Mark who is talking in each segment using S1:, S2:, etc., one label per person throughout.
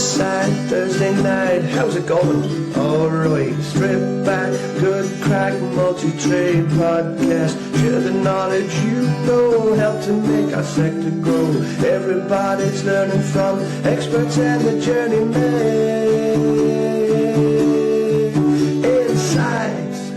S1: inside. Thursday night, how's it going? Alright, strip back, good crack, multi-trade podcast. Share the knowledge you know, help to make our sector grow. Everybody's learning from experts and the journeyman. Insights.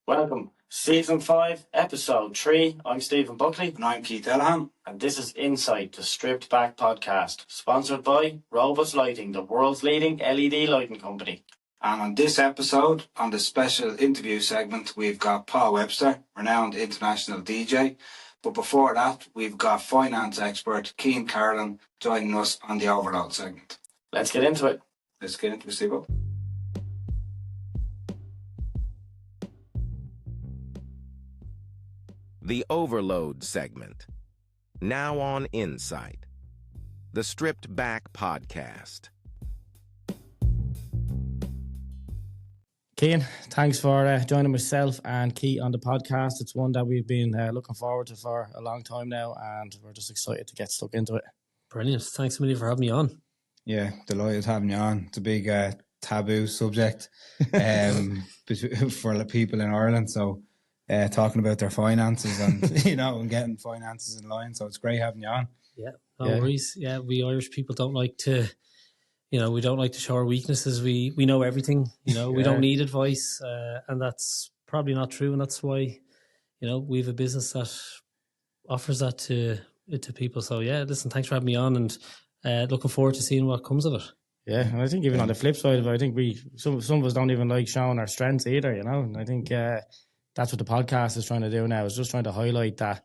S2: Welcome, Season 5, Episode 3. I'm Stephen Buckley.
S3: And I'm Keith Delahan.
S2: And this is Insight, the Stripped Back podcast, sponsored by Robust Lighting, the world's leading LED lighting company.
S3: And on this episode, on the special interview segment, we've got Paul Webster, renowned international DJ. But before that, we've got finance expert Cian Carolan joining us on the Overload segment.
S2: Let's get into it.
S3: Let's get into it, Steve.
S4: The Overload segment. Now on Insight, the Stripped Back podcast.
S5: Cian, thanks for joining myself and Keith on the podcast. It's one that we've been looking forward to for a long time now, and we're just excited to get stuck into it.
S6: Brilliant. Thanks a million for having me on.
S7: Yeah, delighted having you on. It's a big taboo subject for people in Ireland. So talking about their finances and and getting finances in line. So it's great having you on.
S6: Yeah, no worries. Yeah, we Irish people don't like to, we don't like to show our weaknesses. We know everything. We don't need advice, and that's probably not true. And that's why, we have a business that offers that to people. So yeah, listen, thanks for having me on, and looking forward to seeing what comes of it.
S5: Yeah, and I think even on the flip side of it, I think some of us don't even like showing our strengths either. And I think that's what the podcast is trying to do now. Is just trying to highlight that,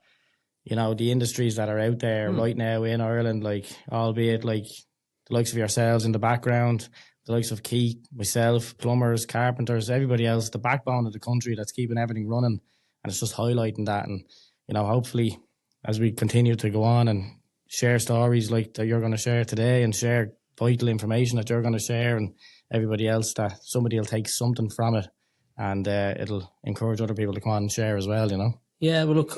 S5: the industries that are out there right now in Ireland, like albeit like the likes of yourselves in the background, the likes of Keith, myself, plumbers, carpenters, everybody else, the backbone of the country that's keeping everything running. And it's just highlighting that. And, hopefully as we continue to go on and share stories like that you're going to share today and share vital information that you're going to share and everybody else, that somebody will take something from it. And it'll encourage other people to come on and share as well,
S6: Yeah, well, look,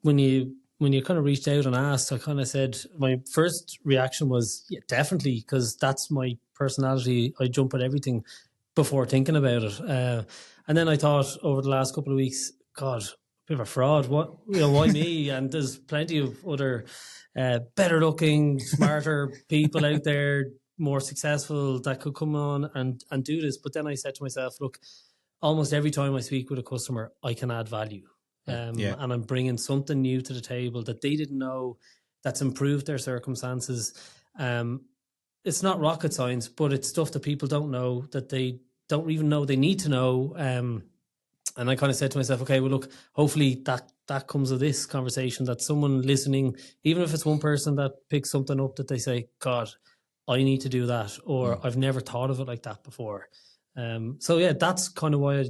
S6: when you kind of reached out and asked, I kind of said, my first reaction was, yeah, definitely, because that's my personality. I jump at everything before thinking about it. And then I thought over the last couple of weeks, God, a bit of a fraud. What, why me? And there's plenty of other better looking, smarter people out there, more successful, that could come on and do this. But then I said to myself, look, almost every time I speak with a customer, I can add value. And I'm bringing something new to the table that they didn't know, that's improved their circumstances. It's not rocket science, but it's stuff that people don't know, that they don't even know they need to know. And I kind of said to myself, okay, well, look, hopefully that comes of this conversation, that someone listening, even if it's one person that picks something up that they say, God, I need to do that, or I've never thought of it like that before. So yeah, that's kind of why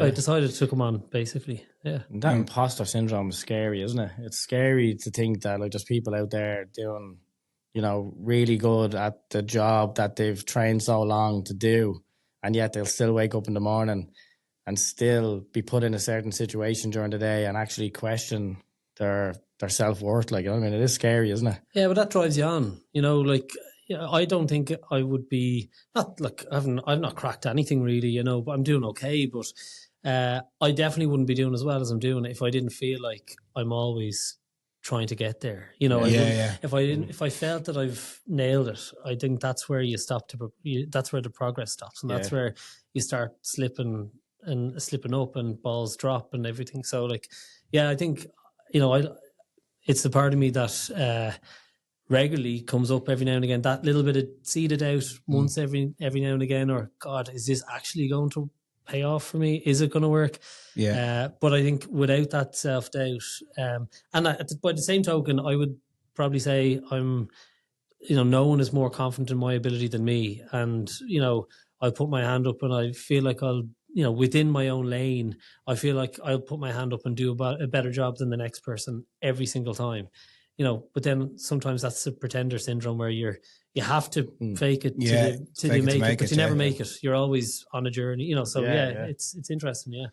S6: I decided to come on, basically. Yeah.
S5: And that imposter syndrome is scary, isn't it? It's scary to think that there's people out there doing, really good at the job that they've trained so long to do, and yet they'll still wake up in the morning and still be put in a certain situation during the day and actually question their self-worth. It is scary, isn't it?
S6: Yeah, but that drives you on. I don't think I would be, not like I've not cracked anything really, but I'm doing okay. But I definitely wouldn't be doing as well as I'm doing if I didn't feel like I'm always trying to get there. If I felt that I've nailed it, I think that's where you stop that's where the progress stops, and that's where you start slipping up and balls drop and everything. So I think it's the part of me that regularly comes up every now and again, that little bit of seeded out once every now and again, or God, is this actually going to pay off for me? Is it going to work? But I think without that self-doubt, and by the same token, I would probably say I'm, no one is more confident in my ability than me, and I'll put my hand up and I feel like I'll, within my own lane, I feel like I'll put my hand up and do a better job than the next person every single time. But then sometimes that's the pretender syndrome where you have to fake it till you make it, but you never make it. You're always on a journey, it's interesting, yeah.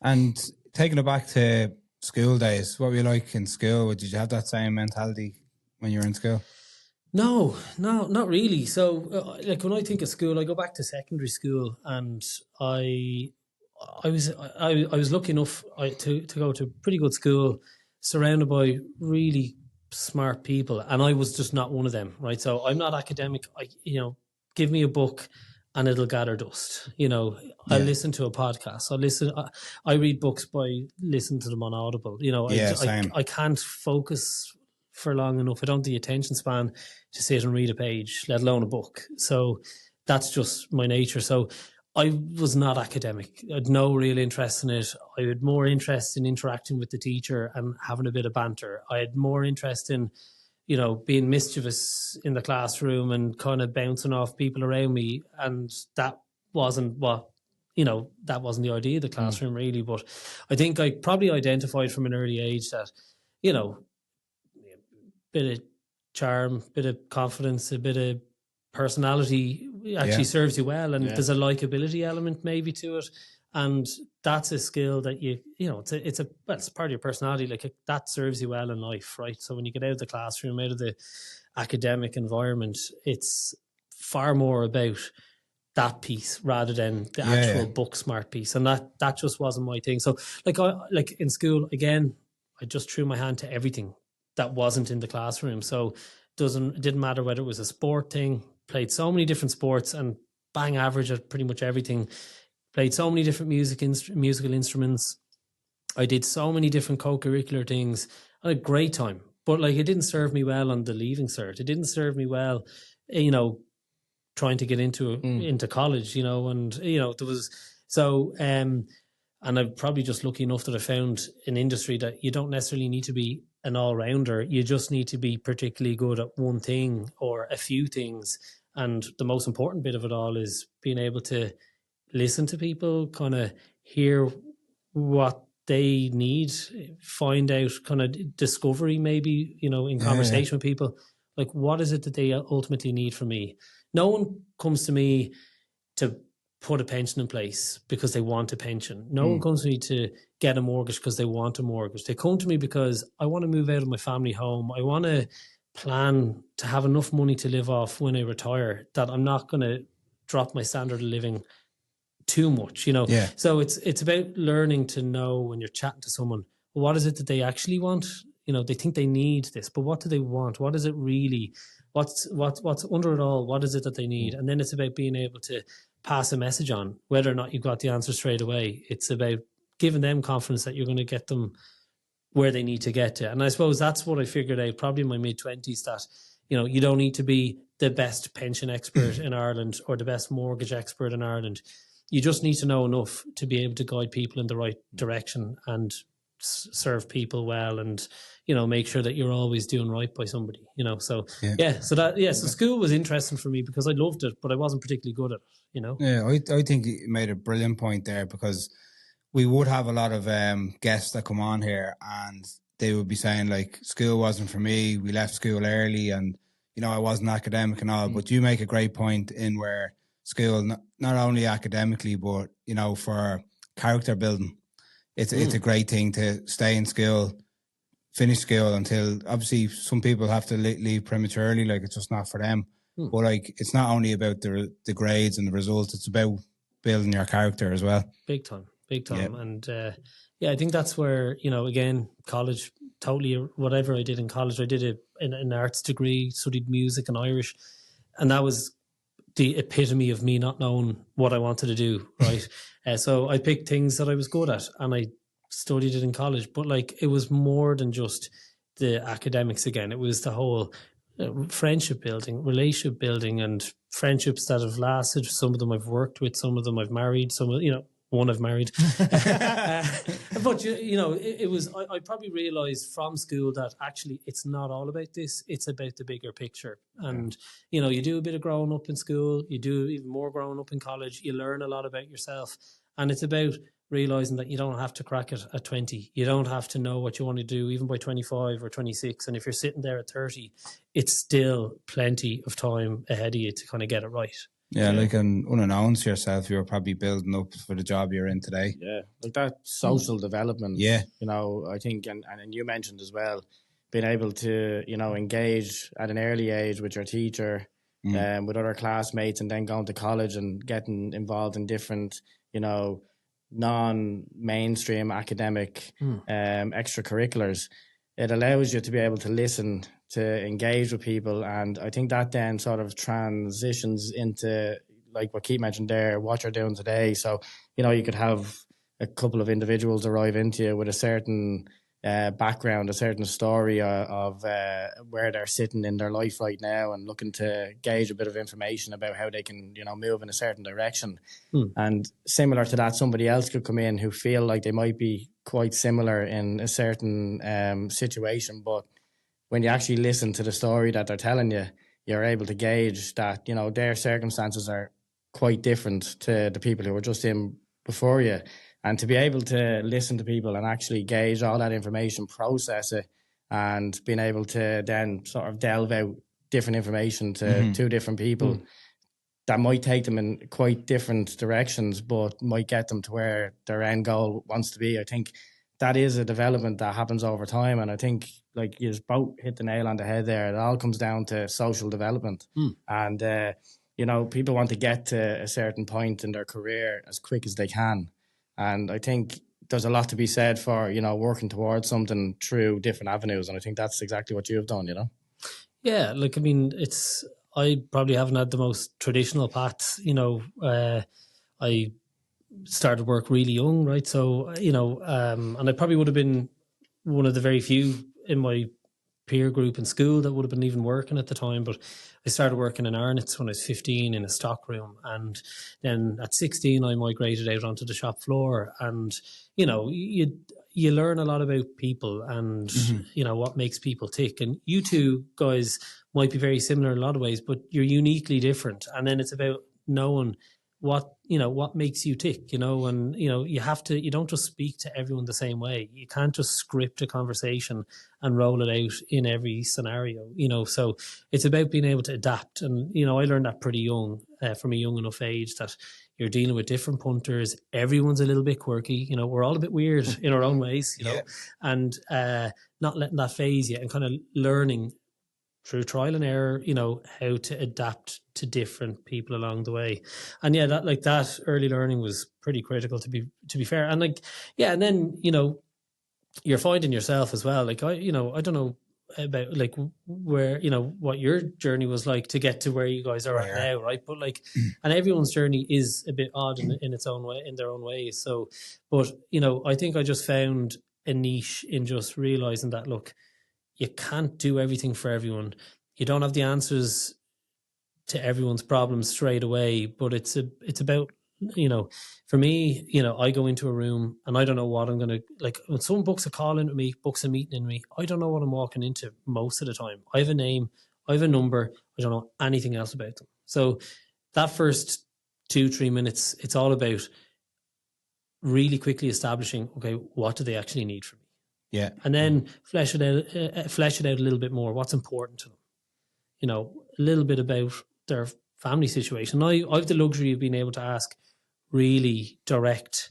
S7: And taking it back to school days, what were you like in school? Did you have that same mentality when you were in school?
S6: No, not really. So, like when I think of school, I go back to secondary school, and I was lucky enough to go to pretty good school, surrounded by really smart people, and I was just not one of them, right? So I'm not academic. Give me a book, and it'll gather dust. I listen to a podcast. I read books by listening to them on Audible.
S7: Same.
S6: I can't focus for long enough. I don't have the attention span to sit and read a page, let alone a book. So that's just my nature. So I was not academic. I had no real interest in it. I had more interest in interacting with the teacher and having a bit of banter. I had more interest in, being mischievous in the classroom and kind of bouncing off people around me. And that wasn't that wasn't the idea of the classroom really. But I think I probably identified from an early age that, bit of charm, bit of confidence, a bit of personality actually serves you well, and there's a likability element maybe to it, and that's a skill that it's part of your personality. Like that serves you well in life, right? So when you get out of the classroom, out of the academic environment, it's far more about that piece rather than the actual book smart piece, and that just wasn't my thing. So like in school again, I just threw my hand to everything that wasn't in the classroom. So it didn't matter whether it was a sport thing. Played so many different sports and bang average at pretty much everything. Played so many different musical instruments. I did so many different co-curricular things. I had a great time. But it didn't serve me well on the leaving cert. It didn't serve me well, trying to get into college, and there was so and I'm probably just lucky enough that I found an industry that you don't necessarily need to be an all-rounder. You just need to be particularly good at one thing or a few things. And the most important bit of it all is being able to listen to people, kind of hear what they need, find out kind of discovery maybe, in conversation with people. Like, what is it that they ultimately need from me? No one comes to me to put a pension in place because they want a pension. No one comes to me to get a mortgage because they want a mortgage. They come to me because I want to move out of my family home. I want to plan to have enough money to live off when I retire, that I'm not going to drop my standard of living too much, So it's about learning to know when you're chatting to someone, what is it that they actually want? They think they need this, but what do they want? What is it really? What's under it all? What is it that they need? And then it's about being able to pass a message on, whether or not you've got the answer straight away. It's about giving them confidence that you're going to get them where they need to get to. And I suppose that's what I figured out probably in my mid-20s, that, you don't need to be the best pension expert in Ireland or the best mortgage expert in Ireland. You just need to know enough to be able to guide people in the right direction and serve people well, and make sure that you're always doing right by somebody, so so school was interesting for me because I loved it, but I wasn't particularly good at it.
S7: I think you made a brilliant point there, because we would have a lot of guests that come on here and they would be saying like, school wasn't for me, we left school early, and I wasn't academic and all. But you make a great point in where school, not only academically, but for character building, it's a great thing to stay in school, finish school until, obviously some people have to leave prematurely, like it's just not for them. But it's not only about the grades and the results, it's about building your character as well.
S6: Big time. And I think that's where, again, college, totally, whatever I did in college, I did an arts degree, studied music and Irish, and that was the epitome of me not knowing what I wanted to do, right? So I picked things that I was good at and I studied it in college, but it was more than just the academics again. It was the whole friendship building, relationship building, and friendships that have lasted. Some of them I've worked with, some of them I've married, one I've married. But, it was, I probably realised from school that actually it's not all about this. It's about the bigger picture. And, you do a bit of growing up in school. You do even more growing up in college. You learn a lot about yourself. And it's about realising that you don't have to crack it at 20. You don't have to know what you want to do even by 25 or 26. And if you're sitting there at 30, it's still plenty of time ahead of you to kind of get it right.
S7: Yeah, like unannounced to yourself, you're probably building up for the job you're in today.
S5: Yeah, like that social development.
S7: Yeah.
S5: I think, and you mentioned as well, being able to, engage at an early age with your teacher, with other classmates, and then going to college and getting involved in different, non-mainstream academic extracurriculars. It allows you to be able to listen, to engage with people. And I think that then sort of transitions into, like what Keith mentioned there, what you're doing today. So, you could have a couple of individuals arrive into you with a certain background, a certain story of where they're sitting in their life right now, and looking to gauge a bit of information about how they can, move in a certain direction. And similar to that, somebody else could come in who feel like they might be quite similar in a certain situation, but when you actually listen to the story that they're telling you, you're able to gauge that, their circumstances are quite different to the people who were just in before you. And to be able to listen to people and actually gauge all that information, process it, and being able to then sort of delve out different information to two different people that might take them in quite different directions, but might get them to where their end goal wants to be. I think that is a development that happens over time. And I think, like, you just both hit the nail on the head there. It all comes down to social development. And, people want to get to a certain point in their career as quick as they can. And I think there's a lot to be said for, working towards something through different avenues. And I think that's exactly what you've done,
S6: Yeah, like, I mean, I probably haven't had the most traditional path. I started work really young, right? So, and I probably would have been one of the very few in my peer group in school that would have been even working at the time. But I started working in Arnott's when I was 15 in a stock room. And then at 16, I migrated out onto the shop floor. And, you learn a lot about people and, what makes people tick. And you two guys might be very similar in a lot of ways, but you're uniquely different. And then it's about knowing what makes you tick, and, you don't just speak to everyone the same way. You can't just script a conversation and roll it out in every scenario, so it's about being able to adapt. And, I learned that pretty young, from a young enough age, that you're dealing with different punters. Everyone's a little bit quirky, we're all a bit weird in our own ways, and not letting that phase you, and kind of learning through trial and error, how to adapt to different people along the way. And yeah, that early learning was pretty critical, to be fair. And and then, you're finding yourself as well. Like, I don't know about like where, what your journey was like to get to where you guys are at now, right? But and everyone's journey is a bit odd in its own way, in their own ways. So, but, I think I just found a niche in just realizing that, look, you can't do everything for everyone. You don't have the answers to everyone's problems straight away, but it's about, for me, I go into a room and I don't know what I'm going to, like, when someone books a call into me, books a meeting in me, I don't know what I'm walking into most of the time. I have a name, I have a number, I don't know anything else about them. So that first 2-3 minutes, it's all about really quickly establishing, okay, what do they actually need from me?
S7: Yeah.
S6: And then flesh it out a little bit more. What's important to them? A little bit about their family situation. I've the luxury of being able to ask really direct,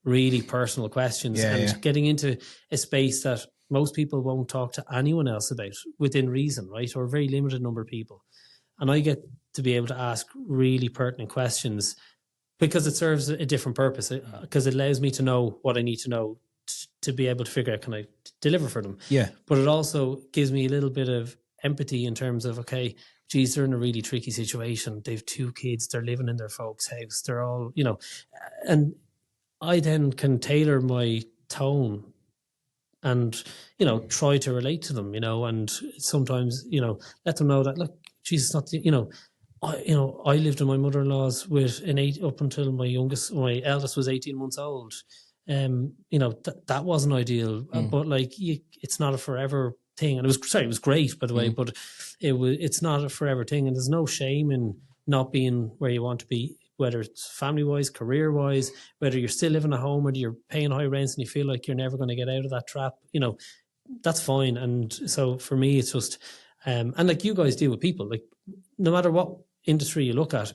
S6: really personal questions, getting into a space that most people won't talk to anyone else about within reason, right? Or a very limited number of people. And I get to be able to ask really pertinent questions because it serves a different purpose, because it allows me to know what I need to know to be able to figure out, can I deliver for them?
S7: Yeah.
S6: But it also gives me a little bit of empathy in terms of, okay, geez, they're in a really tricky situation. They've 2 kids. They're living in their folks' house. They're all, and I then can tailor my tone and, try to relate to them, and sometimes, let them know that, look, geez, it's not, I lived in my mother-in-law's with up until my eldest was 18 months old. That wasn't ideal, but it's not a forever thing. And it was great, by the way, but it's not a forever thing. And there's no shame in not being where you want to be, whether it's family-wise, career-wise, whether you're still living at home, whether you're paying high rents and you feel like you're never going to get out of that trap, that's fine. And so for me, it's just, and like you guys deal with people, like no matter what industry you look at,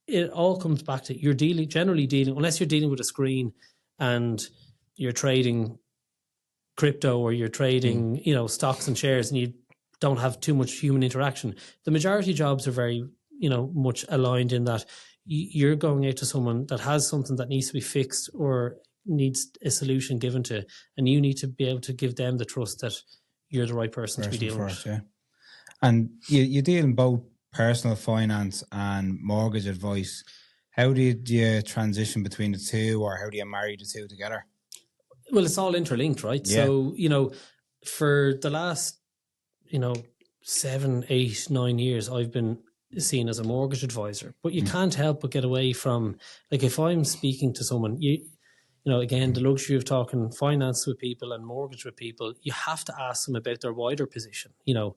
S6: it all comes back to you're generally dealing, unless you're dealing with a screen and you're trading crypto or you're trading, you know, stocks and shares, and you don't have too much human interaction. The majority of jobs are very, you know, much aligned in that you're going out to someone that has something that needs to be fixed or needs a solution given to, and you need to be able to give them the trust that you're the right person to be dealing with.
S7: Yeah. And you deal in both personal finance and mortgage advice. How did you transition between the two, or how do you marry the two together?
S6: Well, it's all interlinked, right?
S7: Yeah.
S6: So, you know, for the last, you know, 7, 8, 9 years, I've been seen as a mortgage advisor. But you can't help but get away from, like, if I'm speaking to someone, you know, again, the luxury of talking finance with people and mortgage with people, you have to ask them about their wider position, you know,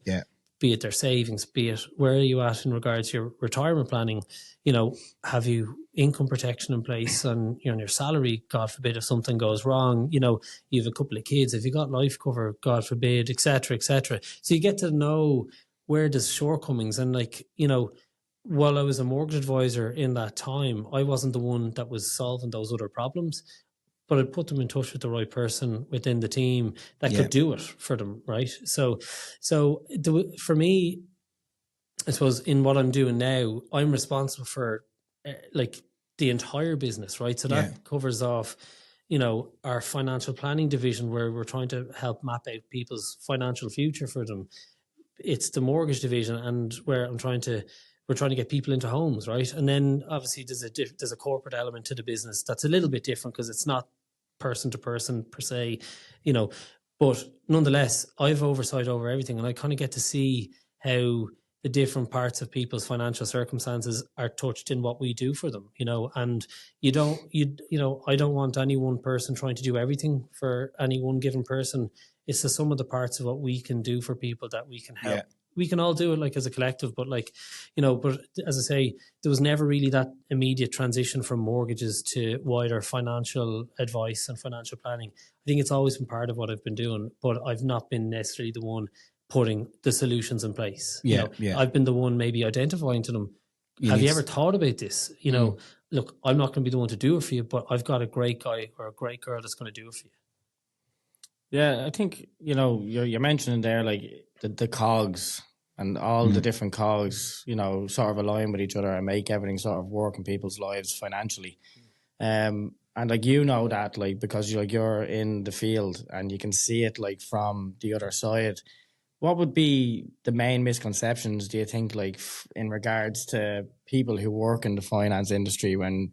S6: be it their savings, be it where are you at in regards to your retirement planning, you know, have you income protection in place on, you know, your salary, God forbid if something goes wrong, you know, you have a couple of kids, have you got life cover, God forbid, etc., etc. So you get to know where there's shortcomings. And like, you know, while I was a mortgage advisor in that time, I wasn't the one that was solving those other problems, but I'd put them in touch with the right person within the team that could do it for them, right? So for me, I suppose in what I'm doing now, I'm responsible for like the entire business, right? So that covers off, you know, our financial planning division where we're trying to help map out people's financial future for them. It's the mortgage division, and where we're trying to get people into homes, right? And then obviously there's a corporate element to the business that's a little bit different because it's not person to person per se, you know, but nonetheless, I've oversight over everything, and I kind of get to see how the different parts of people's financial circumstances are touched in what we do for them, you know. And you know, I don't want any one person trying to do everything for any one given person. It's the sum of the parts of what we can do for people that we can help. We can all do it like as a collective, but like, you know, but as I say, there was never really that immediate transition from mortgages to wider financial advice and financial planning. I think it's always been part of what I've been doing, but I've not been necessarily the one putting the solutions in place. I've been the one maybe identifying to them. Have you ever thought about this? You know, look, I'm not going to be the one to do it for you, but I've got a great guy or a great girl that's going to do it for you.
S5: Yeah, I think, you know, you're mentioning there, like, the cogs and all the different cogs, you know, sort of align with each other and make everything sort of work in people's lives financially. And, like, you know that, like, because you're in the field and you can see it, like, from the other side. What would be the main misconceptions, do you think, like, in regards to people who work in the finance industry when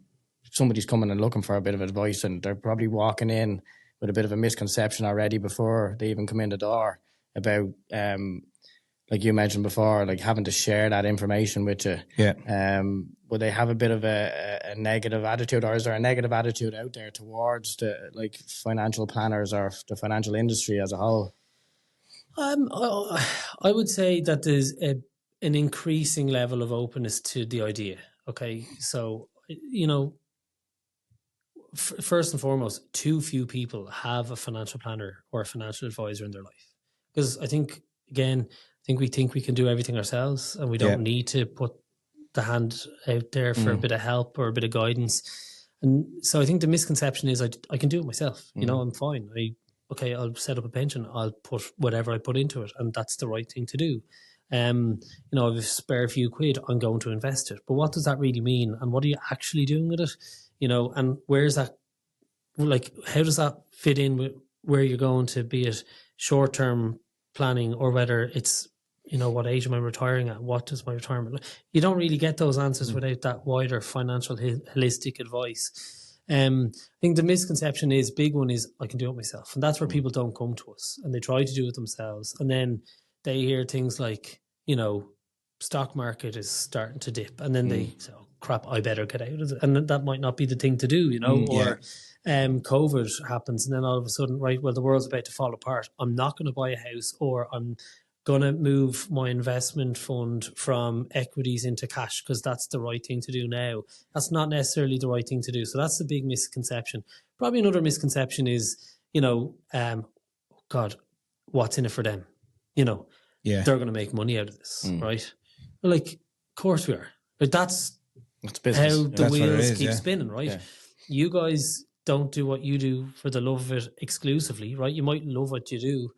S5: somebody's coming and looking for a bit of advice and they're probably walking in with a bit of a misconception already before they even come in the door about, like you mentioned before, like having to share that information with you. Would they have a bit of a negative attitude, or is there a negative attitude out there towards the, like, financial planners or the financial industry as a whole?
S6: I would say that there's an increasing level of openness to the idea. Okay, so, you know, first and foremost, too few people have a financial planner or a financial advisor in their life. Because I think, again, we think we can do everything ourselves and we don't need to put the hand out there for a bit of help or a bit of guidance. And so I think the misconception is I can do it myself. You know, I'm fine. I'll set up a pension. I'll put whatever I put into it, and that's the right thing to do. You know, if I spare a few quid, I'm going to invest it. But what does that really mean? And what are you actually doing with it? You know, and where's that, like, how does that fit in with where you're going to, be it short-term planning or whether it's, you know, what age am I retiring at? What does my retirement look? You don't really get those answers without that wider financial holistic advice. I think the misconception is, big one is, I can do it myself. And that's where people don't come to us and they try to do it themselves. And then they hear things like, you know, stock market is starting to dip. And then they say, oh, crap, I better get out of it. And that might not be the thing to do, you know, or COVID happens. And then all of a sudden, right, well, the world's about to fall apart. I'm not going to buy a house, or I'm going to move my investment fund from equities into cash because that's the right thing to do now. That's not necessarily the right thing to do. So that's the big misconception. Probably another misconception is, you know, God, what's in it for them? You know, they're going to make money out of this, right? Well, like, of course we are. But that's
S5: business.
S6: how the wheels keep spinning, right? Yeah. You guys don't do what you do for the love of it exclusively, right? You might love what you do,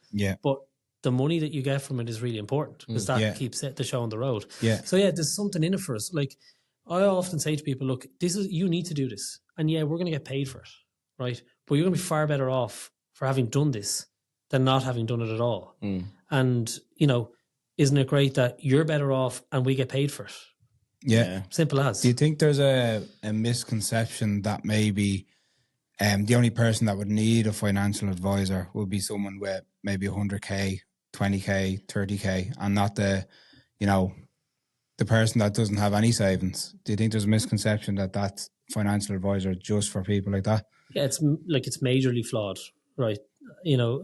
S6: but the money that you get from it is really important because that keeps the show on the road.
S7: Yeah.
S6: So there's something in it for us. Like I often say to people, look, you need to do this, and we're going to get paid for it, right? But you're going to be far better off for having done this than not having done it at all. And isn't it great that you're better off and we get paid for it?
S7: Yeah.
S6: Simple as.
S7: Do you think there's a misconception that maybe the only person that would need a financial advisor would be someone with maybe 100k, 20k, 30k, and not the person that doesn't have any savings? Do you think there's a misconception that that's financial advisor just for people like that?
S6: Yeah, it's majorly flawed, right?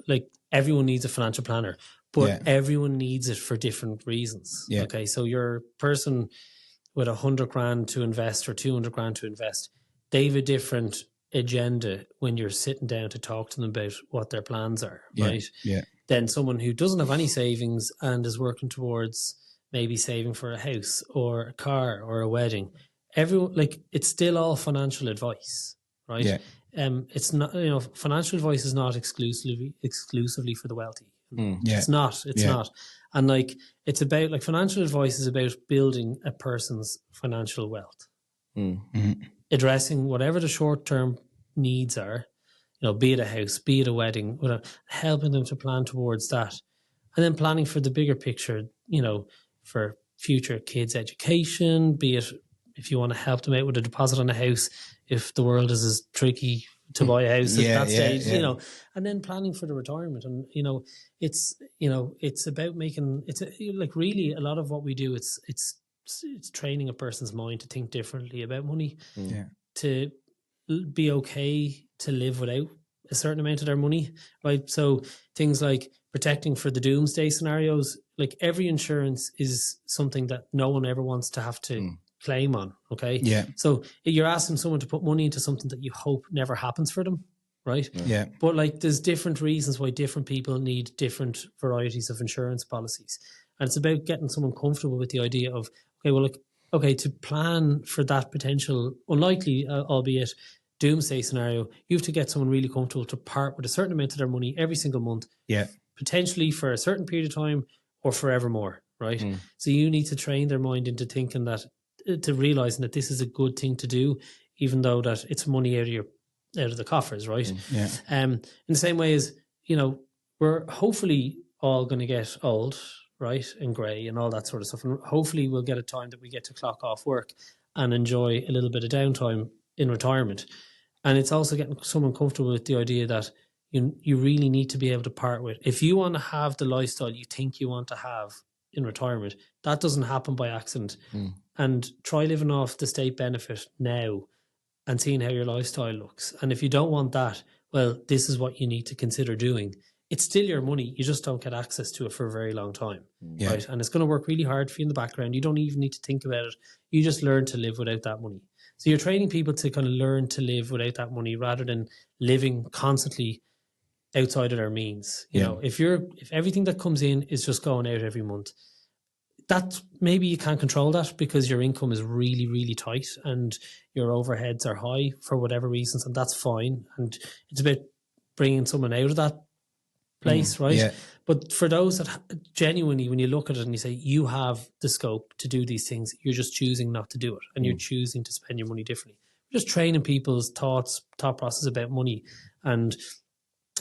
S6: Like everyone needs a financial planner, but everyone needs it for different reasons.
S7: Yeah.
S6: Okay, so your person with 100 grand to invest or 200 grand to invest, they have a different agenda when you're sitting down to talk to them about what their plans are, right?
S7: Yeah.
S6: Then someone who doesn't have any savings and is working towards maybe saving for a house or a car or a wedding, everyone, like, it's still all financial advice, right?
S7: Yeah.
S6: It's not, financial advice is not exclusively for the wealthy.
S7: Yeah.
S6: It's not. And like, it's about, like, financial advice is about building a person's financial wealth, addressing whatever the short-term needs are, be it a house, be it a wedding, whatever, helping them to plan towards that. And then planning for the bigger picture, for future kids' education, be it if you want to help them out with a deposit on a house, if the world is as tricky to buy a house at that stage, and then planning for the retirement. And, it's about making, like, really a lot of what we do, it's training a person's mind to think differently about money, to be okay to live without a certain amount of their money, right? So things like protecting for the doomsday scenarios, like every insurance is something that no one ever wants to have to claim on, okay?
S7: Yeah.
S6: So you're asking someone to put money into something that you hope never happens for them, right?
S7: Yeah.
S6: But, like, there's different reasons why different people need different varieties of insurance policies. And it's about getting someone comfortable with the idea of, to plan for that potential, unlikely, albeit doomsday scenario, you have to get someone really comfortable to part with a certain amount of their money every single month. Yeah. Potentially for a certain period of time or forevermore, right? So you need to train their mind into thinking that, to realizing that this is a good thing to do, even though that it's money out of the coffers, right?
S7: Yeah.
S6: In the same way as, we're hopefully all going to get old, right, and grey and all that sort of stuff. And hopefully we'll get a time that we get to clock off work and enjoy a little bit of downtime in retirement. And it's also getting someone comfortable with the idea that you really need to be able to part with. If you want to have the lifestyle you think you want to have in retirement, that doesn't happen by accident. And try living off the state benefit now and seeing how your lifestyle looks. And if you don't want that, well, this is what you need to consider doing. It's still your money. You just don't get access to it for a very long time, right? And it's going to work really hard for you in the background. You don't even need to think about it. You just learn to live without that money. So you're training people to kind of learn to live without that money rather than living constantly outside of their means. You know, if everything that comes in is just going out every month, that maybe you can't control that because your income is really, really tight and your overheads are high for whatever reasons, and that's fine. And it's about bringing someone out of that place, right? Yeah. But for those that genuinely, when you look at it and you say you have the scope to do these things, you're just choosing not to do it, and you're choosing to spend your money differently. Just training people's thought process about money and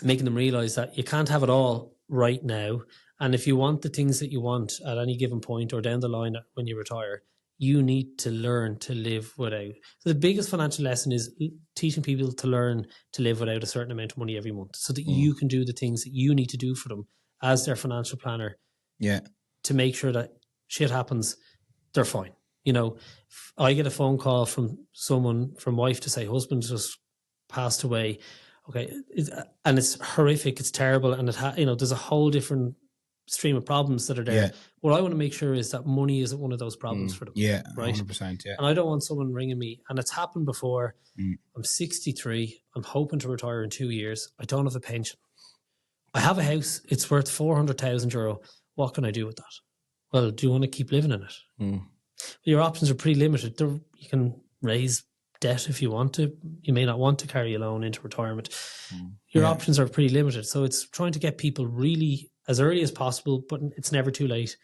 S6: making them realize that you can't have it all right now. And if you want the things that you want at any given point or down the line when you retire, you need to learn to live without. So the biggest financial lesson is teaching people to learn to live without a certain amount of money every month so that you can do the things that you need to do for them as their financial planner. Yeah. To make sure that shit happens, they're fine. You know, I get a phone call from someone, from wife, to say husband just passed away. Okay. And it's horrific. It's terrible. And there's a whole different stream of problems that are there. Yeah. What I want to make sure is that money isn't one of those problems for them. Yeah, right? 100%. Yeah. And I don't want someone ringing me, and it's happened before. I'm 63. I'm hoping to retire in 2 years. I don't have a pension. I have a house. It's worth €400,000. What can I do with that? Well, do you want to keep living in it? Your options are pretty limited. You can raise debt if you want to. You may not want to carry a loan into retirement. Your options are pretty limited. So it's trying to get people really as early as possible, but it's never too late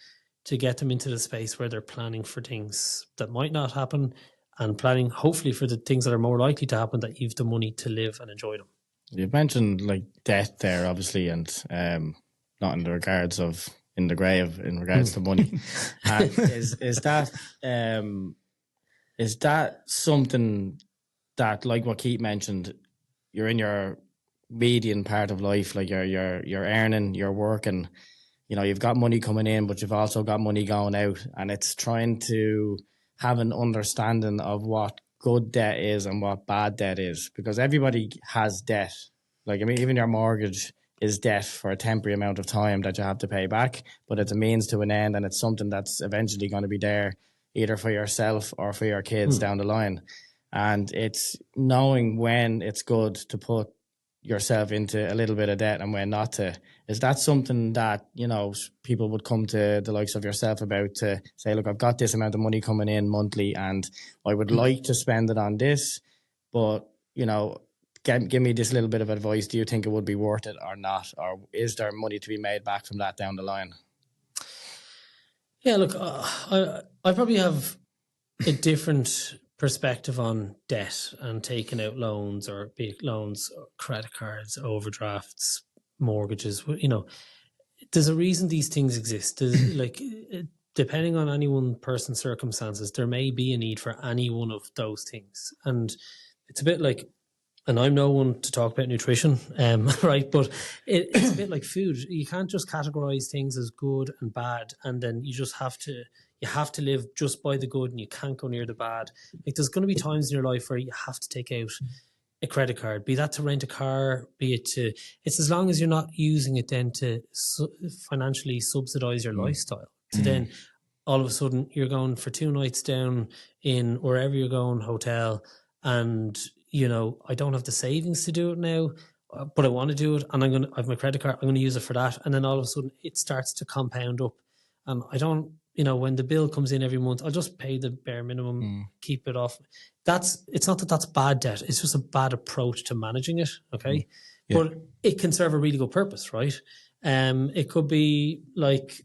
S6: to get them into the space where they're planning for things that might not happen and planning hopefully for the things that are more likely to happen, that you've the money to live and enjoy them.
S5: You've mentioned like debt there, obviously, and not in the regards of in the grave, in regards to money. And is that something that, like what Keith mentioned, you're in your median part of life, like you're earning, you're working, you know, you've got money coming in, but you've also got money going out, and it's trying to have an understanding of what good debt is and what bad debt is, because everybody has debt. Like, I mean, even your mortgage is debt for a temporary amount of time that you have to pay back, but it's a means to an end, and it's something that's eventually going to be there either for yourself or for your kids down the line. And it's knowing when it's good to put yourself into a little bit of debt and when not to. Is that something that, you know, people would come to the likes of yourself about, to say, look, I've got this amount of money coming in monthly and I would like to spend it on this, but, you know, give me this little bit of advice. Do you think it would be worth it or not? Or is there money to be made back from that down the line?
S6: Yeah, look, I probably have a different perspective on debt and taking out loans, or big loans, or credit cards, overdrafts, mortgages. You know, there's a reason these things exist. Like, depending on any one person's circumstances, there may be a need for any one of those things. And it's a bit like, and I'm no one to talk about nutrition, right? But it's a bit like food. You can't just categorize things as good and bad, and then you just have to live just by the good, and you can't go near the bad. Like, there's going to be times in your life where you have to take out a credit card, be that to rent a car, be it to, it's as long as you're not using it then to financially subsidize your lifestyle. So then all of a sudden you're going for 2 nights down in wherever you're going, hotel, and, you know, I don't have the savings to do it now, but I want to do it, and I have my credit card, I'm going to use it for that. And then all of a sudden it starts to compound up. And I don't, you know, when the bill comes in every month, I'll just pay the bare minimum, keep it off. It's not that that's bad debt. It's just a bad approach to managing it. Okay. Yeah. But it can serve a really good purpose, right? It could be like,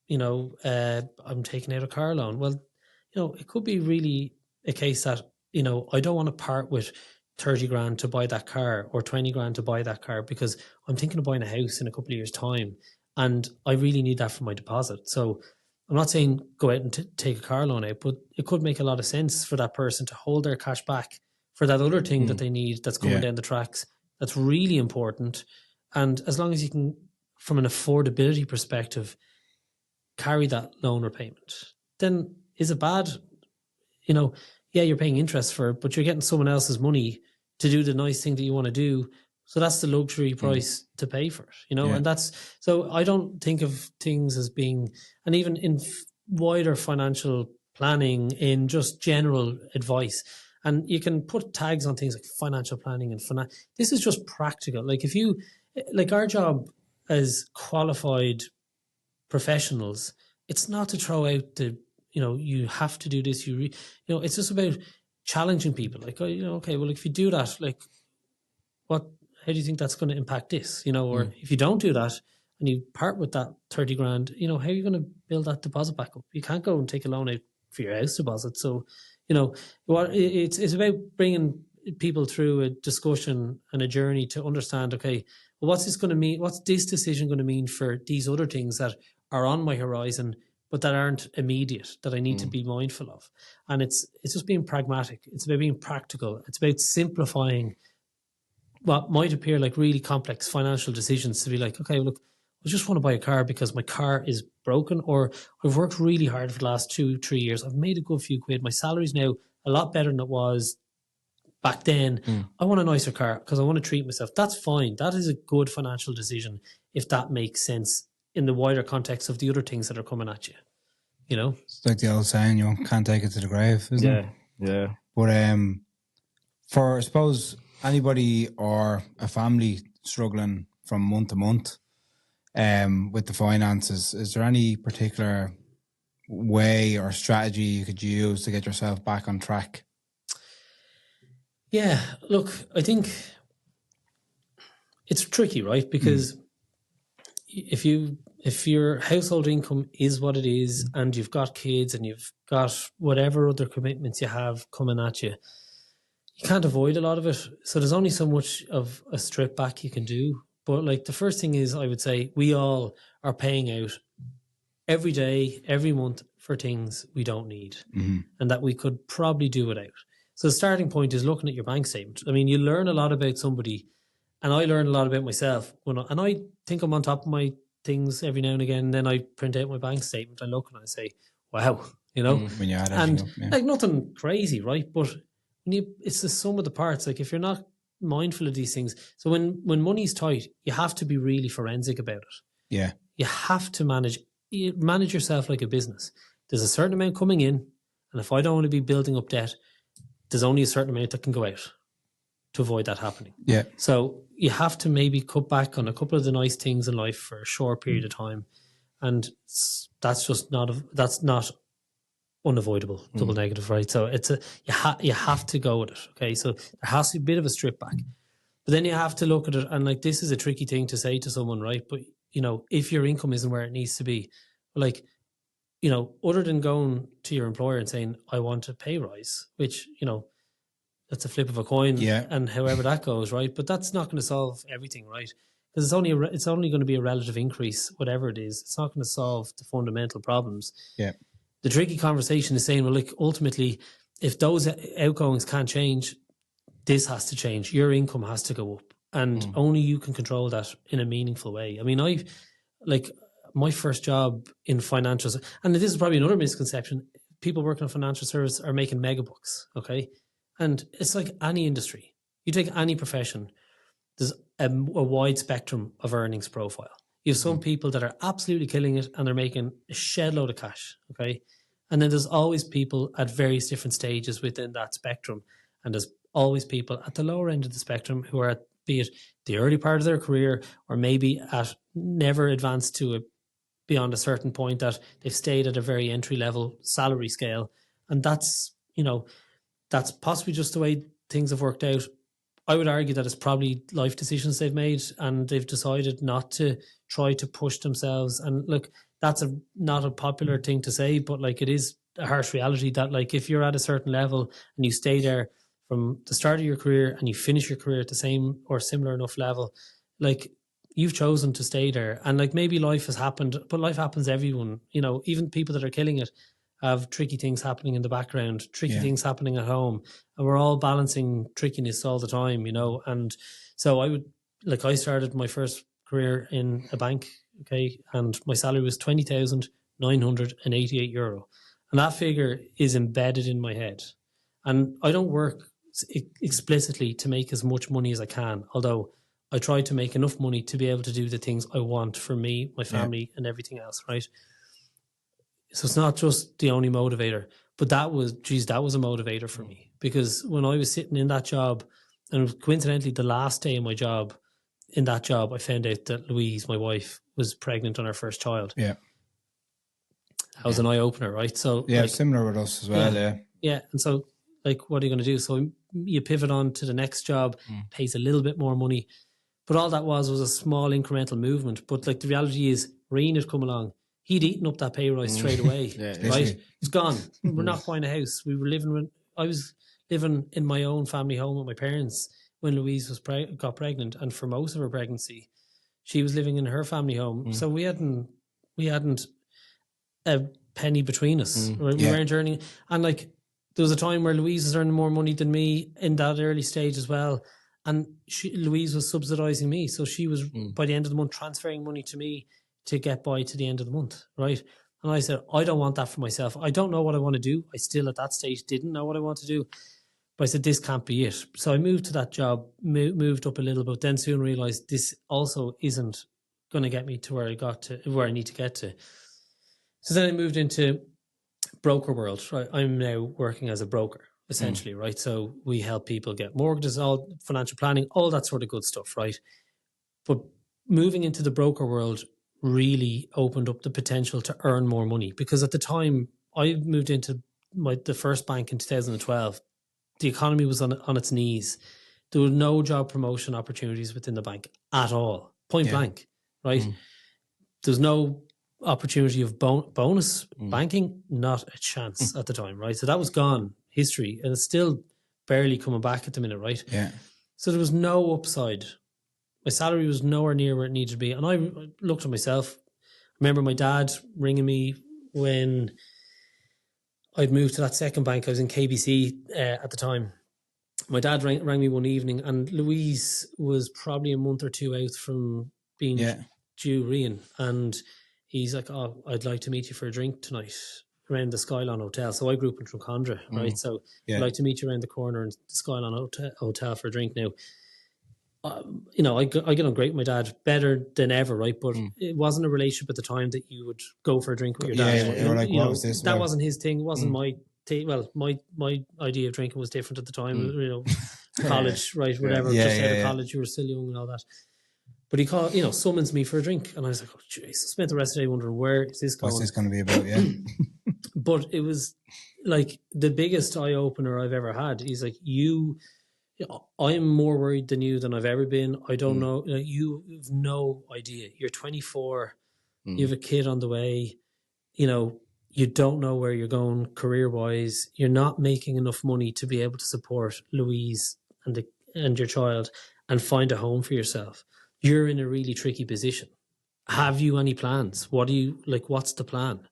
S6: you know, I'm taking out a car loan. Well, you know, it could be really a case that, you know, I don't want to part with 30 grand to buy that car or 20 grand to buy that car, because I'm thinking of buying a house in a couple of years' time, and I really need that for my deposit. So I'm not saying go out and take a car loan out, but it could make a lot of sense for that person to hold their cash back for that other thing that they need that's coming down the tracks. That's really important. And as long as you can, from an affordability perspective, carry that loan repayment, then is it bad? You know, yeah, you're paying interest for it, but you're getting someone else's money to do the nice thing that you want to do. So that's the luxury price to pay for it, you know, and that's, so I don't think of things as being, and even in wider financial planning, in just general advice, and you can put tags on things like financial planning and this is just practical. Like, if you, like, our job as qualified professionals, it's not to throw out the, you know, you have to do this, you know, it's just about challenging people. Like, oh, you know, okay, well, if you do that, like, how do you think that's going to impact this? You know, or if you don't do that and you part with that 30 grand, you know, how are you going to build that deposit back up? You can't go and take a loan out for your house deposit. So, you know, it's about bringing people through a discussion and a journey to understand, okay, well, what's this going to mean? What's this decision going to mean for these other things that are on my horizon, but that aren't immediate, that I need to be mindful of? And it's just being pragmatic. It's about being practical. It's about simplifying what might appear like really complex financial decisions to be like, okay, look, I just want to buy a car because my car is broken, or I've worked really hard for the last 2-3 years. I've made a good few quid. My salary's now a lot better than it was back then. I want a nicer car because I want to treat myself. That's fine. That is a good financial decision if that makes sense in the wider context of the other things that are coming at you. You know?
S7: It's like the old saying, you can't take it to the grave, isn't it?
S5: Yeah.
S7: But for, I suppose, anybody or a family struggling from month to month with the finances, is there any particular way or strategy you could use to get yourself back on track?
S6: Yeah, look, I think it's tricky, right? Because if your household income is what it is, and you've got kids and you've got whatever other commitments you have coming at you, you can't avoid a lot of it. So there's only so much of a strip back you can do. But like the first thing is, I would say we all are paying out every day, every month for things we don't need and that we could probably do without. So the starting point is looking at your bank statement. I mean, you learn a lot about somebody, and I learn a lot about myself. And I think I'm on top of my things every now and again. And then I print out my bank statement. I look and I say, wow,
S7: when you add
S6: and
S7: everything up,
S6: like nothing crazy, right? But it's the sum of the parts. Like if you're not mindful of these things, so when money's tight, you have to be really forensic about it.
S7: Yeah.
S6: You have to manage yourself like a business. There's a certain amount coming in, and if I don't want to be building up debt, there's only a certain amount that can go out to avoid that happening.
S7: Yeah.
S6: So you have to maybe cut back on a couple of the nice things in life for a short period of time, and that's not unavoidable. Double negative, right? So you have to go with it. Okay, so there has to be a bit of a strip back, but then you have to look at it, and like this is a tricky thing to say to someone, right? But if your income isn't where it needs to be, like, other than going to your employer and saying, I want a pay rise, which, that's a flip of a coin, and however that goes, right? But that's not going to solve everything, right? Because it's only going to be a relative increase, whatever it is. It's not going to solve the fundamental problems.
S7: Yeah.
S6: The tricky conversation is saying, well, like, ultimately, if those outgoings can't change, this has to change. Your income has to go up. And only you can control that in a meaningful way. I mean, my first job in financials, and this is probably another misconception, people working on financial service are making mega bucks, okay? And it's like any industry. You take any profession, there's a wide spectrum of earnings profile. You have some people that are absolutely killing it and they're making a shed load of cash, okay? And then there's always people at various different stages within that spectrum. And there's always people at the lower end of the spectrum who are at, be it the early part of their career or maybe at never advanced to beyond a certain point, that they've stayed at a very entry level salary scale. And that's possibly just the way things have worked out. I would argue that it's probably life decisions they've made and they've decided not to try to push themselves. And look, that's not a popular thing to say, but like it is a harsh reality that like if you're at a certain level and you stay there from the start of your career and you finish your career at the same or similar enough level, like you've chosen to stay there. And like maybe life has happened, but life happens to everyone. Even people that are killing it have tricky things happening in the background, things happening at home. And we're all balancing trickiness all the time, And so I started my first career in a bank, okay, and my salary was €20,988. And that figure is embedded in my head. And I don't work explicitly to make as much money as I can, although I try to make enough money to be able to do the things I want for me, my family, and everything else, right? So it's not just the only motivator, but that was a motivator for me. Because when I was sitting in that job, and coincidentally the last day of my job, in that job, I found out that Louise, my wife, was pregnant on her first child.
S7: Yeah.
S6: That was an eye-opener, right? So
S7: similar with us as well,
S6: Yeah, and so like, what are you going to do? So you pivot on to the next job, pays a little bit more money. But all that was a small incremental movement. But like the reality is, Reen had come along. He'd eaten up that pay rise straight away, right? He's gone. We're not buying a house. I was living in my own family home with my parents when Louise got pregnant. And for most of her pregnancy, she was living in her family home. So we hadn't a penny between us. Right? We weren't earning. And like, there was a time where Louise was earning more money than me in that early stage as well. And Louise was subsidising me. So she was, by the end of the month, transferring money to me to get by to the end of the month, right? And I said, I don't want that for myself. I don't know what I want to do. I still, at that stage, didn't know what I want to do. But I said, this can't be it. So I moved to that job, moved up a little bit, then soon realised this also isn't going to get me to where I need to get to. So then I moved into broker world, right? I'm now working as a broker, essentially, right? So we help people get mortgages, all financial planning, all that sort of good stuff, right? But moving into the broker world really opened up the potential to earn more money, because at the time I moved into the first bank in 2012. the economy was on its knees. There were no job promotion opportunities within the bank at all, point blank, right? There's no opportunity of bonus banking, not a chance at the time, right? So that was gone, history, and it's still barely coming back at the minute, right?
S7: Yeah.
S6: So there was no upside. My salary was nowhere near where it needed to be. And I looked at myself. I remember my dad ringing me when I'd moved to that second bank. I was in KBC at the time. My dad rang me one evening, and Louise was probably a month or two out from being due Rian. And he's like, "Oh, I'd like to meet you for a drink tonight around the Skylon Hotel." So I grew up in Drumcondra, right? So I'd like to meet you around the corner in the Skylon Hotel for a drink. Now, you know, I get on great with my dad, better than ever, right? But it wasn't a relationship at the time that you would go for a drink with your dad.
S7: Yeah, you're like, what was this?
S6: That wasn't his thing. It wasn't my thing. Well, my idea of drinking was different at the time. You know, college, right? Whatever. Just out of college, you were still young and all that. But he called, you know, summons me for a drink, and I was like, "Oh, jeez!" I spent the rest of the day wondering where is this going.
S7: What's this going to be about? Yeah.
S6: But it was like the biggest eye opener I've ever had. He's like, I'm more worried than you than I've ever been. I don't know. You have no idea. You're 24. You have a kid on the way. You know, you don't know where you're going career-wise. You're not making enough money to be able to support Louise and your child and find a home for yourself. You're in a really tricky position. Have you any plans? What's the plan?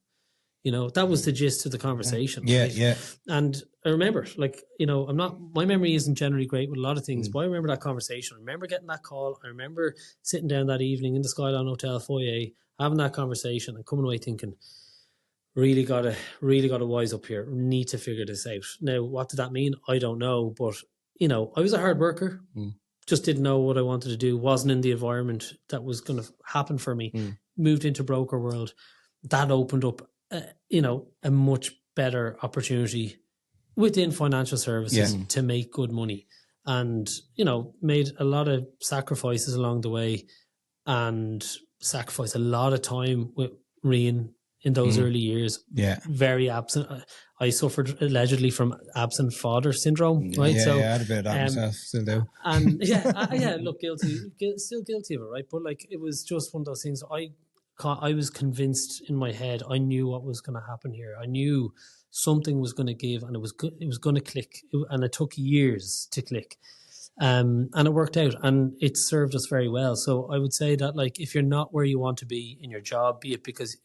S6: You know, that was the gist of the conversation.
S7: Yeah,
S6: right?
S7: yeah.
S6: And I remember, like, you know, my memory isn't generally great with a lot of things, but I remember that conversation. I remember getting that call. I remember sitting down that evening in the Skylon Hotel foyer, having that conversation and coming away thinking, really gotta wise up here. Need to figure this out. Now, what did that mean? I don't know. But, you know, I was a hard worker. Just didn't know what I wanted to do. Wasn't in the environment that was going to happen for me. Moved into broker world. That opened up you know, a much better opportunity within financial services to make good money, and, you know, made a lot of sacrifices along the way, and sacrificed a lot of time with Rian in those early years. Yeah, very absent. I suffered allegedly from absent father syndrome, right?
S7: Yeah, I had a bit of that myself, still do.
S6: And look, still guilty of it, right? But like, it was just one of those things. I was convinced in my head. I knew what was going to happen here. I knew something was going to give, and it was going to click. And it took years to click, and it worked out, and it served us very well. So I would say that, like, if you're not where you want to be in your job, be it because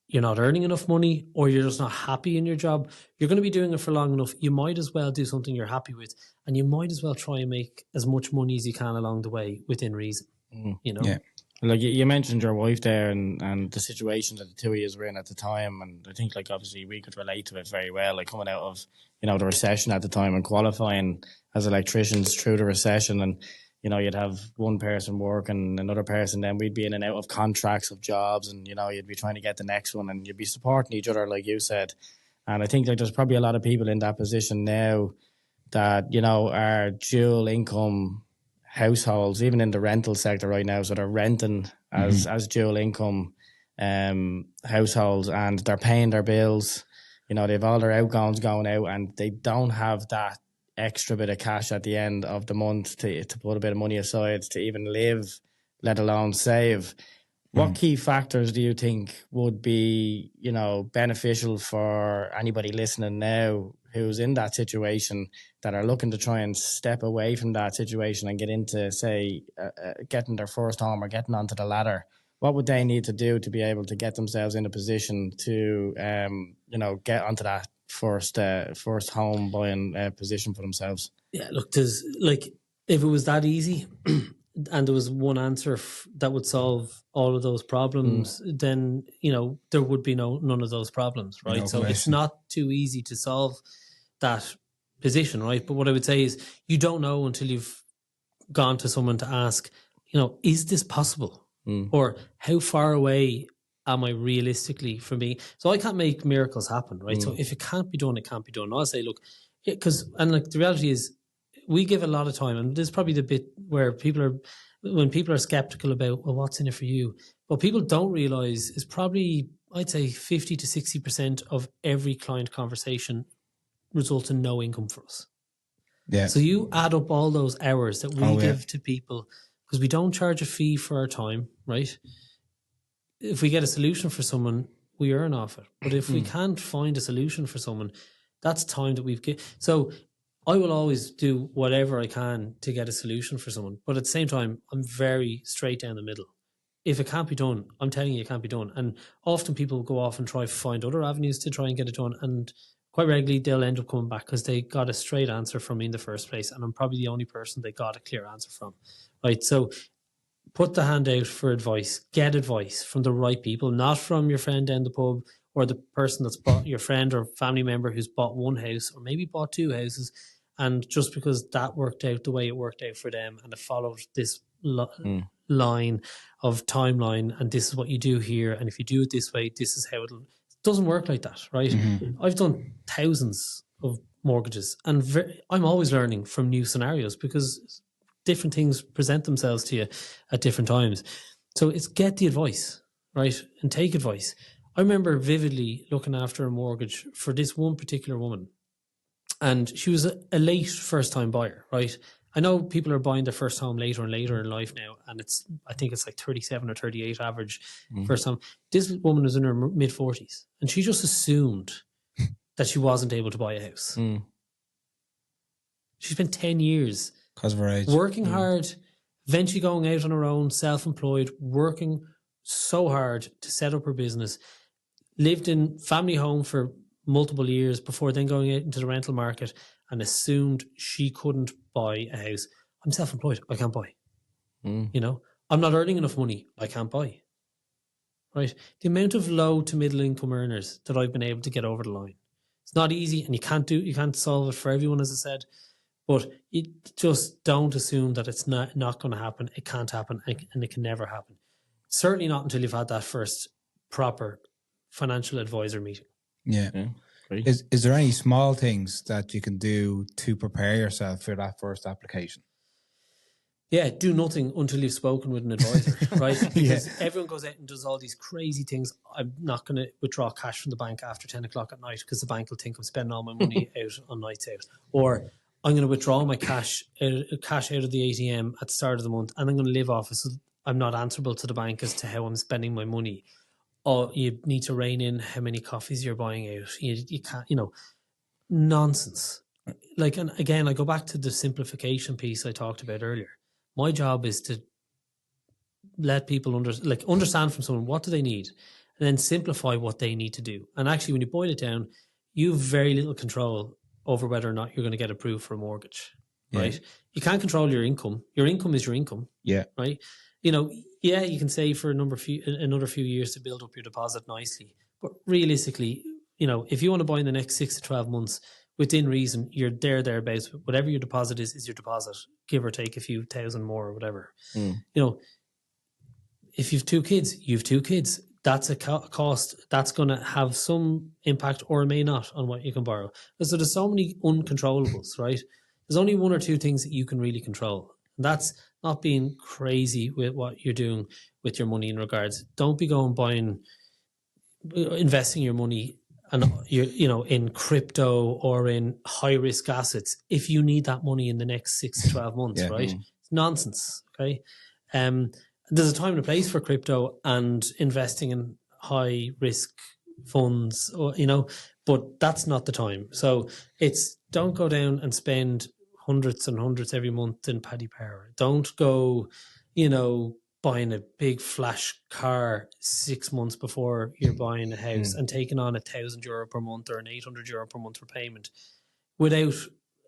S6: you're not earning enough money or you're just not happy in your job, you're going to be doing it for long enough. You might as well do something you're happy with, and you might as well try and make as much money as you can along the way within reason. You know. Yeah.
S5: Like you mentioned your wife there and the situation that the two of you were in at the time, and I think, like, obviously we could relate to it very well, like coming out of, you know, the recession at the time and qualifying as electricians through the recession, and, you know, you'd have one person working, another person, then we'd be in and out of contracts of jobs, and, you know, you'd be trying to get the next one, and you'd be supporting each other, like you said. And I think, like, there's probably a lot of people in that position now that, you know, are dual income households, even in the rental sector right now, so they're renting as dual income households, and they're paying their bills. You know, they've all their outgoings going out, and they don't have that extra bit of cash at the end of the month to put a bit of money aside to even live, let alone save. What key factors do you think would be, you know, beneficial for anybody listening now who's in that situation, that are looking to try and step away from that situation and get into, say, getting their first home or getting onto the ladder? What would they need to do to be able to get themselves in a position to, you know, get onto that first home buying position for themselves? Yeah, look, there's, like, if it was that easy and there was one answer that would solve all of those problems, then, you know, there would be none of those problems, right? No so question. It's not too easy to solve that position, right? But what I would say is, you don't know until you've gone to someone to ask, you know, is this possible? Or how far away am I realistically from being? So I can't make miracles happen, right? So if it can't be done, it can't be done. I'll say, look, like, the reality is, we give a lot of time, and this is probably the bit where when people are skeptical about, well, what's in it for you? What people don't realize is probably, I'd say, 50 to 60% of every client conversation results in no income for us.
S7: Yeah.
S6: So you add up all those hours that we give to people, because we don't charge a fee for our time, right? If we get a solution for someone, we earn off it. But if we can't find a solution for someone, that's time that we've given. So I will always do whatever I can to get a solution for someone. But at the same time, I'm very straight down the middle. If it can't be done, I'm telling you it can't be done. And often people go off and try to find other avenues to try and get it done. And quite regularly, they'll end up coming back because they got a straight answer from me in the first place. And I'm probably the only person they got a clear answer from. Right? So put the hand out for advice. Get advice from the right people, not from your friend down the pub or the person that's bought, your friend or family member who's bought one house or maybe bought two houses. And just because that worked out the way it worked out for them and it followed this line of timeline, and this is what you do here, and if you do it this way, this is how it doesn't work like that, right? I've done thousands of mortgages, and I'm always learning from new scenarios because different things present themselves to you at different times. So it's get the advice, right? And take advice. I remember vividly looking after a mortgage for this one particular woman, and she was a late first-time buyer, right? I know people are buying their first home later and later in life now, and I think it's like 37 or 38 average first time. This woman was in her mid-40s, and she just assumed that she wasn't able to buy a house. She spent 10 years
S7: because of her age,
S6: working hard, eventually going out on her own, self-employed, working so hard to set up her business, lived in family home for multiple years before then going out into the rental market, and assumed she couldn't buy a house. I'm self-employed. I can't buy. You know, I'm not earning enough money. I can't buy. Right? The amount of low to middle income earners that I've been able to get over the line. It's not easy, and you can't solve it for everyone, as I said. But you just don't assume that it's not going to happen. It can't happen, and it can never happen. Certainly not until you've had that first proper financial advisor meeting.
S7: Yeah. Is there any small things that you can do to prepare yourself for that first application?
S6: Yeah, do nothing until you've spoken with an advisor, right? Because everyone goes out and does all these crazy things. I'm not going to withdraw cash from the bank after 10 o'clock at night because the bank will think I'm spending all my money out on nights out. Or I'm going to withdraw my cash out of the ATM at the start of the month, and I'm going to live off it, so I'm not answerable to the bank as to how I'm spending my money. Or you need to rein in how many coffees you're buying out. You can't, nonsense. Like, and again, I go back to the simplification piece I talked about earlier. My job is to let people understand from someone what do they need, and then simplify what they need to do. And actually, when you boil it down, you have very little control over whether or not you're going to get approved for a mortgage, right? You can't control your income. Your income is your income, right? You can save for another few years to build up your deposit nicely. But realistically, if you want to buy in the next 6 to 12 months, within reason, you're thereabouts. Whatever your deposit is your deposit, give or take a few thousand more or whatever. If you've two kids, that's a cost that's going to have some impact or may not on what you can borrow. So there's so many uncontrollables, right? There's only one or two things that you can really control. And that's not being crazy with what you're doing with your money in regards. Don't be investing your money and in crypto or in high risk assets if you need that money in the next 6 to 12 months, right? It's nonsense. Okay. There's a time and a place for crypto and investing in high risk funds, but that's not the time. So don't go down and spend hundreds and hundreds every month in Paddy Power. Don't go, buying a big flash car 6 months before you're buying a house and taking on €1,000 per month or an €800 per month repayment without,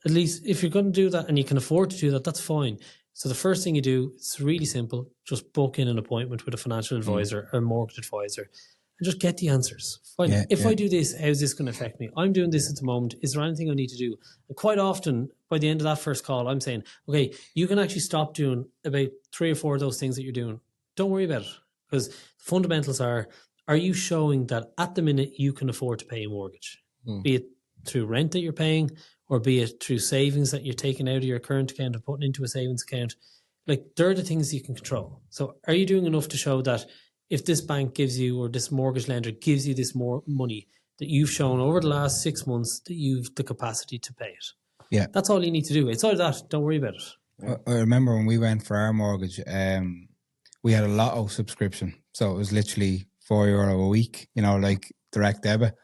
S6: at least if you're going to do that and you can afford to do that, that's fine. So the first thing you do, it's really simple, just book in an appointment with a financial advisor or a mortgage advisor and just get the answers. If I do this, how's this going to affect me? I'm doing this at the moment. Is there anything I need to do? And quite often, by the end of that first call, I'm saying, okay, you can actually stop doing about 3 or 4 of those things that you're doing. Don't worry about it. Because the fundamentals are you showing that at the minute you can afford to pay a mortgage? Be it through rent that you're paying or be it through savings that you're taking out of your current account and putting into a savings account. Like, they're the things you can control. So are you doing enough to show that if this bank gives you, or this mortgage lender gives you this more money, that you've shown over the last 6 months that you've the capacity to pay it?
S7: Yeah.
S6: That's all you need to do. It's all that. Don't worry about it.
S7: I remember when we went for our mortgage, we had a lotto subscription. So it was literally €4 a week, like direct debit.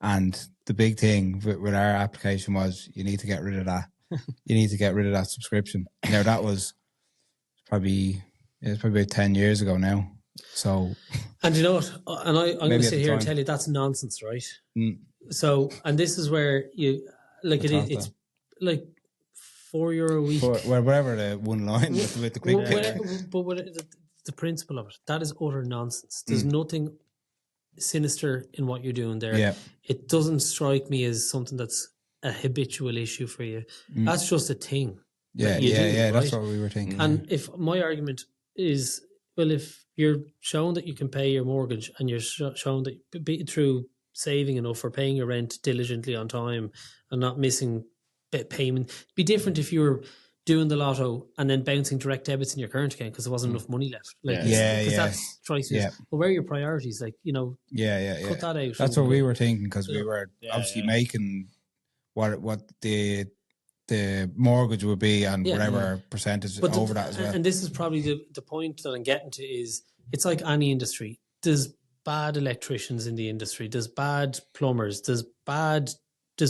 S7: And the big thing with our application was you need to get rid of that. You need to get rid of that subscription. Now that was probably about 10 years ago now. So,
S6: and you know what? And I'm going to sit here and
S7: time.
S6: tell you that's nonsense, right?
S7: Mm.
S6: So, and this is where you like it's like €4 a week,
S7: whatever the one line with the quick.
S6: But the principle of it, that is utter nonsense. There's nothing sinister in what you're doing there.
S7: Yeah.
S6: It doesn't strike me as something that's a habitual issue for you. That's just a thing.
S7: Yeah,
S6: right?
S7: That's what we were thinking.
S6: And if my argument is, well, if you're shown that you can pay your mortgage and you're shown that through saving enough or paying your rent diligently on time and not missing payment, it'd be different if you were doing the lotto and then bouncing direct debits in your current account because there wasn't enough money left. Because that's choices. Yeah. Well, where are your priorities? Like, cut that out.
S7: That's what we were thinking because we were obviously making what the mortgage would be and whatever percentage over that as well.
S6: And this is probably the point that I'm getting to is it's like any industry. There's bad electricians in the industry. There's bad plumbers. There's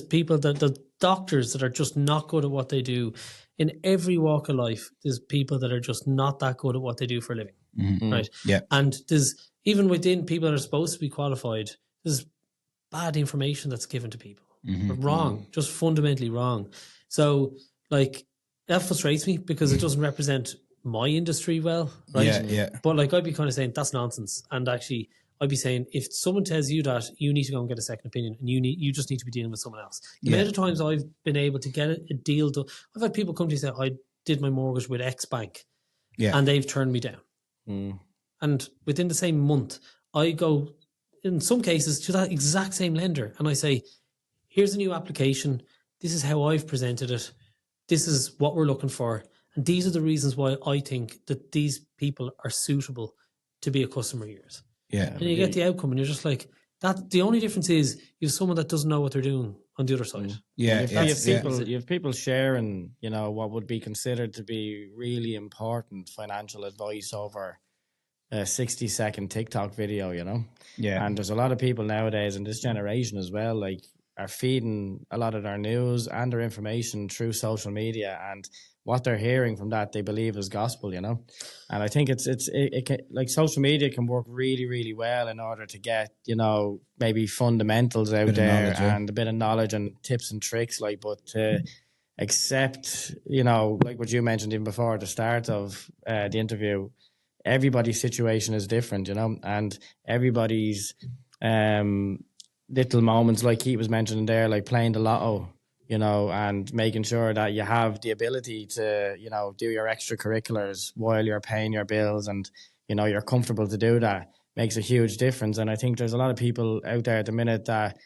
S6: people the doctors that are just not good at what they do. In every walk of life, there's people that are just not that good at what they do for a living, right?
S7: Yeah.
S6: And there's, even within people that are supposed to be qualified, there's bad information that's given to people. Wrong, just fundamentally wrong. So, like, that frustrates me because it doesn't represent my industry well, right?
S7: Yeah.
S6: But, like, I'd be kind of saying, that's nonsense. And actually, I'd be saying, if someone tells you that, you need to go and get a second opinion and you just need to be dealing with someone else. The amount of times I've been able to get a deal done, I've had people come to me and say, I did my mortgage with X bank and they've turned me down. And within the same month, I go, in some cases, to that exact same lender and I say, here's a new application. This is how I've presented it. This is what we're looking for. And these are the reasons why I think that these people are suitable to be a customer of yours.
S7: Yeah.
S6: And you get the outcome and you're just like, that. The only difference is you have someone that doesn't know what they're doing on the other side.
S5: You have people sharing, what would be considered to be really important financial advice over a 60-second TikTok video,
S7: Yeah.
S5: And there's a lot of people nowadays in this generation as well, like, are feeding a lot of their news and their information through social media, and what they're hearing from that they believe is gospel, And I think it can, like, social media can work really, really well in order to get, maybe fundamentals out there and a bit of knowledge and tips and tricks, like, but to accept, like what you mentioned even before at the start of the interview, everybody's situation is different, and everybody's little moments, like he was mentioning there, like playing the lotto, and making sure that you have the ability to, do your extracurriculars while you're paying your bills and, you're comfortable to do that, makes a huge difference. And I think there's a lot of people out there at the minute that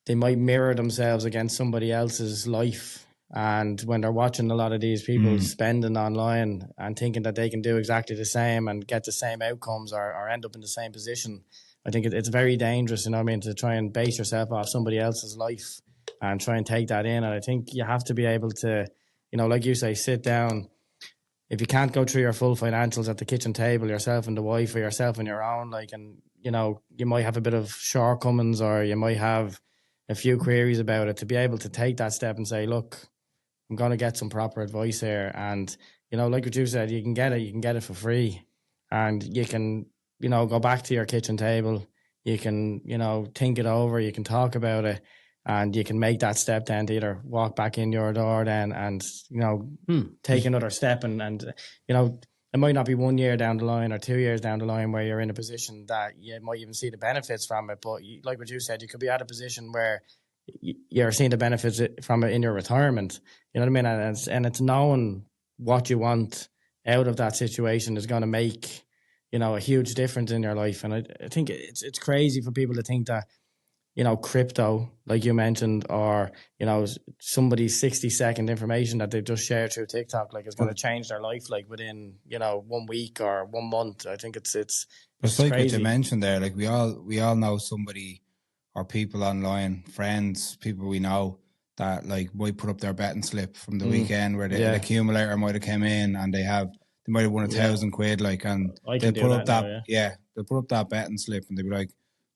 S5: they might mirror themselves against somebody else's life. And when they're watching a lot of these people spending online and thinking that they can do exactly the same and get the same outcomes or end up in the same position, I think it's very dangerous, to try and base yourself off somebody else's life and try and take that in. And I think you have to be able to, like you say, sit down. If you can't go through your full financials at the kitchen table, yourself and the wife, or yourself on your own, and you might have a bit of shortcomings or you might have a few queries about it, to be able to take that step and say, look, I'm going to get some proper advice here. And, like what you said, you can get it for free, and you can, go back to your kitchen table. You can, think it over. You can talk about it, and you can make that step then to either walk back in your door then and, take another step. And it might not be 1 year down the line or 2 years down the line where you're in a position that you might even see the benefits from it. But like what you said, you could be at a position where you're seeing the benefits from it in your retirement. You know what I mean? And it's knowing what you want out of that situation is going to make, a huge difference in your life. And I think it's crazy for people to think that, crypto, like you mentioned, or, somebody's 60-second information that they've just shared through TikTok, like, is going to change their life, like, within, 1 week or 1 month. I think it's
S7: like
S5: crazy.
S7: What you mentioned there, like, we all know somebody or people online, friends, people we know that like might put up their betting slip from the weekend where the accumulator might have come in and they might have won £1,000, like, and they put up they put up that betting slip and they'd be like,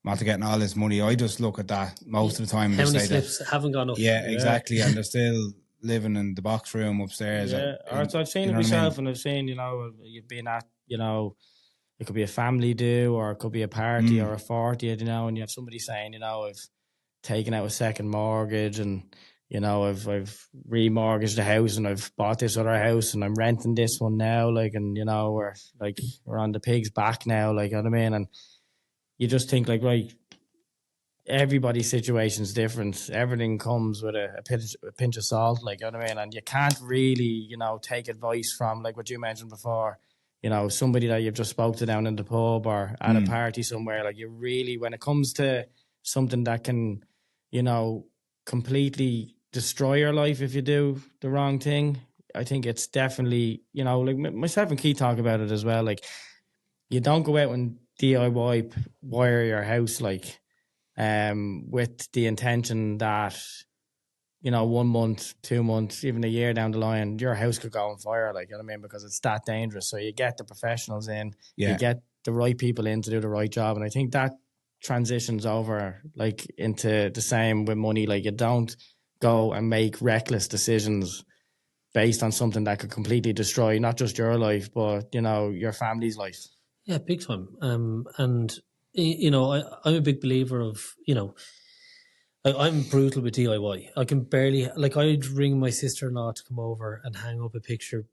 S7: I'm after getting all this money. I just look at that most of the time.
S6: How many slips haven't gone up?
S7: Yeah, exactly. And they're still living in the box room upstairs.
S5: Yeah, so I've seen it myself, and I've seen, you've been at, it could be a family do, or it could be a party or a 40th, and you have somebody saying, I've taken out a second mortgage, and I've remortgaged the house, and I've bought this other house, and I'm renting this one now, like, and we're on the pig's back now, like, you know what I mean? And you just think, like, right, everybody's situation's different. Everything comes with a pinch of salt, like, you know what I mean? And you can't really, take advice from, like what you mentioned before, somebody that you've just spoke to down in the pub or at a party somewhere. Like, you really, when it comes to something that can, completely destroy your life if you do the wrong thing, I think it's definitely, like myself and Keith talk about it as well. Like, you don't go out and DIY wire your house, like, with the intention that, 1 month, 2 months, even a year down the line, your house could go on fire, like, you know what I mean? Because it's that dangerous. So you get the professionals in, you get the right people in to do the right job. And I think that transitions over, like, into the same with money. Like, you don't go and make reckless decisions based on something that could completely destroy not just your life, but, your family's life.
S6: Yeah, big time. And, I'm a big believer of, I'm brutal with DIY. I can barely, like, I'd ring my sister-in-law to come over and hang up a picture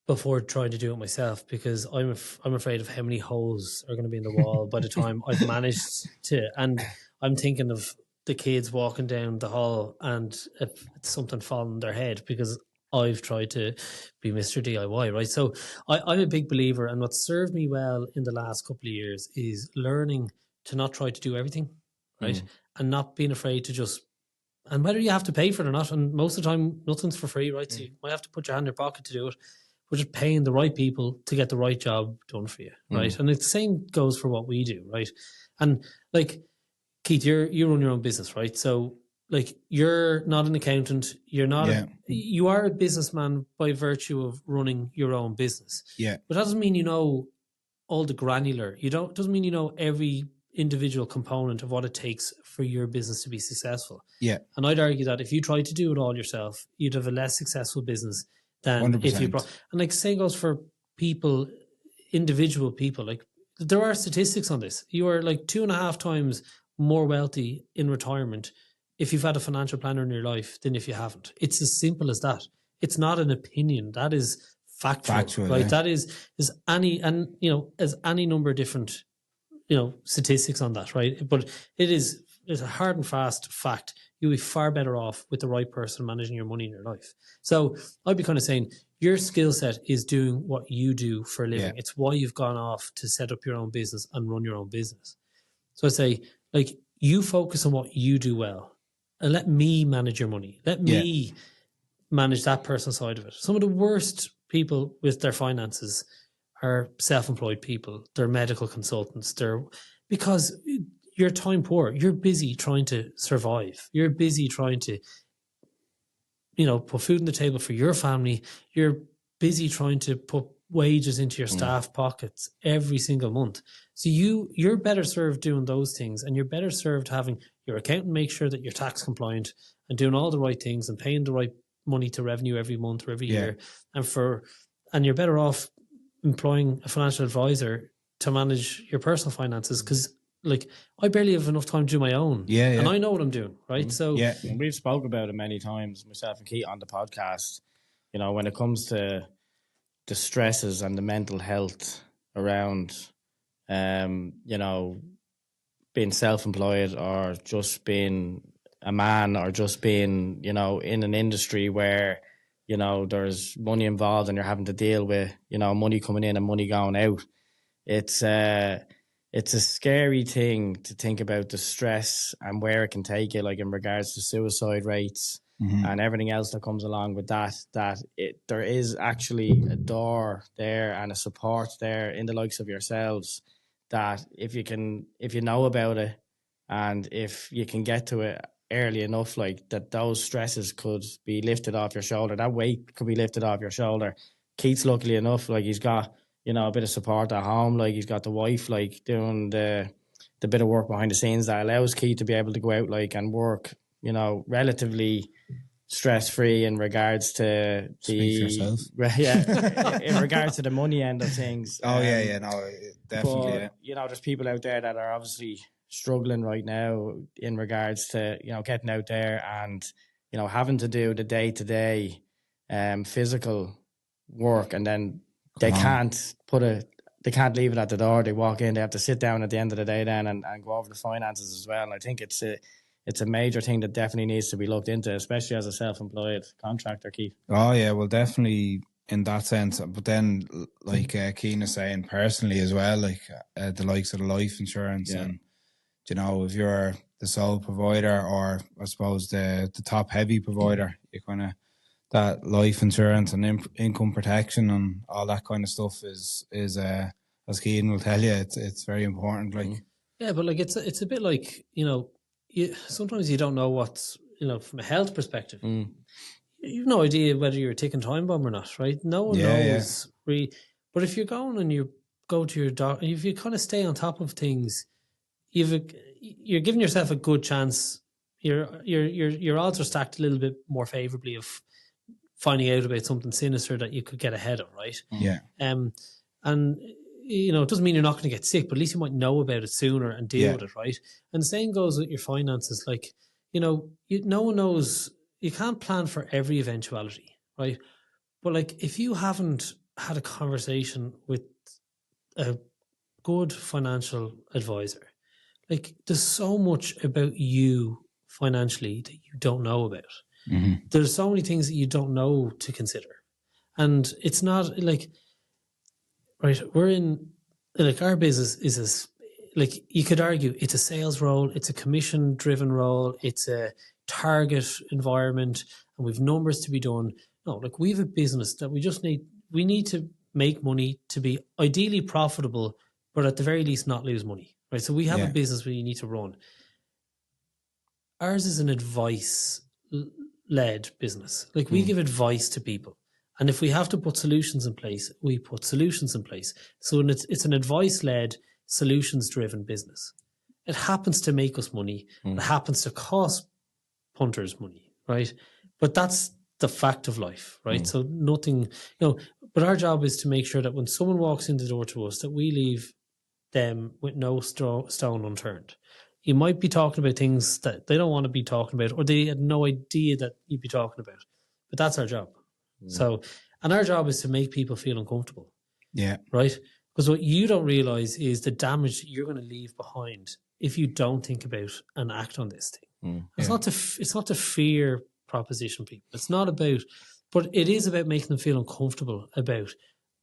S6: before trying to do it myself, because I'm afraid of how many holes are going to be in the wall by the time I've managed to. And I'm thinking of the kids walking down the hall and if it's something falling on their head, because I've tried to be Mr. DIY, right? So I'm a big believer, and what served me well in the last couple of years is learning to not try to do everything, right? And not being afraid to just, and whether you have to pay for it or not, and most of the time nothing's for free, right? So you might have to put your hand in your pocket to do it, but just paying the right people to get the right job done for you, right? And the same goes for what we do, right? And like, Keith, you run your own business, right? So, like, you're not an accountant. You're not. You are a businessman by virtue of running your own business.
S7: Yeah.
S6: But that doesn't mean you know all the granular. Doesn't mean you know every individual component of what it takes for your business to be successful.
S7: Yeah.
S6: And I'd argue that if you tried to do it all yourself, you'd have a less successful business than
S7: 100%.
S6: if you brought. And like, same goes for people, individual people. Like, there are statistics on this. You are like 2.5 times more wealthy in retirement if you've had a financial planner in your life than if you haven't. It's as simple as that. It's not an opinion. That is factual, right? Yeah. That is any, and as any number of different, statistics on that, right? But it's a hard and fast fact. You'll be far better off with the right person managing your money in your life. So I'd be kind of saying your skill set is doing what you do for a living. Yeah. It's why you've gone off to set up your own business and run your own business. So I say, like, you focus on what you do well, and let me manage your money. Let me manage that person's side of it. Some of the worst people with their finances are self-employed people. They're medical consultants. Because you're time poor. You're busy trying to survive. You're busy trying to, put food on the table for your family. You're busy trying to put wages into your staff pockets every single month. So you're better served doing those things, and you're better served having your accountant make sure that you're tax compliant and doing all the right things and paying the right money to revenue every month or every year. And you're better off employing a financial advisor to manage your personal finances, because, like, I barely have enough time to do my own. And I know what I'm doing, right? So
S5: and we've spoke about it many times, myself and Keith, on the podcast. When it comes to the stresses and the mental health around, being self-employed, or just being a man, or just being, in an industry where, there's money involved and you're having to deal with, money coming in and money going out. It's a scary thing to think about the stress and where it can take you, like in regards to suicide rates and everything else that comes along with that, there is actually a door there and a support there in the likes of yourselves, that if you know about it, and if you can get to it early enough, like that those stresses could be lifted off your shoulder. That weight could be lifted off your shoulder. Keith's luckily enough, like he's got, you know, a bit of support at home. Like he's got the wife, like doing the bit of work behind the scenes that allows Keith to be able to go out, like, and work, you know, relatively stress free in regards to
S7: Speak for yourself.
S5: in regards to the money end of things.
S7: No, definitely.
S5: But, you know, there's people out there that are obviously struggling right now in regards to, you know, getting out there and, you know, having to do the day-to-day physical work, and then they can't leave it at the door. They walk in, they have to sit down at the end of the day then and go over the finances as well. And I think it's a major thing that definitely needs to be looked into, especially as a self-employed contractor, Keith. Oh
S7: yeah, well, definitely in that sense. But then, like Cian is saying, personally as well, like the likes of the life insurance, and, you know, if you're the sole provider, or I suppose the top heavy provider, you're kind of, that life insurance and income protection and all that kind of stuff is as Cian will tell you, it's very important. Like,
S6: yeah, but like it's a bit like, you know, sometimes you don't know what's, you know, from a health perspective. You've no idea whether you're a ticking time bomb or not, right? No one knows. Really. But if you're going and you go to your doctor, if you kind of stay on top of things, you're giving yourself a good chance. Your odds are stacked a little bit more favorably of finding out about something sinister that you could get ahead of, right?
S7: Yeah.
S6: And, you know, it doesn't mean you're not going to get sick, but at least you might know about it sooner and deal with it, right? And the same goes with your finances. Like, you know, no one knows, you can't plan for every eventuality, right? But like, if you haven't had a conversation with a good financial advisor, like, there's so much about you financially that you don't know about. There's so many things that you don't know to consider. And it's not like, right, we're in, like, our business is like, you could argue it's a sales role, it's a commission driven role, it's a target environment, and we've numbers to be done. No, like, we have a business that we need to make money to be ideally profitable, but at the very least not lose money, right? So we have a business where you need to run. Ours is an advice-led business. Like, we give advice to people. And if we have to put solutions in place, we put solutions in place. So it's an advice-led, solutions-driven business. It happens to make us money. It happens to cost punters money, right? But that's the fact of life, right? So nothing, you know, but our job is to make sure that when someone walks in the door to us, that we leave them with no stone unturned. You might be talking about things that they don't want to be talking about, or they had no idea that you'd be talking about. But that's our job. So, and our job is to make people feel uncomfortable. Yeah. Right? Because what you don't realize is the damage you're going to leave behind if you don't think about and act on this thing. It's not to fear proposition people. It's not about, but it is about making them feel uncomfortable about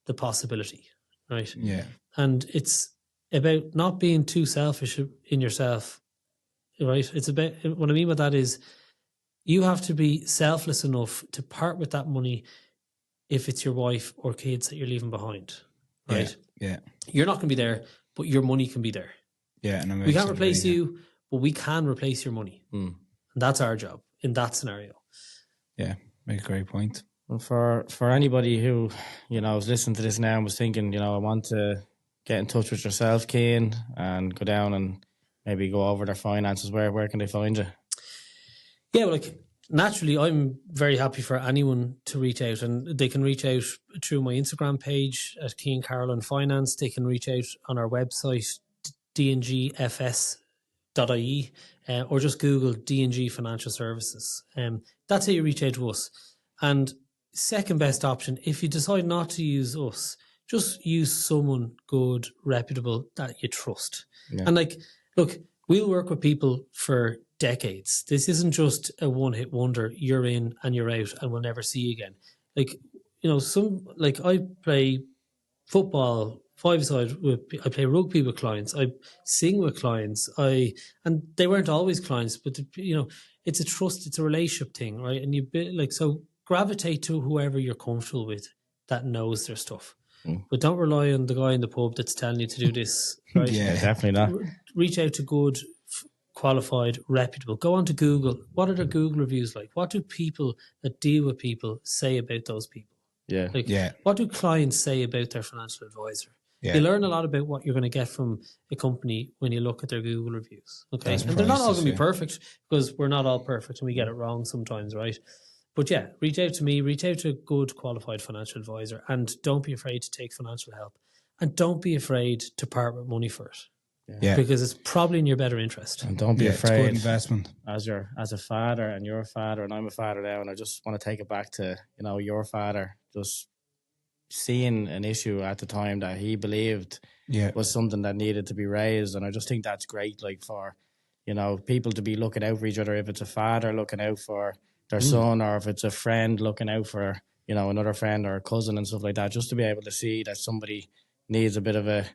S6: the possibility. Right? Yeah. And it's about not being too selfish in yourself. Right? It's about, what I mean by that is, you have to be selfless enough to part with that money if it's your wife or kids that you're leaving behind, right? Yeah. You're not going to be there, but your money can be there. Yeah. And we can't replace you, but we can replace your money. And that's our job in that scenario.
S7: Yeah, make a great point.
S5: Well, for anybody who, you know, is listening to this now and was thinking, you know, I want to get in touch with yourself, Cian, and go down and maybe go over their finances, where can they find you?
S6: Yeah, well, like, naturally, I'm very happy for anyone to reach out, and they can reach out through my Instagram page at Cian Carolan Finance. They can reach out on our website, dngfs.ie, or just Google DNG Financial Services. That's how you reach out to us. And second best option, if you decide not to use us, just use someone good, reputable, that you trust. Yeah. And like, look, we'll work with people for decades. This isn't just a one-hit wonder. You're in and you're out and we'll never see you again. Like, you know, I play football five-a-side I play rugby with clients. I sing with clients. And they weren't always clients, but, you know, it's a trust, it's a relationship thing, right? And so gravitate to whoever you're comfortable with that knows their stuff. But don't rely on the guy in the pub that's telling you to do this, right?
S5: Yeah, definitely not.
S6: Reach out to good qualified, reputable. Go on to Google. What are their Google reviews like? What do people that deal with people say about those people?
S5: Yeah.
S6: Like,
S7: Yeah.
S6: what do clients say about their financial advisor?
S7: Yeah.
S6: You learn a lot about what you're going to get from a company when you look at their Google reviews. Okay.
S7: Those
S6: And they're not all
S7: prices,
S6: going to be
S7: yeah.
S6: perfect, because we're not all perfect and we get it wrong sometimes, right? But yeah, reach out to me, reach out to a good qualified financial advisor, and don't be afraid to take financial help. And don't be afraid to part with money for it.
S7: Yeah.
S6: Because it's probably in your better interest.
S5: And don't be
S7: Yeah, it's good
S5: afraid.
S7: investment.
S5: As a father, and you're a father, and I'm a father now, and I just want to take it back to, your father just seeing an issue at the time that he believed
S7: Yeah.
S5: was something that needed to be raised. And I just think that's great, like, for, people to be looking out for each other. If it's a father looking out for their son, or if it's a friend looking out for, another friend or a cousin and stuff like that, just to be able to see that somebody needs a bit of a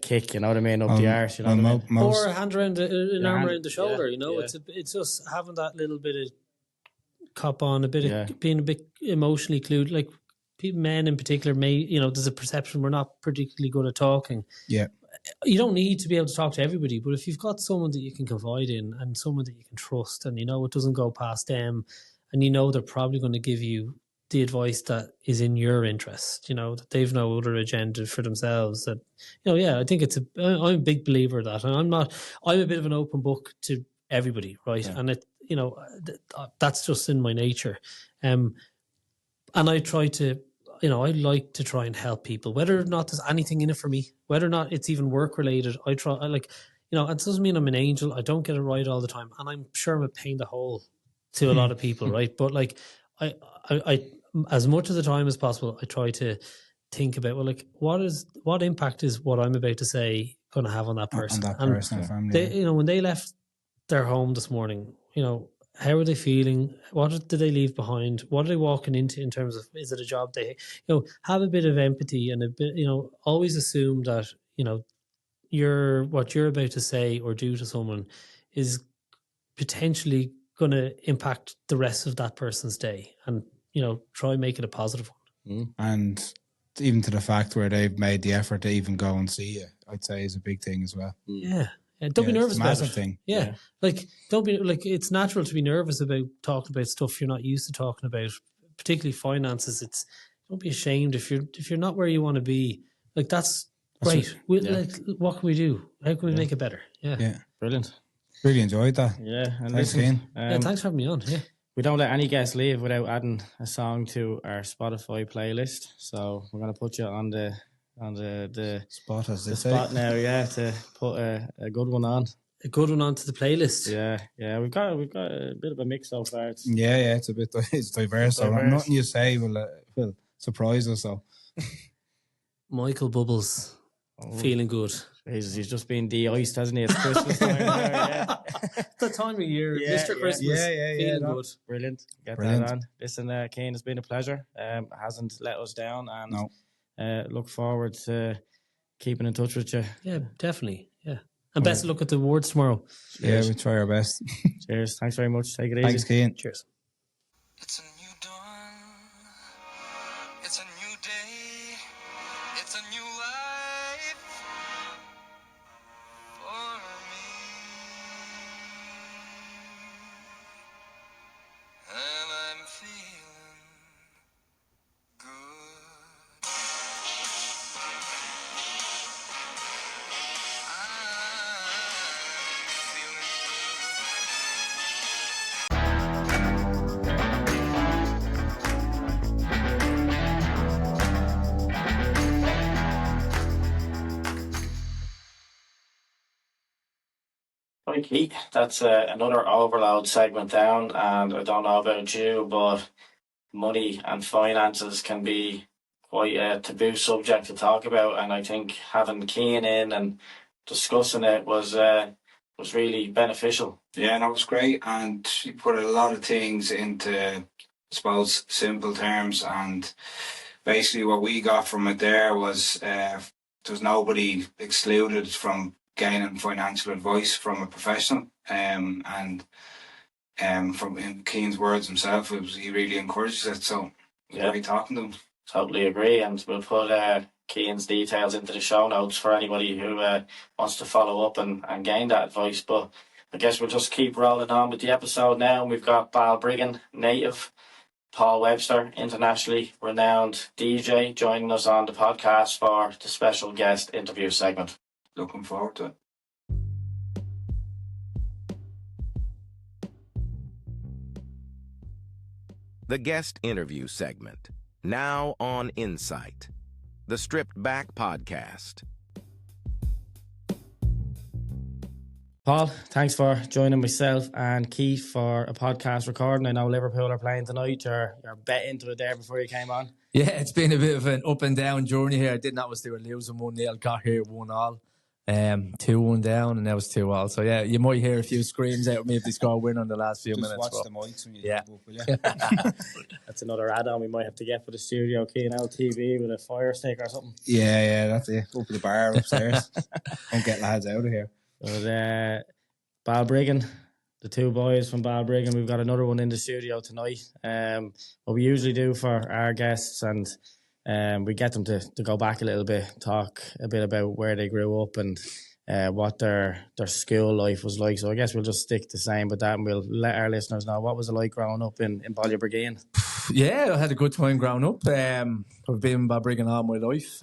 S5: kick, you know what I mean, up the arse, you know what I mean?
S6: Or a hand around, an arm
S5: hand-
S6: around the shoulder,
S5: yeah.
S6: It's just having that little bit of cop on, a bit
S5: Yeah.
S6: of being a bit emotionally clued. Like, men in particular may, there's a perception we're not particularly good at talking.
S7: Yeah.
S6: You don't need to be able to talk to everybody, but if you've got someone that you can confide in and someone that you can trust, and it doesn't go past them, and they're probably going to give you the advice that is in your interest, that they've no other agenda for themselves, that, I think I'm a big believer of that. And I'm a bit of an open book to everybody, right?
S5: Yeah.
S6: And that's just in my nature. And I try to, I like to try and help people, whether or not there's anything in it for me, whether or not it's even work related. It doesn't mean I'm an angel. I don't get it right all the time. And I'm sure I'm a pain in the hole to a lot of people, right? But like, I as much of the time as possible, I try to think about, what impact is what I'm about to say going to have on that person?
S7: On that person and family.
S6: They, when they left their home this morning, how are they feeling? What did they leave behind? What are they walking into in terms of, is it a job they, have a bit of empathy, and a bit, always assume that, what you're about to say or do to someone is potentially going to impact the rest of that person's day, and, try and make it a positive one.
S7: And even to the fact where they've made the effort to even go and see you, I'd say is a big thing as well.
S6: Yeah. Don't be nervous
S7: it's a
S6: about
S7: massive
S6: it.
S7: thing.
S6: Yeah. Like, don't be like, it's natural to be nervous about talking about stuff you're not used to talking about, particularly finances. Don't be ashamed if you're not where you want to be. Like, that's great. What can we do? How can we make it better? Yeah.
S7: Yeah.
S5: Brilliant.
S7: Really enjoyed that.
S5: Yeah. And
S7: Thanks,
S5: listen,
S7: Cian.
S6: Thanks for having me on. Yeah.
S5: we don't let any guests leave without adding a song to our Spotify playlist. So we're going to put you on the
S7: Spot, as they
S5: the
S7: say.
S5: spot now, to put a good one on.
S6: A good one onto the playlist.
S5: Yeah. We've got a bit of a mix so far. It's
S7: It's a bit it's diverse. So nothing you say will surprise us. So
S6: Michael Bubbles, feeling good.
S5: he's just been de-iced, hasn't he? It's Christmas time there,
S6: The time of year,
S5: Yeah,
S6: Mr.
S5: yeah.
S6: Christmas, feeling
S7: no.
S6: good.
S5: Brilliant. Get
S7: Brilliant.
S5: that on. Listen, Cian, it's been a pleasure. Hasn't let us down, and
S7: No.
S5: look forward to keeping in touch with you.
S6: Yeah, definitely. Yeah. And best of luck at the awards tomorrow.
S7: Yeah, we try our best.
S5: Cheers. Thanks very much. Take it easy.
S7: Thanks, Cian.
S6: Cheers.
S1: It's a new dawn. It's a new day. It's a new life for me. And I'm feeling good. I'm feeling good.
S2: Okay, that's another overload segment down, and I don't know about you, but money and finances can be quite a taboo subject to talk about, and I think having Cian in and discussing it was really beneficial.
S3: Yeah, no, it was great, and she put a lot of things into, I suppose, simple terms, and basically what we got from it there was there's nobody excluded from gaining financial advice from a professional, and from in Cian's words himself, he really encourages it, so great talking to him.
S2: Totally agree, and we'll put Cian's details into the show notes for anybody who wants to follow up and gain that advice. But I guess we'll just keep rolling on with the episode now. We've got Balbriggan native Paul Webster, internationally renowned DJ, joining us on the podcast for the special guest interview segment.
S3: Looking forward to it.
S4: The guest interview segment, now on Insight, the Stripped Back podcast.
S5: Paul, thanks for joining myself and Keith for a podcast recording. I know Liverpool are playing tonight. You're bet into it there before you came on.
S8: Yeah, it's been a bit of an up and down journey here. I didn't know they were losing 1-0, got here 1-1. 2-1 down, and now it's 2-2. So yeah, you might hear a few screams out of me if they score a win on the last few minutes.
S7: Watch the mics when you
S8: yeah.
S7: up, will you?
S5: That's another add-on we might have to get for the studio. Keen out TV with a fire stick or something.
S7: Yeah, that's it. Up to the bar upstairs. Don't get lads out of here.
S5: But Balbriggan, the two boys from Balbriggan, we've got another one in the studio tonight. What we usually do for our guests, and we get them to go back a little bit, talk a bit about where they grew up and what their school life was like. So I guess we'll just stick the same with that, and we'll let our listeners know what was it like growing up in Balbriggan.
S8: Yeah, I had a good time growing up. I've been in Balbriggan all my life.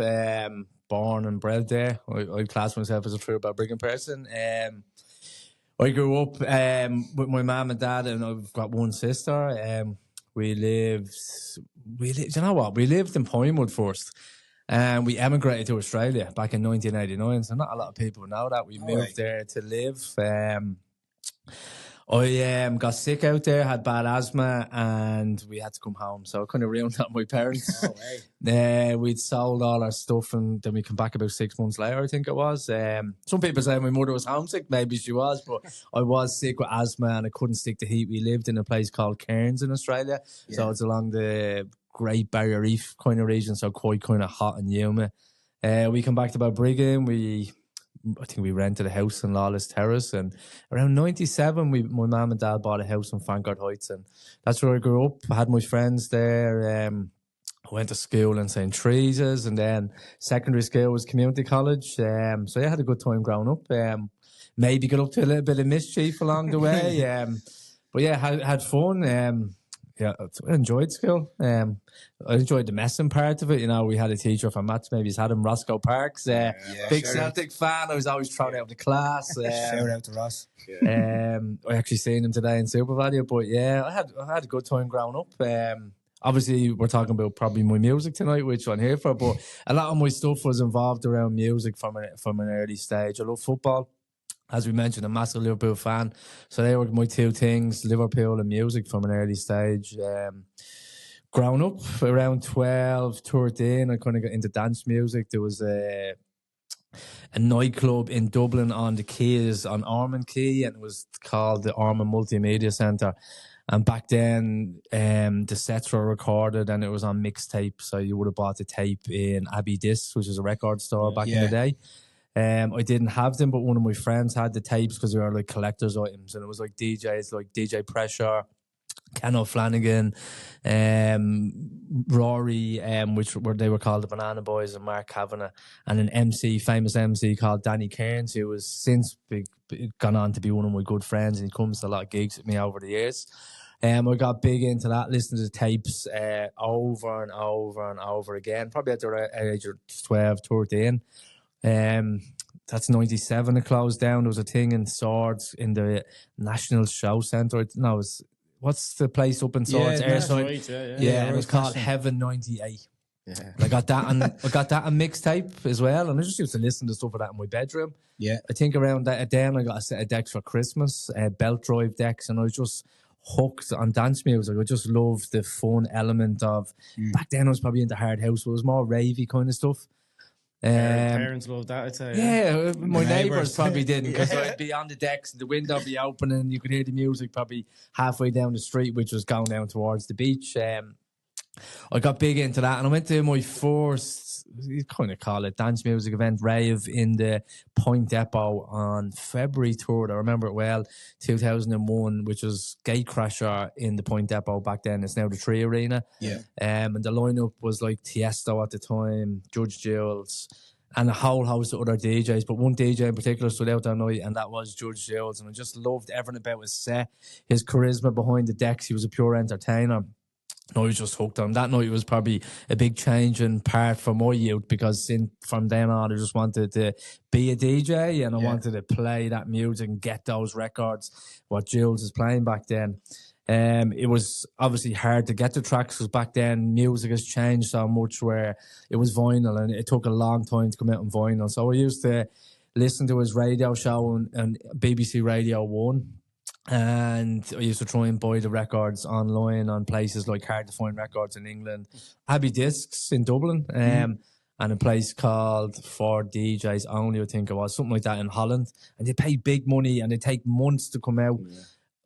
S8: Born and bred there. I class myself as a true Balbriggan person. I grew up with my mum and dad, and I've got one sister. We lived. You know what? We lived in Pinewood first, and we emigrated to Australia back in 1989. So not a lot of people know that we moved there to live. I got sick out there, had bad asthma, and we had to come home. So it kind of ruined on my parents. We'd sold all our stuff, and then we came back about 6 months later, I think it was. Some people say my mother was homesick. Maybe she was, but I was sick with asthma, and I couldn't stick the heat. We lived in a place called Cairns in Australia. Yeah. So it's along the Great Barrier Reef kind of region, so quite kind of hot and humid. We come back to Balbriggan. I think we rented a house in Lawless Terrace, and around 97 my mum and dad bought a house in Fangard Heights, and that's where I grew up. I had my friends there. I went to school in St. Teresa's, and then secondary school was community college. So I had a good time growing up. Maybe got up to a little bit of mischief along the way. But yeah, had fun. Yeah, I enjoyed school. I enjoyed the messing part of it. You know, we had a teacher for maths, maybe he's had him, Roscoe Parks. Big Celtic fan. I was always thrown out of the class.
S7: Shout out to Ross.
S8: I actually seen him today in Super Value. But yeah, I had a good time growing up. Obviously, we're talking about probably my music tonight, which I'm here for. But a lot of my stuff was involved around music from an early stage. I love football. As we mentioned, I'm a massive Liverpool fan. So they were my two things, Liverpool and music from an early stage. Growing up around 12, 13, I kind of got into dance music. There was a nightclub in Dublin on the Quays, on Ormond Quay, and it was called the Ormond Multimedia Centre. And back then, the sets were recorded and it was on mixtape. So you would have bought the tape in Abbey Discs, which was a record store back in the day. I didn't have them, but one of my friends had the tapes because they were like collector's items, and it was like DJs like DJ Pressure, Ken O'Flanagan, Rory, they were called the Banana Boys, and Mark Kavanagh, and an famous MC called Danny Cairns, who was since gone on to be one of my good friends, and he comes to a lot of gigs with me over the years. I got big into that, listening to the tapes over and over and over again, probably at the age of 12, 13. That's 97. It closed down. There was a thing in Swords in the National Show Centre. No, what's the place up in Swords? It was called Heaven 98. Yeah, I got that on mixtape as well, and I just used to listen to stuff like that in my bedroom. Yeah, I think around that then I got a set of decks for Christmas, belt drive decks, and I was just hooked on dance music. I just loved the fun element of. Back then I was probably into hard house, but it was more ravey kind of stuff.
S5: Parents loved that, I'd say.
S8: Yeah, my neighbours probably didn't, because I'd be on the decks, the window would be open, and you could hear the music probably halfway down the street, which was going down towards the beach. I got big into that, and I went to my first, you kind of call it, dance music event, rave, in the Point Depot on February 3rd. I remember it well, 2001, which was Gatecrasher in the Point Depot back then. It's now the Tree Arena. Yeah. And the lineup was like Tiesto at the time, Judge Jules, and a whole host of other DJs. But one DJ in particular stood out that night, and that was Judge Jules. And I just loved everything about his set, his charisma behind the decks. He was a pure entertainer. I was just hooked on him. That night was probably a big changing part for my youth, because from then on I just wanted to be a DJ, and I wanted to play that music and get those records, what Jules is playing back then. It was obviously hard to get the tracks, because back then music has changed so much, where it was vinyl and it took a long time to come out on vinyl. So I used to listen to his radio show on BBC Radio 1. And I used to try and buy the records online on places like Hard to Find Records in England, Abbey Discs in Dublin, and a place called For DJs Only, I think it was, something like that in Holland. And they pay big money and they take months to come out. Yeah.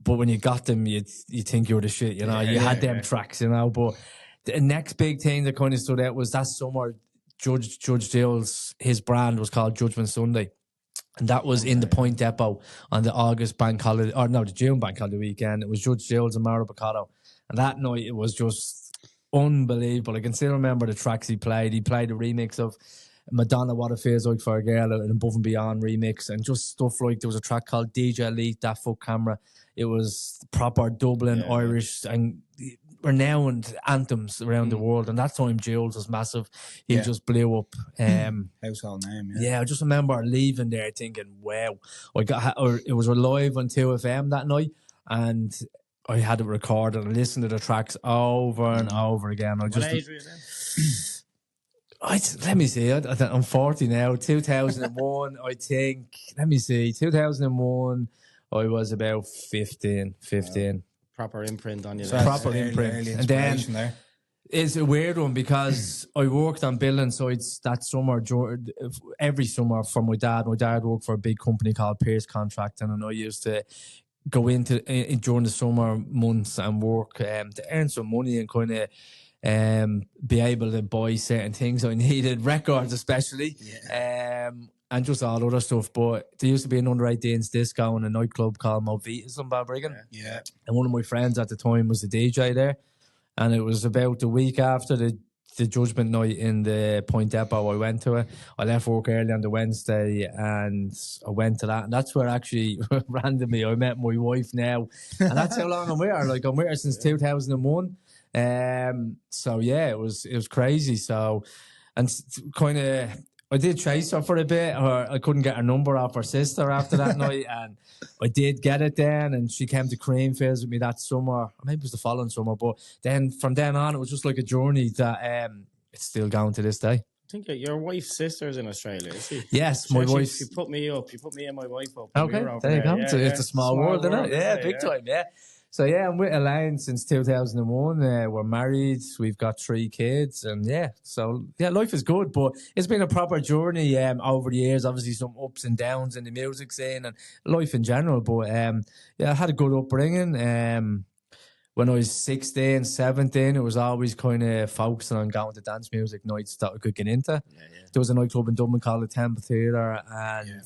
S8: But when you got them, you think you're the shit, you know. You had them tracks, you know. But the next big thing that kind of stood out was that summer, Judge Jules, his brand was called Judgment Sunday. And that was in the Point Depot on the August bank holiday, or no, the June bank holiday weekend. It was Judge Jules and Mauro Baccato. And that night, it was just unbelievable. I can still remember the tracks he played. He played a remix of Madonna, What It Feels Like for a Girl, an Above and Beyond remix, and just stuff like, there was a track called DJ Elite, That Fuck Camera. It was proper Dublin, Irish, and renowned anthems around the world. And that time Jules was massive. He just blew up.
S7: Household name,
S8: I just remember leaving there thinking, wow. It was live on 2FM that night, and I had it recorded and listened to the tracks over and over again. What
S5: age were you then?
S8: Let me see. I'm 40 now. 2001, I think. Let me see. 2001, I was about 15.
S5: Proper imprint on you.
S8: So proper imprint. And then there. It's a weird one, because I worked on building sites that summer, every summer for my dad. My dad worked for a big company called Pierce Contracting, and I used to go into during the summer months and work to earn some money and kind of be able to buy certain things I needed, records especially. And just all other stuff. But there used to be an under 18s disco in a nightclub called Movitas in Balbriggan.
S7: Yeah.
S8: And one of my friends at the time was the DJ there. And it was about a week after the judgment night in the Point Depot I went to it. I left work early on the Wednesday and I went to that. And that's where actually, randomly, I met my wife now. And that's how long I'm with her. Like, I'm with her since 2001. So, yeah, it was crazy. So, and kind of... I did chase her for a bit, or I couldn't get her number off her sister after that night, and I did get it then, and she came to Creamfields with me that summer, or maybe it was the following summer, but then from then on, it was just like a journey that it's still going to this day.
S5: I think your wife's sister's in Australia, is she?
S8: Yes, my wife.
S5: She put me up. You put me and my wife up.
S8: Okay, there you go. Yeah, it's a small world, isn't it? Yeah, big time, yeah. So, yeah, I'm with Elaine since 2001. We're married. We've got 3 kids. And, so, life is good. But it's been a proper journey over the years. Obviously, some ups and downs in the music scene and life in general. But, I had a good upbringing. When I was 16, 17, it was always kind of focusing on going to dance music nights that I could get into. There was a nightclub in Dublin called the Temple Theatre, and...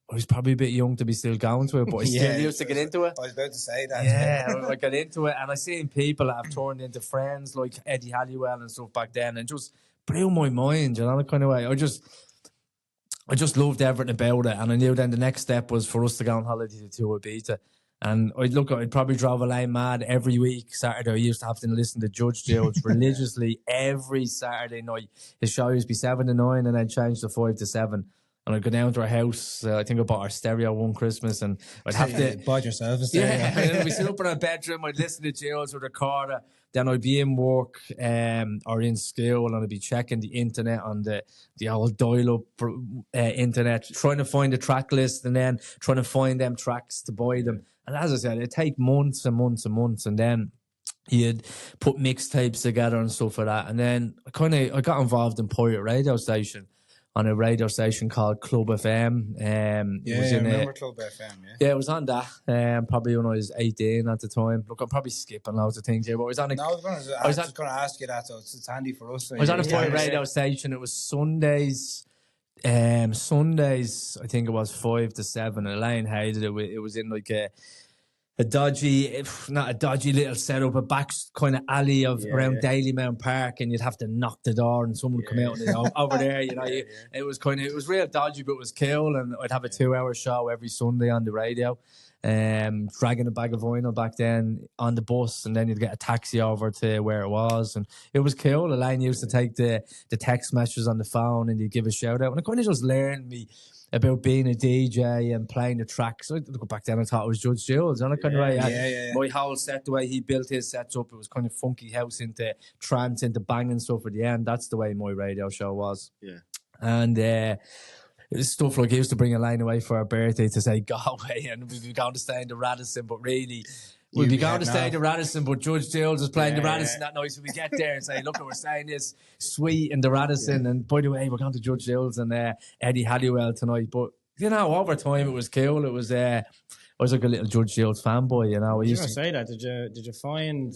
S8: I was probably a bit young to be still going to it, but I still used to get into it.
S7: I was about to say that.
S8: Yeah, I got into it, and I seen people that have turned into friends like Eddie Halliwell and stuff back then, and just blew my mind, you know, that kind of way. I just loved everything about it, and I knew then the next step was for us to go on holiday to Ibiza. And I'd probably drove Elaine mad every week. Saturday, I used to have to listen to Judge Jules religiously every Saturday night. His show used to be 7 to 9, and then change to 5 to 7. And I'd go down to her house. I think I bought her stereo one Christmas, and I'd have to...
S7: Bought yourself a stereo.
S8: Yeah, and we'd sit up in our bedroom, I'd listen to Jules with a recorder. Then I'd be in work or in school, and I'd be checking the internet on the old dial-up internet, trying to find a track list, and then trying to find them tracks to buy them. And as I said, it'd take months and months and months, and then you'd put mixtapes together and stuff like that. And then I got involved in pirate radio station, on a radio station called Club FM.
S7: I remember Club FM,
S8: Yeah, it was on that, probably when I was 18 at the time. Look, I'm probably skipping loads of things here, but I was on a...
S7: No, I was just going to ask you that, so it's handy for us.
S8: I was on a radio station. It was Sundays, I think it was 5 to 7. Elaine hated it. It was in like a not a dodgy little setup, a back kind of alley of around Daly Mount Park, and you'd have to knock the door and someone would come out and over there, it was real dodgy, but it was cool. And I'd have a 2-hour show every Sunday on the radio, dragging a bag of vinyl back then on the bus, and then you'd get a taxi over to where it was, and it was cool. Elaine used to take the text messages on the phone and you'd give a shout out, and it kind of just learned me about being a DJ and playing the tracks. I look back then, I thought it was Judge Jules. And I kind of my whole set, the way he built his sets up, it was kind of funky house into trance, into banging stuff at the end. That's the way my radio show was. Yeah. And it was stuff like he used to bring Elaine away for her birthday to say, go away, and we'd be going to stay in the Radisson, but really... We'd be going to stay in the Radisson, but Judge Jules was playing the Radisson that night, so we get there and say, look, we're staying this suite in the Radisson, and by the way, we're going to Judge Jules and Eddie Halliwell tonight. But, over time, it was cool. It was, I was like a little Judge Jules fanboy, I
S5: used to say that. Did you find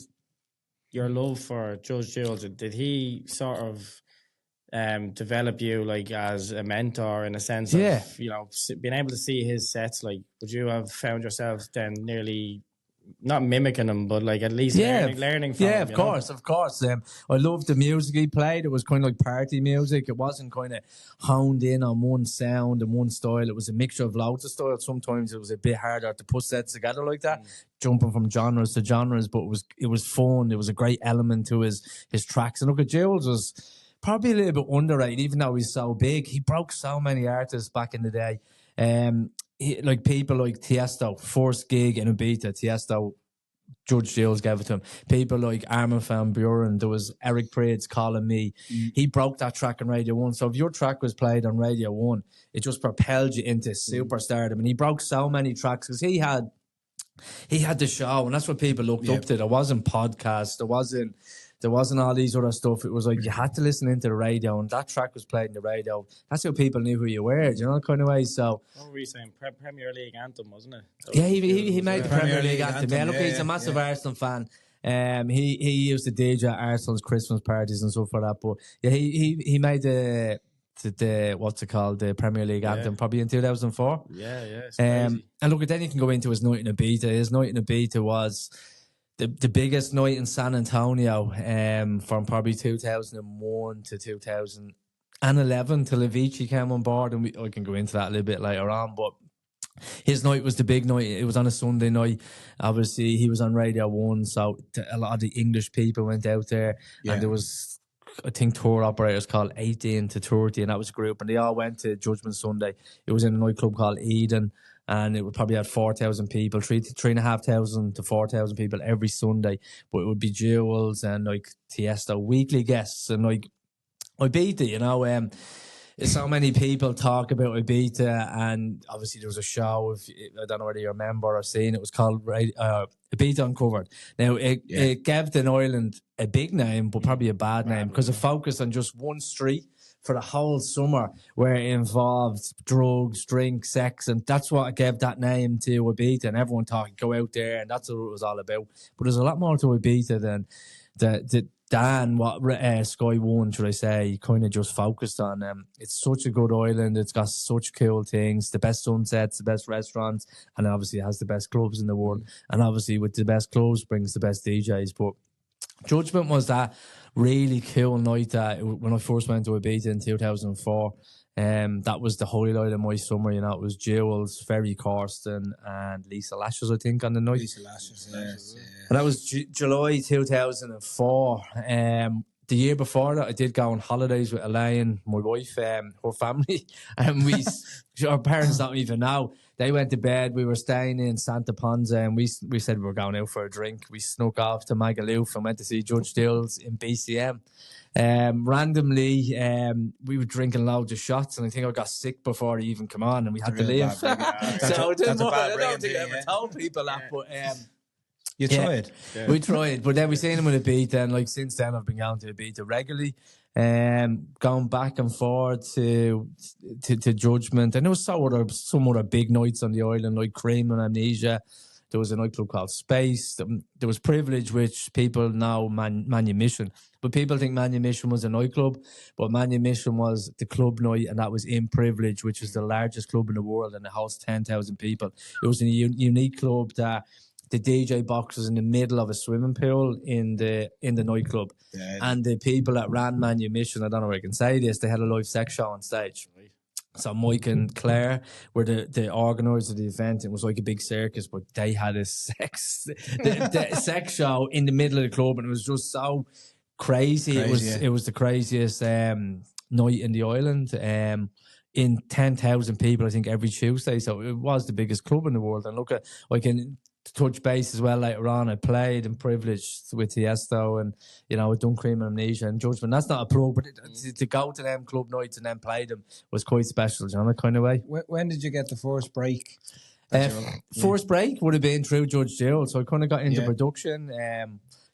S5: your love for Judge Jules? Did he sort of develop you like as a mentor in a sense of, being able to see his sets? Like, would you have found yourself then nearly... not mimicking him, but like at least learning from him.
S8: Yeah, of course. I loved the music he played. It was kind of like party music. It wasn't kind of honed in on one sound and one style. It was a mixture of loads of styles. Sometimes it was a bit harder to put sets together like that, jumping from genres to genres. But it was fun. It was a great element to his tracks. And look, at Jules was probably a little bit underrated, even though he's so big. He broke so many artists back in the day. Like people like Tiesto, first gig in Ibiza, Tiesto, Judge Jules gave it to him. People like Armin van Buuren, there was Eric Prydz, Calling Me. He broke that track on Radio 1. So if your track was played on Radio 1, it just propelled you into superstardom. And he broke so many tracks because he had the show, and that's what people looked up to. There wasn't podcasts, there wasn't all these other stuff. It was like you had to listen into the radio, and that track was played in the radio. That's how people knew who you were, kind of way. So,
S5: what were you saying? Premier League anthem, wasn't it?
S8: He made the Premier League anthem. Yeah, look, he's a massive Arsenal fan. He used to DJ at Arsenal's Christmas parties and stuff like that. But yeah, he made the what's it called, the Premier League anthem, probably in 2004.
S5: Yeah, it's crazy.
S8: And look, then you can go into his night in Ibiza. His night in Ibiza was the biggest night in San Antonio from probably 2001 to 2011 till Avicii came on board, and I can go into that a little bit later on, but his night was the big night. It was on a Sunday night. Obviously, he was on Radio 1, so a lot of the English people went out there, and there was, I think, tour operators called 18 to 30, and that was a group, and they all went to Judgment Sunday. It was in a nightclub called Eden, and it would probably have 4,000 people, 3,500 to 4,000 people every Sunday. But it would be Jules and like Tiesto, weekly guests, and like Ibiza, so many people talk about Ibiza, and obviously there was a show, I don't know whether you remember or seen, it was called Ibiza Uncovered. Now, it gave the island a big name, but probably a bad name, because it focused on just one street for the whole summer, where it involved drugs, drink, sex, and that's what gave that name to Ibiza, and everyone thought, go out there, and that's what it was all about. But there's a lot more to Ibiza than what Sky One, should I say, kind of just focused on. It's such a good island. It's got such cool things, the best sunsets, the best restaurants, and obviously it has the best clubs in the world. And obviously with the best clubs brings the best DJs. But Judgment was that really cool night that when I first went to Ibiza in 2004. That was the highlight of my summer. It was Jules, Ferry Corsten, and Lisa Lashes, I think, on the night.
S7: Lisa Lashes, yeah.
S8: And that was July 2004. The year before that, I did go on holidays with Elaine, my wife, her family, and our parents don't even know. They went to bed. We were staying in Santa Ponza, and we said we were going out for a drink. We snuck off to Magaluf and went to see Judge Jules in BCM. Randomly, we were drinking loads of shots, and I think I got sick before he even come on, and we had to leave. So I don't think I ever told people that, but
S7: you tried.
S8: Yeah. We tried, but then we seen him with Ibiza, and like since then I've been going to Ibiza regularly, going back and forth to Judgment, and there was some other big nights on the island, like Cream and Amnesia. There was a nightclub called Space. There was Privilege, which people know Manumission. But people think Manumission was a nightclub, but Manumission was the club night, and that was in Privilege, which is the largest club in the world, and it hosts 10,000 people. It was a unique club that the DJ box was in the middle of a swimming pool in the nightclub.
S7: Yeah.
S8: And the people that ran Manumission, I don't know if I can say this, they had a live sex show on stage. So Mike and Claire were the organisers of the event. It was like a big circus, but they had a sex show in the middle of the club, and it was just so crazy. It was the craziest night in the island. In 10,000 people, I think, every Tuesday. So it was the biggest club in the world. And look, I can touch base as well later on. I played and privileged with Tiesto and, with Duncream and Amnesia and Judgment. That's not a pro, but to go to them club nights and then play them was quite special, that kind of way.
S7: When did you get the first break?
S8: First break would have been through Judge Jules. So I kind of got into production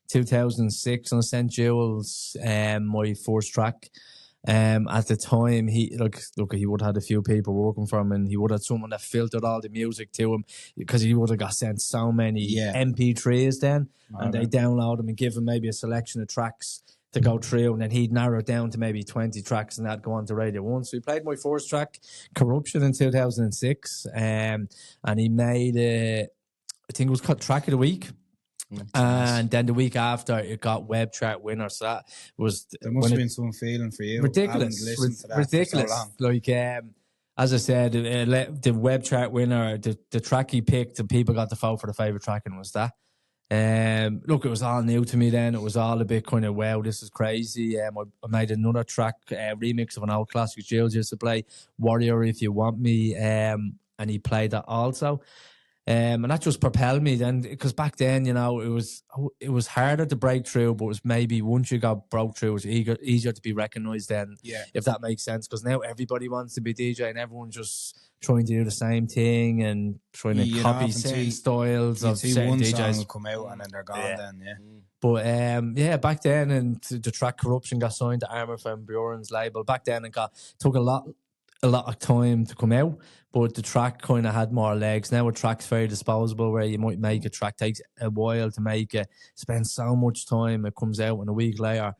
S8: 2006 on St. Jules, my first track. At the time, he would have had a few people working for him, and he would have someone that filtered all the music to him, because he would have got sent so many MP3s then, and they download them and give him maybe a selection of tracks to go through, and then he'd narrow it down to maybe 20 tracks, and that'd go on to Radio 1. So he played my first track, Corruption, in 2006, and he made I think it was called Track of the Week. And then the week after, it got web chart winner. So that was
S7: there must have been some feeling for you.
S8: Ridiculous. Like as I said, the web chart winner, the track he picked, and people got to vote for the favourite track, and it was that. Look, it was all new to me then. It was all a bit kind of, wow, this is crazy. I made another track, remix of an old classic Jules used to play, Warrior If You Want Me, and he played that also. And that just propelled me then, because back then, it was harder to break through, but it was maybe once you got broke through, it was easier to be recognised then, if that makes sense. Because now everybody wants to be DJ, and everyone's just trying to do the same thing and trying to copy certain styles of certain
S7: one
S8: DJs.
S7: Song will come out and then they're gone
S8: But back then, and the track Corruption got signed to Armour van Buren's label. Back then, it took a lot of time to come out, but the track kind of had more legs. Now a track's very disposable, where you might make a track, takes a while to make it, spend so much time, it comes out, and a week later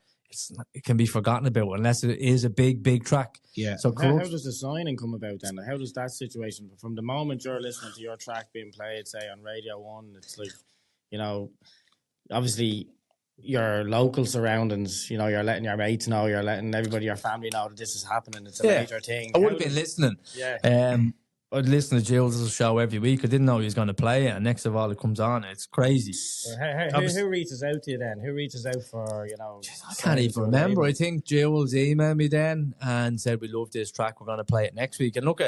S8: it can be forgotten about, unless it is a big track. So
S5: how does the signing come about then? How does that situation, from the moment you're listening to your track being played, say on Radio 1, it's like, obviously your local surroundings, you're letting your mates know, you're letting everybody, your family know that this is happening. It's a major thing.
S8: I would have been listening. I'd listen to Jules' show every week. I didn't know he was going to play it, and next of all, it comes on. It's crazy.
S5: Who reaches out to you then? Who reaches out for,
S8: I can't even remember. I think Jules emailed me then and said, we love this track, we're going to play it next week. And look,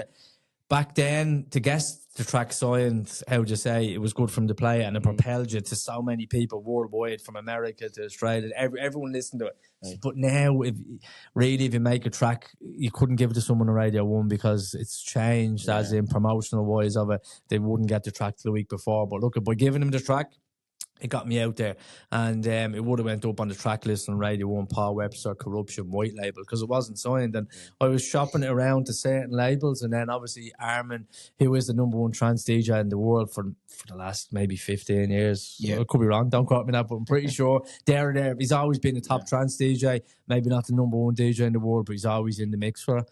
S8: back then, to get the track signed, how would you say, it was good for him to play it, and it propelled you to so many people worldwide, from America to Australia. Everyone listened to it. Right. But now, if you make a track, you couldn't give it to someone on Radio 1, because it's changed, as in promotional wise of it. They wouldn't get the track the week before. But look, by giving him the track, it got me out there, and it would have went up on the track list on Radio 1, Paul Webster, Corruption, white label, because it wasn't signed. And I was shopping it around to certain labels, and then obviously Armin, who is the #1 trance DJ in the world for the last maybe 15 years. I could be wrong, don't quote me that, but I'm pretty sure there. He's always been a top trance DJ, maybe not the #1 DJ in the world, but he's always in the mix for it.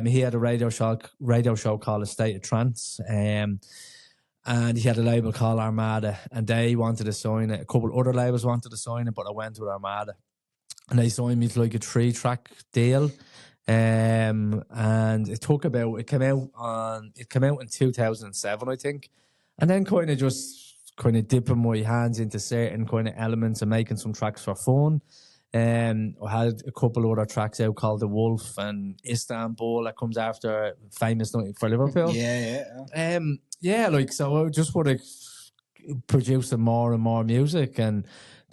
S8: He had a radio show called A State of Trance, and he had a label called Armada, and they wanted to sign it. A couple other labels wanted to sign it, but I went with Armada, and they signed me to like a 3-track deal. And it came out in 2007, I think, and then kind of dipping my hands into certain kind of elements and making some tracks for fun. I had a couple of other tracks out called The Wolf and Istanbul, that comes after Famous Night for Liverpool. So I just would have produced more and more music, and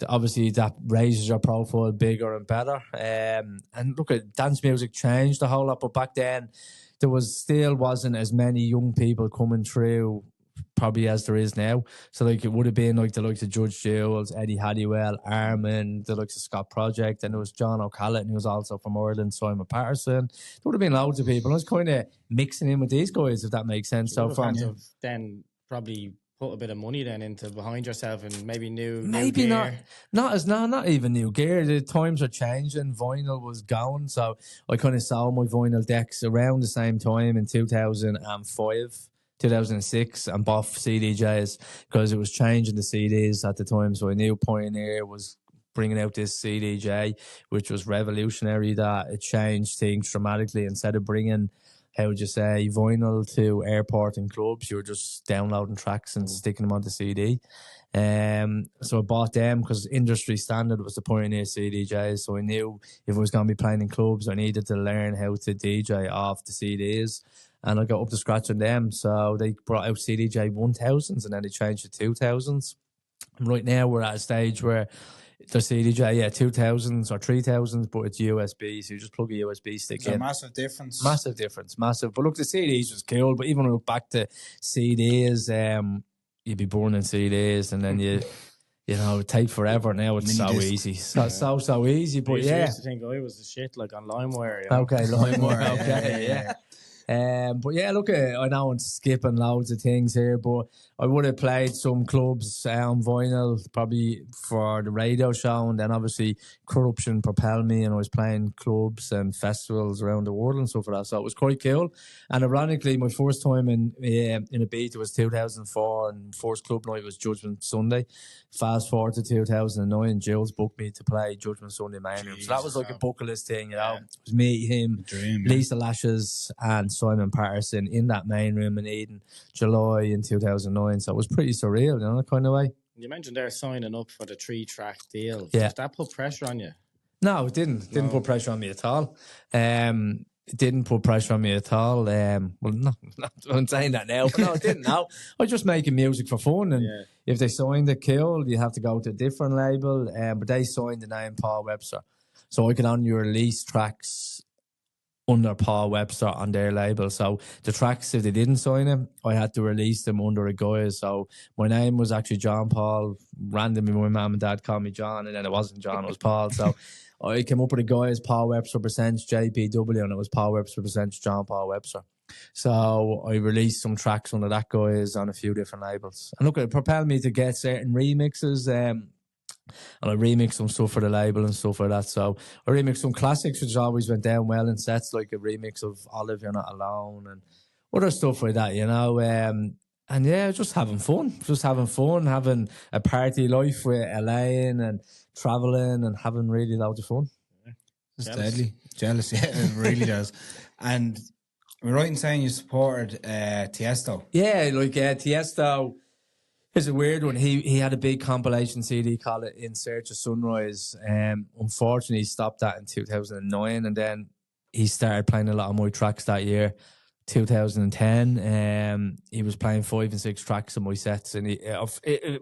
S8: obviously that raises your profile bigger and better. And look, dance music changed a whole lot, but back then there wasn't as many young people coming through probably as there is now. So like, it would have been like the likes of Judge Jules, Eddie Halliwell, Armin, the likes of Scott Project, and there was John O'Callaghan, who was also from Ireland, Simon Patterson. There would have been loads of people. I was kind of mixing in with these guys, if that makes sense. So
S5: then probably put a bit of money then into behind yourself, and maybe new
S8: gear. Not even new gear. The times are changing. Vinyl was gone, so I kind of sold my vinyl decks around the same time in 2005. 2006 and bought CDJs because it was changing the CDs at the time. So I knew Pioneer was bringing out this CDJ, which was revolutionary, that it changed things dramatically. Instead of bringing, how would you say, vinyl to airport and clubs, you were just downloading tracks and sticking them on the CD. So I bought them because industry standard was the Pioneer CDJs. So I knew if I was going to be playing in clubs, I needed to learn how to DJ off the CDs. And I got up to scratch on them. So they brought out CDJ 1000s and then they changed to 2000s. And right now we're at a stage where the CDJ, 2000s or 3000s, but it's USB, so you just plug a USB stick in.
S7: Massive difference.
S8: Massive. But look, the CDs was cool, but even when we look back to CDs, you'd be burning CDs and then you know, it take forever. Now it's so easy. So easy, but
S5: I used to think I was the shit, like on LimeWire. You know?
S8: Okay, LimeWire, okay, yeah. But yeah, look, I know I'm skipping loads of things here, but I would have played some clubs on vinyl probably for the radio show, and then obviously Corruption propelled me, and I was playing clubs and festivals around the world and stuff like that. So it was quite cool. And ironically, my first time in Ibiza was 2004, and first club night was Judgment Sunday. Fast forward to 2009, Jules booked me to play Judgment Sunday main room. So that was like a bucket list thing, you know. It was me, him, Lisa Lashes, and Simon Patterson in that main room in Eden, July in 2009. So it was pretty surreal, you know, that kind of way.
S5: You mentioned they're signing up for the 3-track deal.
S8: Yeah.
S5: Did that put pressure on you?
S8: No, it didn't. Didn't put pressure on me at all. It didn't put pressure on me at all. Well, no, I'm saying that now, but no, it didn't. No, I was just making music for fun, and if they signed it, cool. You have to go to a different label. But they signed the name Paul Webster, so I could only release tracks under Paul Webster on their label. So the tracks, if they didn't sign them, I had to release them under a guise. So my name was actually John Paul. Randomly, my mum and dad called me John, and then it wasn't John, it was Paul. So I came up with a guise, Paul Webster presents JPW, and it was Paul Webster presents John Paul Webster. So I released some tracks under that guise on a few different labels. And look, it propelled me to get certain remixes, and I remixed some stuff for the label and stuff like that. So I remixed some classics, which always went down well in sets, like a remix of Olive, You're Not Alone, and other stuff like that, you know. And yeah, just having fun, having a party life with Elaine and traveling and having really loads of fun.
S7: It's deadly. Jealous, yeah, it really does. And we're right in saying you supported Tiesto.
S8: Yeah, like Tiesto is a weird one. He had a big compilation CD called it In Search of Sunrise. Unfortunately, he stopped that in 2009, and then he started playing a lot of my tracks that year. 2010, he was playing 5 and 6 tracks in my sets, and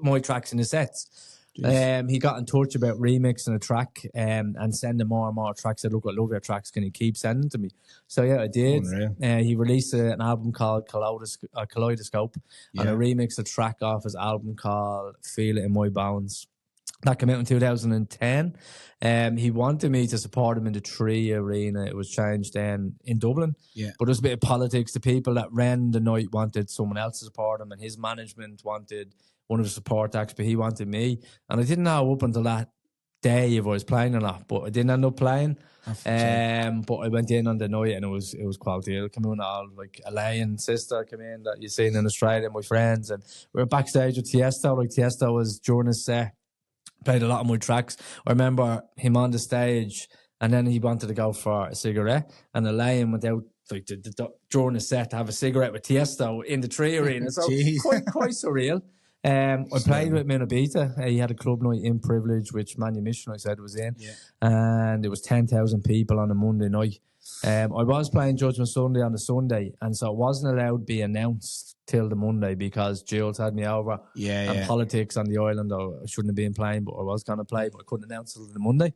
S8: my tracks in the sets. He got in touch about remixing a track and sending more and more tracks. I said, look, I love your tracks. Can you keep sending to me? So yeah, I did. He released an album called Kaleidoscope, and I remixed a track off his album called Feel It in My Bones. That came out in 2010. He wanted me to support him in the Tree Arena. It was changed then in Dublin. Yeah. But there's a bit of politics. The people that ran the night wanted someone else to support him, and his management wanted one of the support acts, but he wanted me. And I didn't know up until that day if I was playing or not, but I didn't end up playing. But I went in on the night, and it was quality. It came in all, like Elaine, sister came in that you've seen in Australia, my friends, and we were backstage with Tiesto. Like Tiesto was during his set, played a lot of my tracks. I remember him on the stage, and then he wanted to go for a cigarette, and Elaine went out like during the set to have a cigarette with Tiesto in the Tree Arena. So quite surreal. I played with him in Ibiza. He had a club night in Privilege, which Manumission I said was in, and there was 10,000 people on a Monday night. I was playing Judgment Sunday on the Sunday, and so it wasn't allowed to be announced till the Monday because Jules had me over. And politics on the island. I shouldn't have been playing, but I was going to play, but I couldn't announce till the Monday.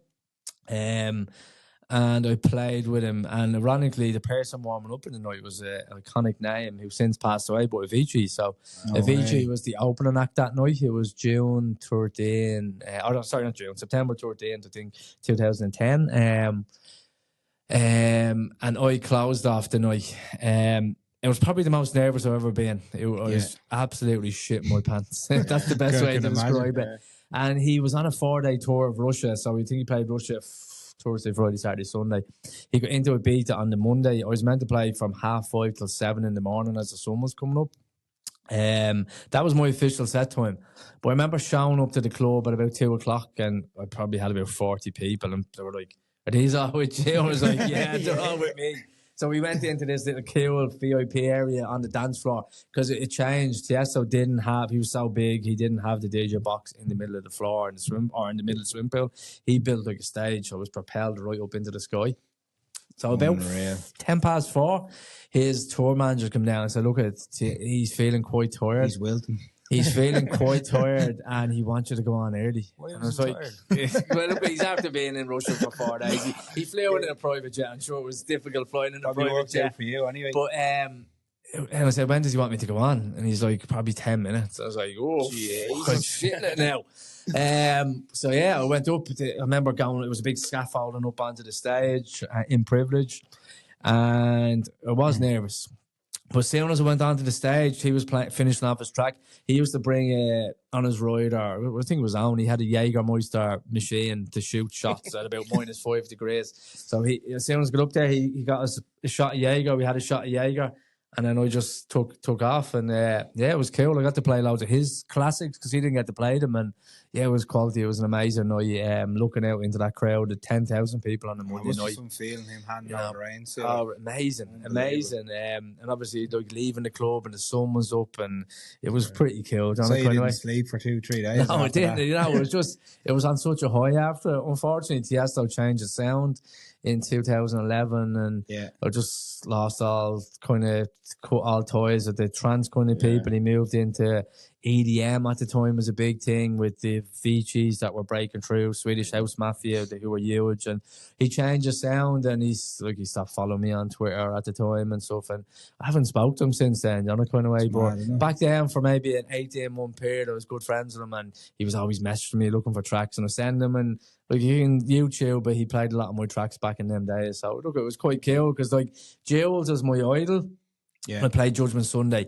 S8: And I played with him, and ironically, the person warming up in the night was an iconic name who's since passed away, but Avicii. So Avicii was the opening act that night. It was June 13, September 13th, I think, 2010. And I closed off the night. It was probably the most nervous I've ever been. I was absolutely shit my pants. That's the best way to describe it. And he was on a 4-day tour of Russia, so I think he played Russia Thursday, Friday, Saturday, Sunday. He got into Ibiza on the Monday. I was meant to play from 5:30 till 7 in the morning as the sun was coming up. That was my official set time. But I remember showing up to the club at about 2:00, and I probably had about 40 people, and they were like, "Are these all with you?" I was like, "Yeah, they're all with me." So we went into this little cool VIP area on the dance floor because it changed. Tiesto didn't have, he was so big, he didn't have the DJ box in the middle of the floor in the in the swim pool. He built like a stage, so it was propelled right up into the sky. So about 4:10, his tour manager came down and said, "Look, he's feeling quite tired.
S7: He's wilting.
S8: He's feeling quite tired, and he wants you to go on early."
S7: Why
S8: And I was
S7: was he
S8: like, "Well, look, he's after being in Russia for 4 days. He flew in a private jet. I'm sure it was difficult flying in a
S7: Probably
S8: private
S7: worked
S8: jet
S7: out for you anyway.
S8: But and I said, "When does he want me to go on?" And he's like, "Probably 10 minutes." I was like, "Oh, I'm shitting it now." So yeah, I went up. I remember going. It was a big scaffolding up onto the stage in Privilege, and I was nervous. But as soon as I went onto the stage, he was finishing off his track. He used to bring on his rider, I think it was on, he had a Jägermeister machine to shoot shots at about -5 degrees. So as soon as I got up there, he got us a shot of Jaeger. We had a shot of Jaeger. And then I just took off, and it was cool. I got to play loads of his classics because he didn't get to play them, and it was quality. It was an amazing night. Looking out into that crowd of 10,000 people on the Monday night.
S7: Some feeling him handing out the rain. So
S8: Amazing. And obviously, like leaving the club, and the sun was up, and it was pretty cool.
S7: So you didn't sleep for 2-3 days?
S8: No, I didn't. It was on such a high after. Unfortunately, Tiesto changed the sound in 2011, and I just lost all kind of cut all ties with the trance kind of people. He moved into EDM at the time, was a big thing with the Vichis that were breaking through, Swedish House Mafia, who were huge, and he changed the sound, and he stopped following me on Twitter at the time and stuff, and I haven't spoke to him since then, you know, kind of way. But back then, for maybe an 18-month period, I was good friends with him, and he was always messaging me looking for tracks, and I send him, and like you can YouTube, but he played a lot of my tracks back in them days. So look, it was quite cool because like Jules is my idol. I played Judgment Sunday.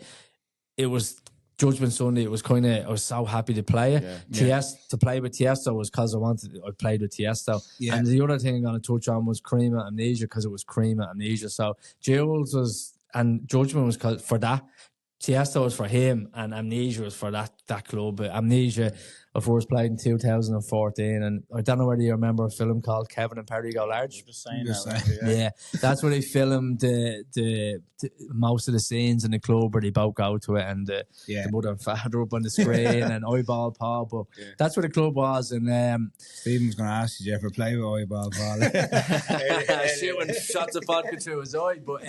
S8: It was Judgment Sunday. It was kind of, I was so happy to play it. To play with Tiesto was because I played with Tiesto. And the other thing I'm going to touch on was Cream at Amnesia, because it was Cream at Amnesia. So Jules was, and Judgment was for that. Tiesto was for him, and Amnesia was for that club. But Amnesia, of course, played in 2014, and I don't know whether you remember a film called Kevin and Perry Go Large.
S5: Just saying
S8: That's where they filmed the most of the scenes in the club where they both go to it, and the mother and father up on the screen, and Eyeball Paul. But that's where the club was, and
S7: Stephen was going to ask you, did you ever play with Eyeball Paul?
S8: Shooting shots of vodka through his eye, but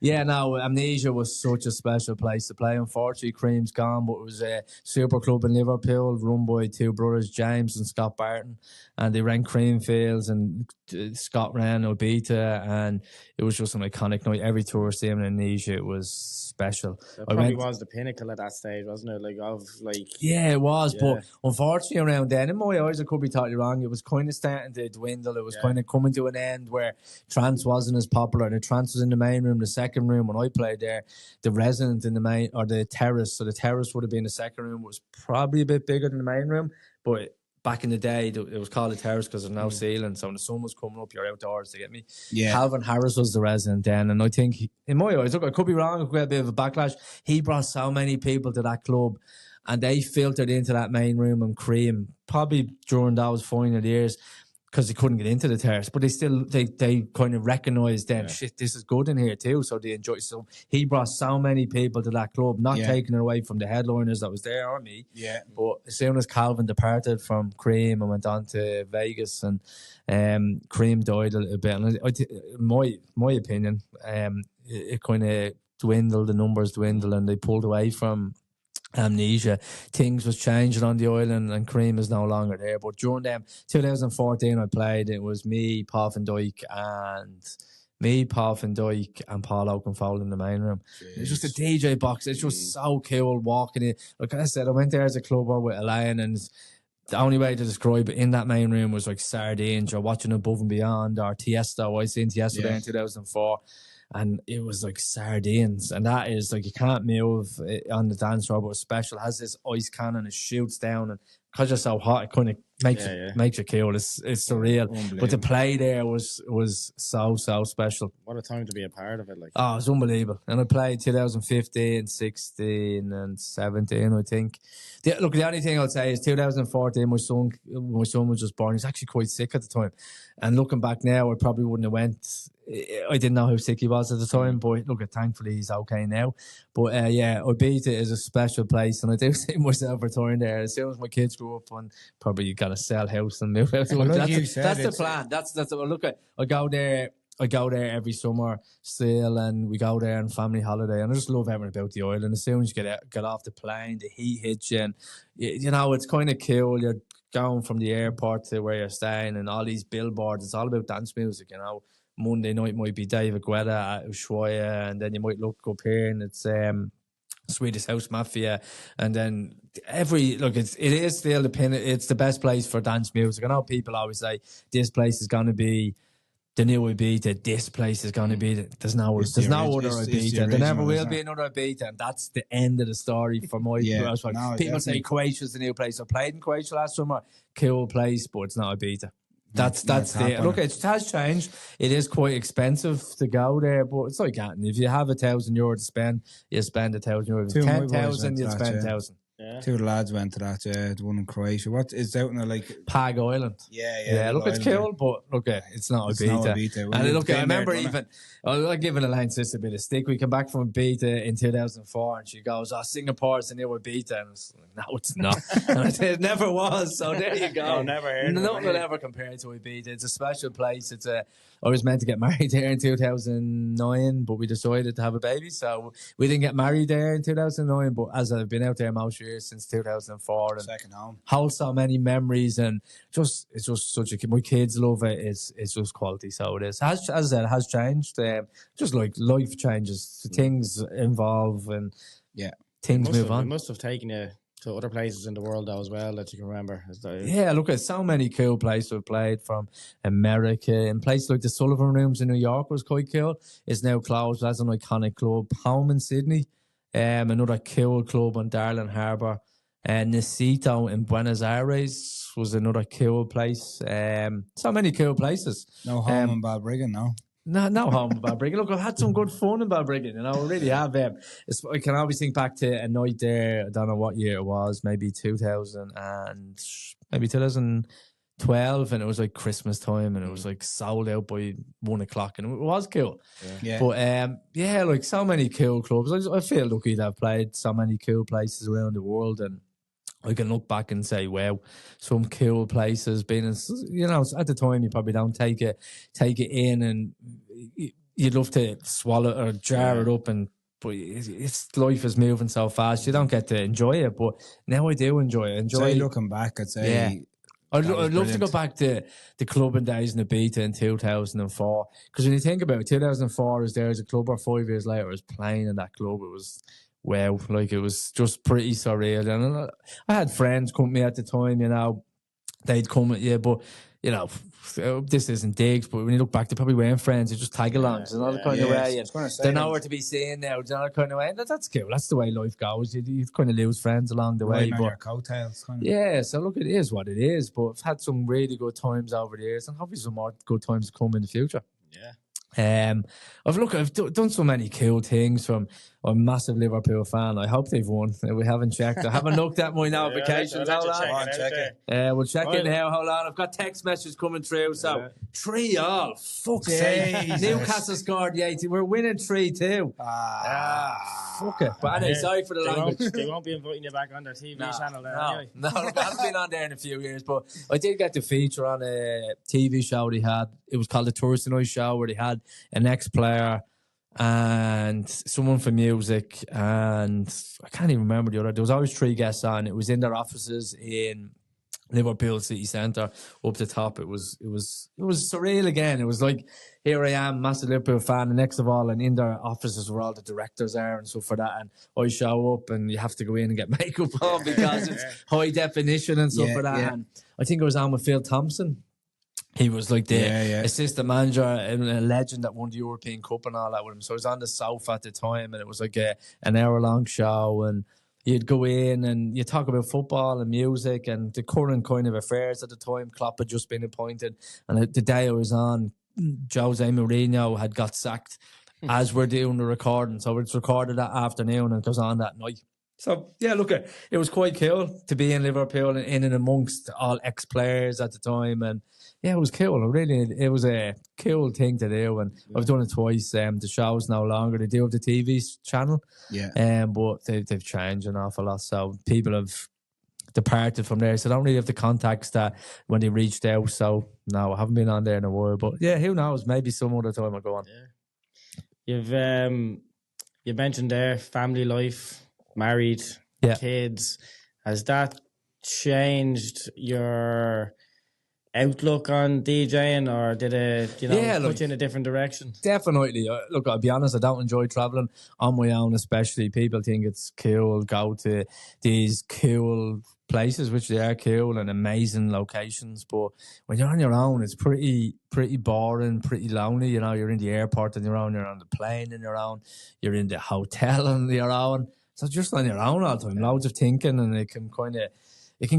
S8: Amnesia was such a special place to play. Unfortunately, Cream's gone, but it was a super club in Liverpool run by two brothers, James and Scott Barton, and they ran Creamfields, and Scott ran Obita, and it was just an iconic night. Every tourist in Amnesia, it was special.
S5: It probably was the pinnacle at that stage, wasn't it?
S8: It was, but unfortunately around then, in my eyes, I could be totally wrong, it was kind of starting to dwindle. It was kind of coming to an end where Trance wasn't as popular. The Trance was in the main room, the second room when I played there, the Resident in the main, or the Terrace. So the Terrace would have been the second room, was probably a bit bigger than the main room, but back in the day, it was called a terrace because there's no ceiling. So when the sun was coming up, you're outdoors, to get me. Calvin Harris was the Resident then. And I think, in my eyes, look, I could be wrong, I could get a bit of a backlash. He brought so many people to that club, and they filtered into that main room and Cream, probably during those final years, because they couldn't get into the terrace. But they kind of recognised then, shit, this is good in here too. So they enjoyed it. So he brought so many people to that club, not taking it away from the headliners that was there, or me. But as soon as Calvin departed from Cream and went on to Vegas, and Cream died a little bit. And my opinion, it kind of dwindled, the numbers dwindled, and they pulled away from Amnesia. Things was changing on the island, and Cream is no longer there. But during them 2014 I played, it was me, Paul Van Dyke and Paul Oakenfold in the main room. It was just a DJ box. It's just so cool walking in. Like I said, I went there as a clubber with Elaine, and the only way to describe it in that main room was like sardines. You're watching Above and Beyond or Tiesto. I seen Tiesto there in 2004. And it was like sardines. And that is like, you can't move on the dance floor, but it's special. It has this ice cannon, it shoots down. And because you're so hot, it kind of makes you cool. It's surreal. But the play there was so special.
S5: What a time to be a part of it! Like,
S8: oh, it's unbelievable. And I played 2015, 16, and 17. I think. The only thing I'll say is 2014. My son was just born. He was actually quite sick at the time. And looking back now, I probably wouldn't have went. I didn't know how sick he was at the time, but thankfully he's okay now. But Ibiza is a special place, and I do see myself retiring there as soon as my kids grow up. And probably got to sell house and move out.
S7: Well,
S8: That's the plan. That's I go there. I go there every summer still, and we go there on family holiday, and I just love everything about the island. As soon as you get off the plane, the heat hits you, and it's kind of cool. You're going from the airport to where you're staying, and all these billboards. It's all about dance music, Monday night might be David Guetta at Ushuaia, and then you might look up here and it's Swedish House Mafia, and then it is still the pin. It's the best place for dance music. I know people always say this place is going to be the new Ibiza. This place is going to be. There's no other Ibiza. There never will be another Ibiza, and that's the end of the story for my. People say Croatia's the new place. I played in Croatia last summer. Cool place, but it's not Ibiza. That's the look. It has changed. It is quite expensive to go there, but it's like that. If you have €1,000 to spend, you spend €1,000. 10,000, you spend 1,000.
S7: Yeah. Two of the lads went to that, the one in Croatia. What is out in the
S8: Pag Island?
S7: Yeah.
S8: Look, it's cool, but it's not Ibiza. And I remember I'll give it a line sister a bit of stick. We came back from Ibiza in 2004, and she goes, Singapore's the new Ibiza. And I was like, no, it's not. And I said, it never was. So there you go.
S5: Never heard
S8: Nothing will ever compare to Ibiza. It's a special place. I was meant to get married there in 2009, but we decided to have a baby, so we didn't get married there in 2009. But as I've been out there most years since 2004, and
S7: second home,
S8: hold so many memories, and it's just such a. My kids love it. It's just quality. So it is. As I said, it has changed. Just like life changes, things evolve, and things move on.
S5: It must have taken you to other places in the world though as well that you can remember.
S8: Look at so many cool places we've played, from America, and places like the Sullivan Rooms in New York was quite cool. It's now closed. That's an iconic club. Home in Sydney, another cool club on Darling Harbour, and Necito in Buenos Aires was another cool place. So many cool places.
S7: No home in Balbriggan, no.
S8: No home in Balbriggan. Look, I've had some good fun in Balbriggan, I really have. I can always think back to a night there. I don't know what year it was, maybe 2012, and it was like Christmas time, and it was like sold out by 1:00, and it was cool.
S7: Yeah.
S8: But like so many cool clubs. I feel lucky to have played so many cool places around the world, and I can look back and say, wow, some cool places. Being in, at the time you probably don't take it in, and you'd love to swallow or jar it up, but life is moving so fast, you don't get to enjoy it. But now I do enjoy it.
S7: Looking back, I'd say.
S8: I'd love to go back to the clubbing days in Ibiza in 2004. Because when you think about it, 2004 is there as a club, or 5 years later I was playing in that club. It was wow, it was just pretty surreal. And I had friends come to me at the time, they'd come at you, but this isn't digs, but when you look back, they probably weren't friends. They're just tag-alongs, another kind of way. And they're nowhere to be seen now. It's another kind of way. And that's cool. That's the way life goes. You kind of lose friends along the way.
S7: But your coattails, kind of.
S8: Yeah, so look, it is what it is. But I've had some really good times over the years, and hopefully some more good times to come in the future.
S5: Yeah.
S8: I've done so many cool things. I'm a massive Liverpool fan. I hope they've won. We haven't checked. I haven't looked at my notifications. We'll check it now. Hold on. I've got text messages coming through. So 3-all. Fuck's sake. Newcastle scored the 80. We're winning 3-2. Fuck it. But anyway, sorry for the language.
S5: They won't be inviting you back on their TV channel there anyway.
S8: No, I haven't been on there in a few years, but I did get to feature on a TV show they had. It was called the Thursday Night Show, where they had an ex-player and someone for music, and I can't even remember the other. There was always 3 guests on. It was in their offices in Liverpool city centre, up the top. It was surreal again. It was like, here I am, massive Liverpool fan, and next of all, and in their offices where all the directors are and stuff for that, and I show up and you have to go in and get makeup on because it's high definition and stuff for that. Yeah. And I think it was on with Phil Thompson. He was like the assistant manager and a legend that won the European Cup and all that with him. So I was on the sofa at the time, and it was like an hour-long show, and you'd go in and you talk about football and music and the current kind of affairs at the time. Klopp had just been appointed, and the day I was on, Jose Mourinho had got sacked as we're doing the recording. So it's recorded that afternoon and it goes on that night. So, yeah, look, it was quite cool to be in Liverpool and in and amongst all ex-players at the time. And, yeah, it was cool. It was a cool thing to do. And I've done it twice. The show's no longer. They do have the TV channel.
S7: Yeah.
S8: But they've changed an awful lot. So people have departed from there. So I don't really have the contacts that when they reached out. So, no, I haven't been on there in a while. But, yeah, who knows? Maybe some other time I'll go on.
S5: Yeah. You mentioned there family life, married, kids. Has that changed your outlook on DJing, or did it, put you in a different direction?
S8: Definitely. Look, I'll be honest, I don't enjoy travelling on my own, especially. People think it's cool, go to these cool places, which they are cool and amazing locations. But when you're on your own, it's pretty boring, pretty lonely. You're in the airport on your own, you're on the plane on your own, you're in the hotel on your own. So just on your own all the time, loads of thinking, and it can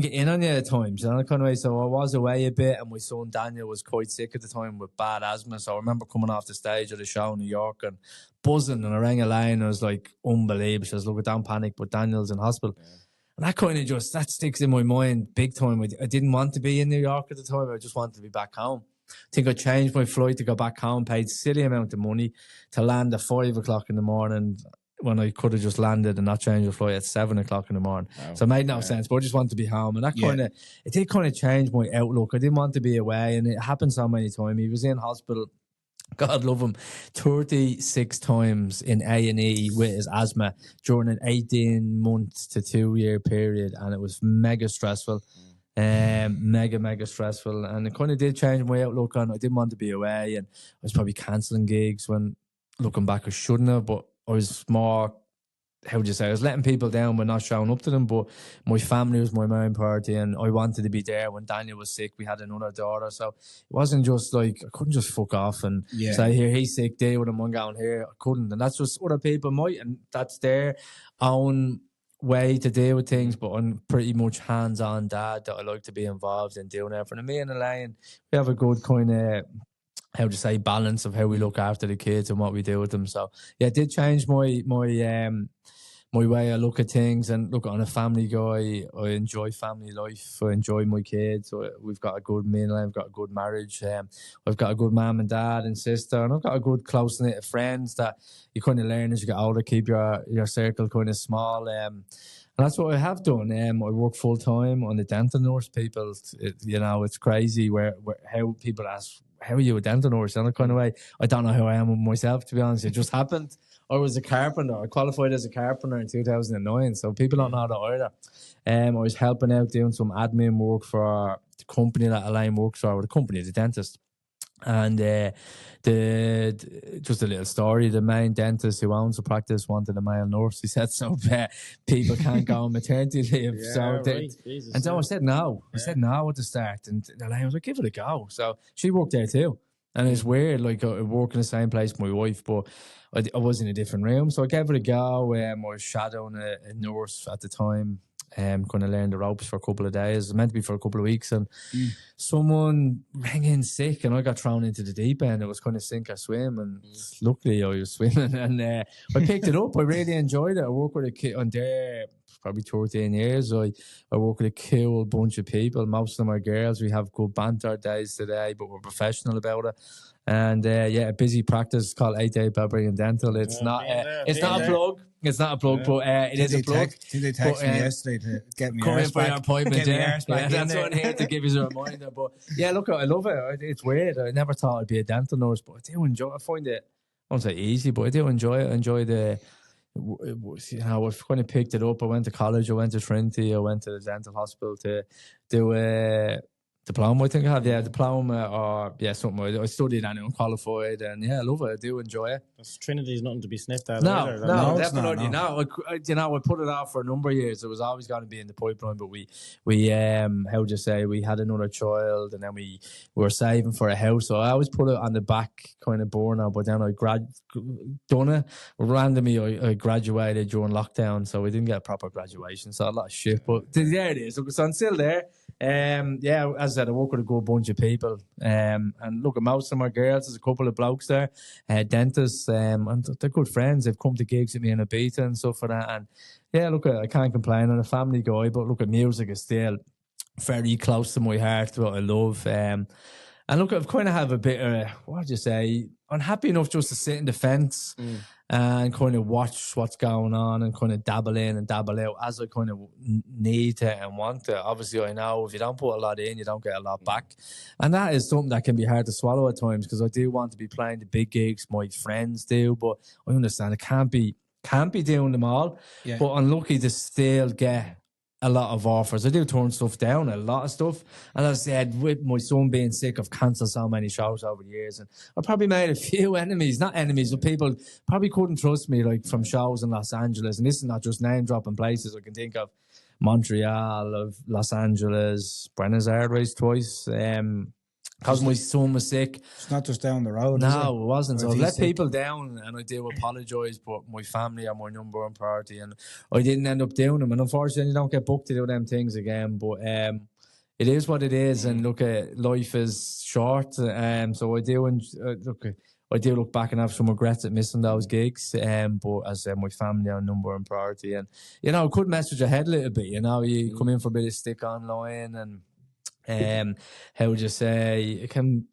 S8: get in on you at times, kind of way. So I was away a bit, and my son Daniel was quite sick at the time with bad asthma. So I remember coming off the stage at a show in New York and buzzing, and I rang a line, and I was like, unbelievable. She says, look, don't panic, but Daniel's in hospital. Yeah. And that kind of that sticks in my mind big time. I didn't want to be in New York at the time. I just wanted to be back home. I think I changed my flight to go back home, paid silly amount of money to land at 5 o'clock in the morning, when I could have just landed and not changed the flight at 7 o'clock in the morning. Wow. So it made no sense, but I just wanted to be home. And that it did kind of change my outlook. I didn't want to be away, and it happened so many times. He was in hospital, God love him, 36 times in A&E with his asthma during an 18-month to 2-year period, and it was mega stressful. Mega stressful. And it kind of did change my outlook on I didn't want to be away, and I was probably cancelling gigs when, looking back, I shouldn't have, but I was more, how would you say, I was letting people down by not showing up to them, but my family was my main priority, and I wanted to be there. When Daniel was sick, we had another daughter, so it wasn't just like, I couldn't just fuck off and say, here, he's sick, deal with him, I'm going here. I couldn't, and that's just other people might, and that's their own way to deal with things, but I'm pretty much hands-on dad that I like to be involved in doing everything. And me and Elaine, we have a good kind of, how to say, balance of how we look after the kids and what we do with them. So yeah, it did change my way I look at things. And look, I'm a family guy. I enjoy family life. I enjoy my kids. We've got a good, me and Elaine, we've got a good marriage. I've got a good mum and dad and sister, and I've got a good close knit of friends that you kind of learn as you get older. Keep your circle kind of small. And that's what I have done. I work full time on the dental nurse. People, it's crazy where how people ask, how are you a dental nurse? In a kind of way, I don't know how I am myself, to be honest. It just happened. I was a carpenter. I qualified as a carpenter in 2009, so people don't know that either. I was helping out doing some admin work for the company that Elaine works for, the company, the dentist. And just a little story, the main dentist who owns the practice wanted a male nurse. He said, so people can't go on maternity leave. And so I said no. I said no at the start. And Elaine was like, give it a go. So she worked there too. And it's weird, like I work in the same place with my wife, but I was in a different room. So I gave it a go. I was shadowing a nurse at the time. Kind of learned the ropes for a couple of days. It was meant to be for a couple of weeks, and someone rang in sick, and I got thrown into the deep end. It was kind of sink or swim, and luckily I was swimming, and I picked it up. I really enjoyed it. I worked with a kid on there probably 13 years. I work with a cool bunch of people. Most of them are girls. We have good banter days today, but we're professional about it. And a busy practice called 8-Day Barbarian Dental. It's not a plug. It's not a plug, but it is a plug.
S7: Did they text me yesterday to get me
S8: come in for your appointment?
S7: That's
S8: what I'm here to give you a reminder. But yeah, look, I love it. It's weird. I never thought I'd be a dental nurse, but I do enjoy it. I find it, I won't say easy, but I do enjoy it. I enjoy I've kind of picked it up. I went to college. I went to Trinity. I went to the dental hospital to do diploma, I think I have, diploma or something. I studied and unqualified, and I love it. I do enjoy it.
S5: Trinity's nothing to be sniffed at.
S8: No,
S5: either.
S8: no,
S7: it's not,
S8: definitely
S7: no.
S8: not. I put it off for a number of years. It was always going to be in the pipeline, but we how would you say, we had another child, and then we were saving for a house. So I always put it on the back kind of burner. But then I done it randomly. I graduated during lockdown, so we didn't get a proper graduation. So a lot of shit. But there it is. So I'm still there. As I said, I work with a good bunch of people. And look, most of them are girls. There's a couple of blokes there, dentists, and they're good friends. They've come to gigs with me in Ibiza and stuff for that. And look, I can't complain. I'm a family guy, but look, music is still very close to my heart. What I love. And look, I've kind of have a bit of, what would you say? I'm happy enough just to sit in the fence and kind of watch what's going on and kind of dabble in and dabble out as I kind of need to and want to. Obviously, I know if you don't put a lot in, you don't get a lot back. And that is something that can be hard to swallow at times, because I do want to be playing the big gigs my friends do, but I understand it can't be doing them all. Yeah. But I'm lucky to still get a lot of offers. I do turn stuff down, a lot of stuff. And as I said, with my son being sick, I've cancelled so many shows over the years. And I probably made a few enemies, not enemies, but people probably couldn't trust me, like from shows in Los Angeles. And this is not just name dropping places. I can think of Montreal, of Los Angeles, Buenos Aires twice. Because my son was sick.
S7: It's not just down the road.
S8: No, it wasn't. So I've let people down, and I do apologise, but my family are my number one priority, and I didn't end up doing them. And unfortunately, you don't get booked to do them things again. But it is what it is, and look, life is short. So I do I do look back and have some regrets at missing those gigs. But as I said, my family are number one priority, and I could mess with your head a little bit. You come in for a bit of stick online and. How would you say, it can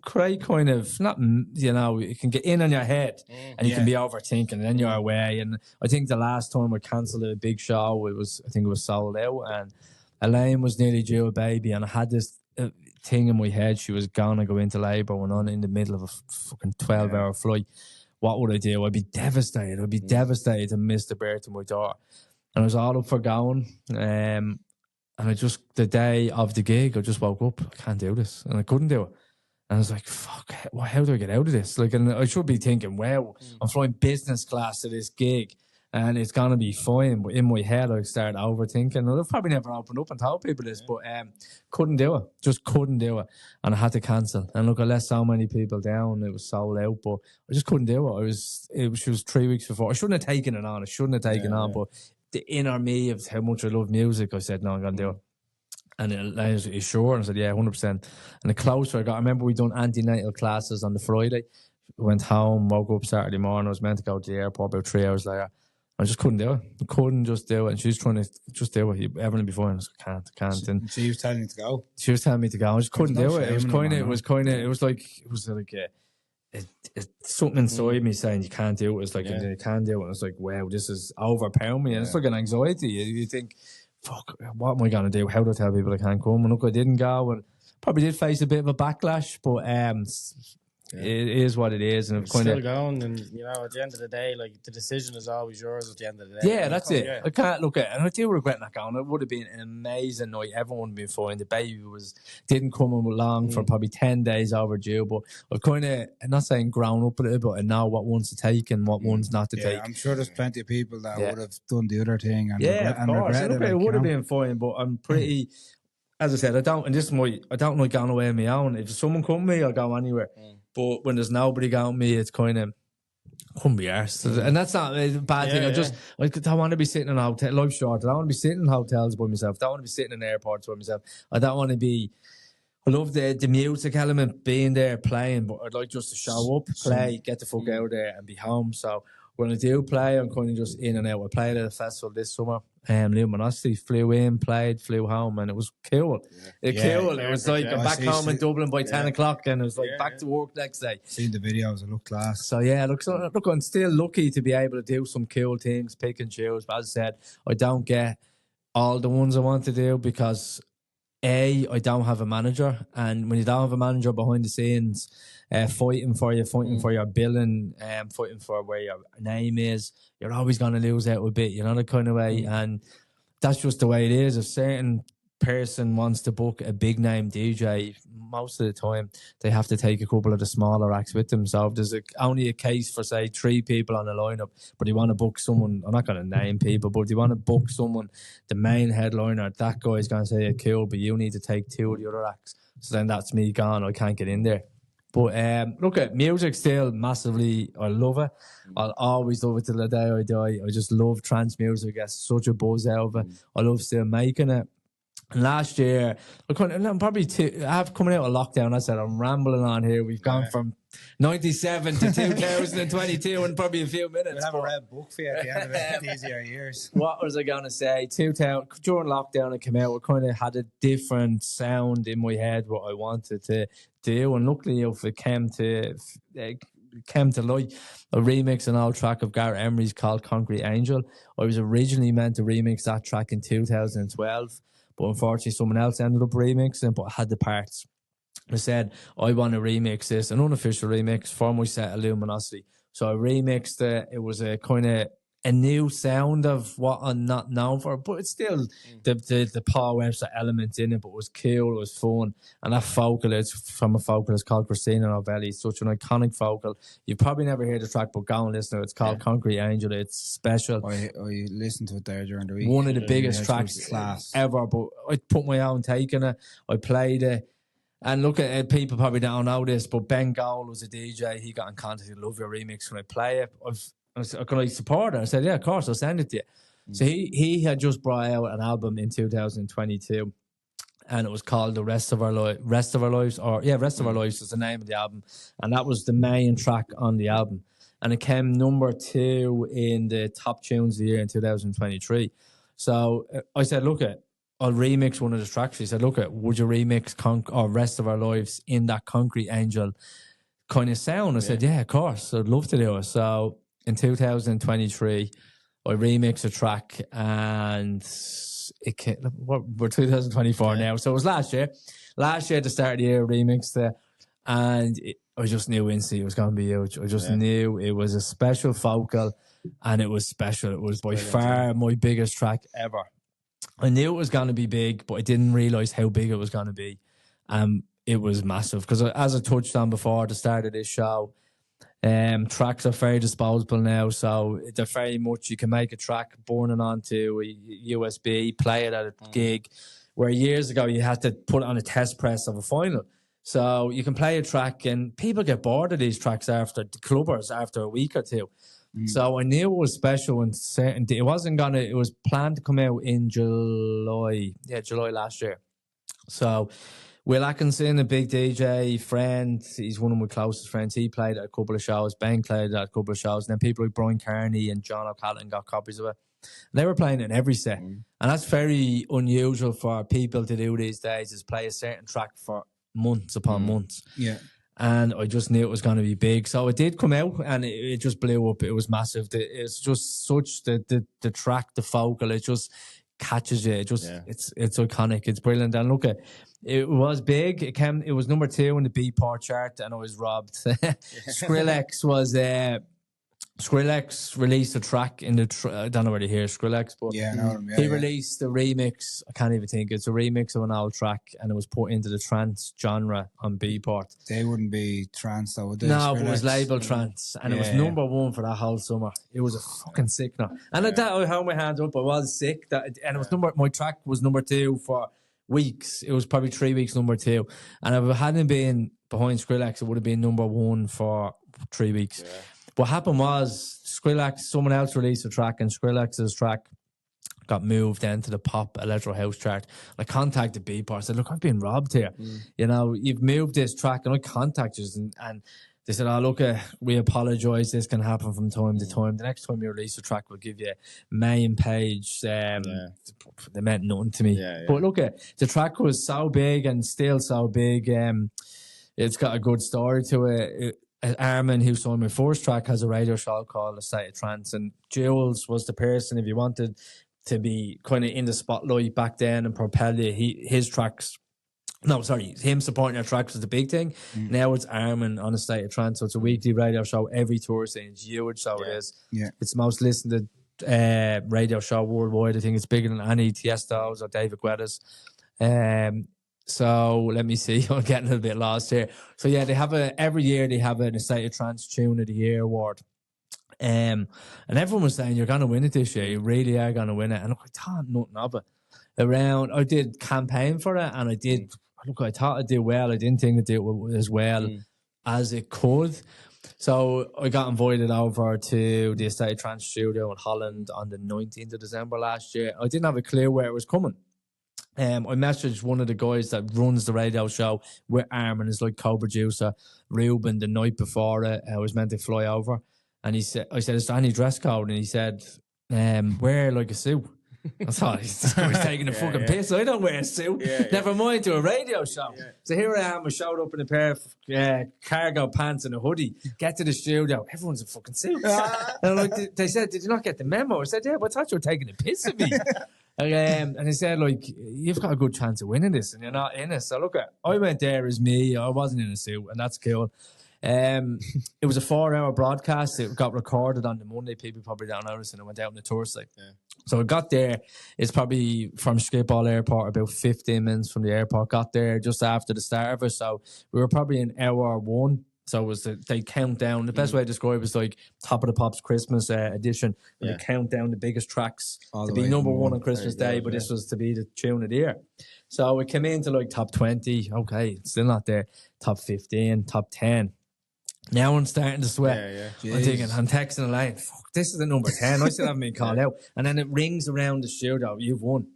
S8: create kind of, not, it can get in on your head and you can be overthinking and then you're away. And I think the last time we cancelled a big show, I think it was sold out, and Elaine was nearly due a baby, and I had this thing in my head. She was gonna go into labour and on in the middle of a fucking 12-hour flight. What would I do? I'd be devastated. I'd be devastated to miss the birth of my daughter. And I was all up for going. And the day of the gig, I just woke up, I can't do this. And I couldn't do it. And I was like, fuck, how do I get out of this? And I should be thinking, wow, I'm flying business class to this gig and it's going to be fine. But in my head, I started overthinking. And I've probably never opened up and told people this, but couldn't do it. Just couldn't do it. And I had to cancel. And look, I let so many people down. It was sold out, but I just couldn't do it. She was 3 weeks before. I shouldn't have taken it on. But the inner me of how much I love music, I said, no, I'm going to do it. And I was, "Are you sure?" And I said, yeah, 100%. And the closer I got, I remember we done antenatal classes on the Friday. Went home, woke up Saturday morning. I was meant to go to the airport about 3 hours later. I just couldn't do it. I couldn't just do it. And she was trying to just do it. Everything before, and I was like, can't. And
S7: she was telling you to go?
S8: She was telling me to go. I just couldn't do it. It was like something inside me saying you can't do it. It's like, you can't do it. And it's like, wow, this is overpowering me. And it's like an anxiety. You think, fuck, what am I going to do? How do I tell people I can't come? And look, I didn't go, and probably did face a bit of a backlash, but it is what it is. And
S5: it's still going, and at the end of the day, like, the decision is always yours at the end of the day.
S8: Yeah, that's it. Yeah. I can't look at it, and I do regret not going. It would have been an amazing night. Everyone would have been fine. The baby didn't come along for probably 10 days overdue, but I've kind of, I'm not saying grown up a little bit, but I know what ones to take and what ones not to take.
S7: I'm sure there's plenty of people that would have done the other thing and
S8: regretted it. It would have been fine, but I'm pretty. As I said, I don't like going away on my own. If someone come with me, I'll go anywhere. But when there's nobody going with me, it's kind of, couldn't be arsed. And that's not a bad thing. I don't want to be sitting in a hotel. Life's short. I don't want to be sitting in hotels by myself. I don't want to be sitting in airports by myself. I don't want to be. I love the music element, being there, playing, but I'd like just to show up, play, get the fuck out of there and be home. So when I do play, I'm kind of just in and out. I played at a festival this summer. Luminosity, flew in, played, flew home, and it was cool. It was like I'm back home in Dublin by 10 o'clock, and it was like back to work next day.
S7: Seen the videos, it looked class.
S8: So look, I'm still lucky to be able to do some cool things, pick and choose. But as I said, I don't get all the ones I want to do because I don't have a manager, and when you don't have a manager behind the scenes, fighting for your billing, fighting for where your name is, you're always going to lose out a bit, the kind of way. And that's just the way it is. If certain person wants to book a big name DJ, most of the time they have to take a couple of the smaller acts with them. So if there's only a case for, say, 3 people on the lineup, but you want to book someone, I'm not going to name people, but if you want to book someone, the main headliner, that guy's going to say, yeah, cool, but you need to take 2 of the other acts. So then that's me gone. I can't get in there. But look at music still massively. I love it. I'll always love it till the day I die. I just love trance music. I get such a buzz out of it. I love still making it. And last year, I'm probably coming out of lockdown. I said, I'm rambling on here. We've gone from 97 to 2022 in probably a few minutes.
S7: We'll have a red book for you at the end of it. These are years.
S8: What was I going to say? During lockdown, it came out. I kind of had a different sound in my head, what I wanted to do. And luckily, if it came to light, a remix, an old track of Gareth Emery's called Concrete Angel. I was originally meant to remix that track in 2012. But unfortunately, someone else ended up remixing, but I had the parts. I said, I want to remix this, an unofficial remix for my set of Luminosity. So I remixed it. It was a kind of a new sound of what I'm not known for, but it's still the Paul Webster element in it, but it was cool, it was fun. And that vocal, it's from a vocalist called Christina Novelli. It's such an iconic vocal. You've probably never heard the track, but go and listen to it. It's called Concrete Angel. It's special.
S7: I listened to it there during the week.
S8: One of the biggest tracks ever, but I put my own take on it. I played it. And look at it, people probably don't know this, but Ben Gold was a DJ. He got in contact. He loved your remix. When I play it, can I support it? I said, yeah, of course, I'll send it to you. So he had just brought out an album in 2022, and it was called The Rest of Our Lives, Rest of Our Lives is the name of the album, and that was the main track on the album, and it came number 2 in the top tunes of the year in 2023. So I said, look at, I'll remix one of the tracks. He said, look at, would you remix Rest of Our Lives in that Concrete Angel kind of sound? I said, yeah, of course, I'd love to do it. So in 2023, I remixed a track, and we're 2024 now. So it was last year. Last year, at the start of the year, I remixed it, and I just knew instantly it was going to be huge. I just knew it was a special vocal, and it was special. It was by far my biggest track ever. I knew it was going to be big, but I didn't realise how big it was going to be. It was massive, because as I touched on before at the start of this show, tracks are very disposable now, so they're very much, you can make a track, burn it onto a USB, play it at a gig, where years ago you had to put it on a test press of a final. So you can play a track, and people get bored of these tracks after the clubbers after a week or two. So I knew it was special, and it was planned to come out in July last year. So Will Atkinson, a big DJ friend, he's one of my closest friends. He played at a couple of shows. Ben played at a couple of shows. And then people like Brian Kearney and John O'Callaghan got copies of it. And they were playing it in every set. And that's very unusual for people to do these days, is play a certain track for months upon months. Yeah. And I just knew it was going to be big. So it did come out, and it just blew up. It was massive. It's just such the track, the vocal, it just catches you. It's iconic. It's brilliant. And look at it, was big. It was number 2 in the Beatport chart, and I was robbed. Skrillex released a track in the I don't know where to hear Skrillex, but he released a remix. I can't even think. It's a remix of an old track, and it was put into the trance genre on Beatport.
S7: They wouldn't be trance though, would they?
S8: No, but it was labeled trance, and it was number 1 for that whole summer. It was a fucking sickener. And at that, I held my hands up. I was sick. And it was my track was number 2 for weeks. It was probably 3 weeks number 2, and if it hadn't been behind Skrillex, it would have been number 1 for 3 weeks. Yeah. What happened was someone else released a track, and Skrillex's track got moved into the pop electro house chart. I contacted Beatport. I said, look, I've been robbed here. You know, you've moved this track, and I contacted you, and they said, oh, look, we apologise. This can happen from time to time. The next time you release a track, we'll give you main page. They meant nothing to me. But look, the track was so big and still so big. It's got a good story to it. Armin, who saw my first track, has a radio show called A State of Trance, and Jules was the person, if you wanted to be kind of in the spotlight back then and propel you, him supporting your tracks was the big thing. Now it's Armin on A State of Trance, so it's a weekly radio show every Thursday, and it's huge, so it is. It's the most listened to radio show worldwide. I think it's bigger than any Tiesto's or David Guetta's. So let me see. I'm getting a bit lost here. So yeah, they have every year they have an Estate of Trance Tune of the Year award. And everyone was saying, you're going to win it this year. You really are going to win it. And I thought nothing of it. I did campaign for it, and I did. Look, I thought I'd do well. I didn't think I'd do as well as it could. So I got invited over to the Estate of Trance studio in Holland on the 19th of December last year. I didn't have a clue where it was coming. I messaged one of the guys that runs the radio show with Armin, is like co-producer, Ruben, the night before it. I was meant to fly over. And I said, is there any dress code? And he said, wear like a suit. I thought he's taking a fucking piss. I don't wear a suit. Never mind to a radio show. So here I am. I showed up in a pair of cargo pants and a hoodie. Get to the studio. Everyone's in fucking suits. And they said, did you not get the memo? I said, yeah, but I thought you were taking a piss at me. And he said, you've got a good chance of winning this and you're not in it. So look, I went there as me. I wasn't in a suit, and that's cool. It was a 4-hour broadcast. It got recorded on the Monday. People probably don't notice, and it went out on the Thursday. So I got there. It's probably from Schiphol Airport, about 15 minutes from the airport. Got there just after the start of it. So we were probably in hour 1. So it was they count down. The best way to describe it is like Top of the Pops Christmas edition. They count down the biggest tracks to be number 1 on Christmas Day, but this was to be the tune of the year. So we came into like top 20. Okay, it's still not there. Top 15, top 10. Now I'm starting to sweat. I'm thinking, I'm texting a line, fuck, this is the number 10. I still haven't been called out. And then it rings around the studio, you've won.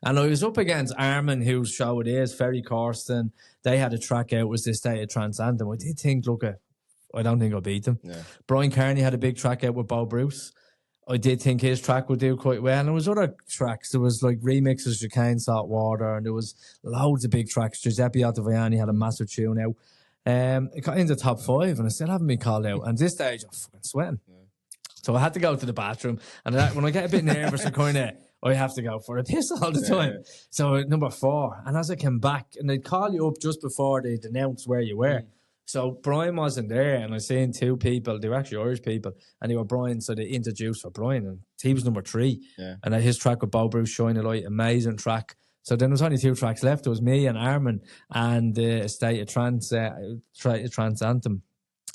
S8: And I was up against Armin, whose show it is, Ferry Corsten. They had a track out, was this State of Trance Anthem. I did think, I don't think I beat them. Brian Kearney had a big track out with Bo Bruce. I did think his track would do quite well. And there was other tracks. There was like remixes, Chicane Saltwater, and there was loads of big tracks. Giuseppe Ottaviani had a massive tune out. It got into the top 5 and I still haven't been called out. And at this stage, I'm fucking sweating. So I had to go to the bathroom. And when I get a bit nervous, I have to go for a piss all the time. So number 4. And as I came back, and they'd call you up just before they'd announce where you were. So Brian wasn't there, and I seen 2 people. They were actually Irish people, and they were Brian. So they introduced for Brian, and he was number 3. And his track with Bo Bruce, Shine a Light, amazing track. So then there was only 2 tracks left. It was me and Armin and the State of Trance, Trance Anthem.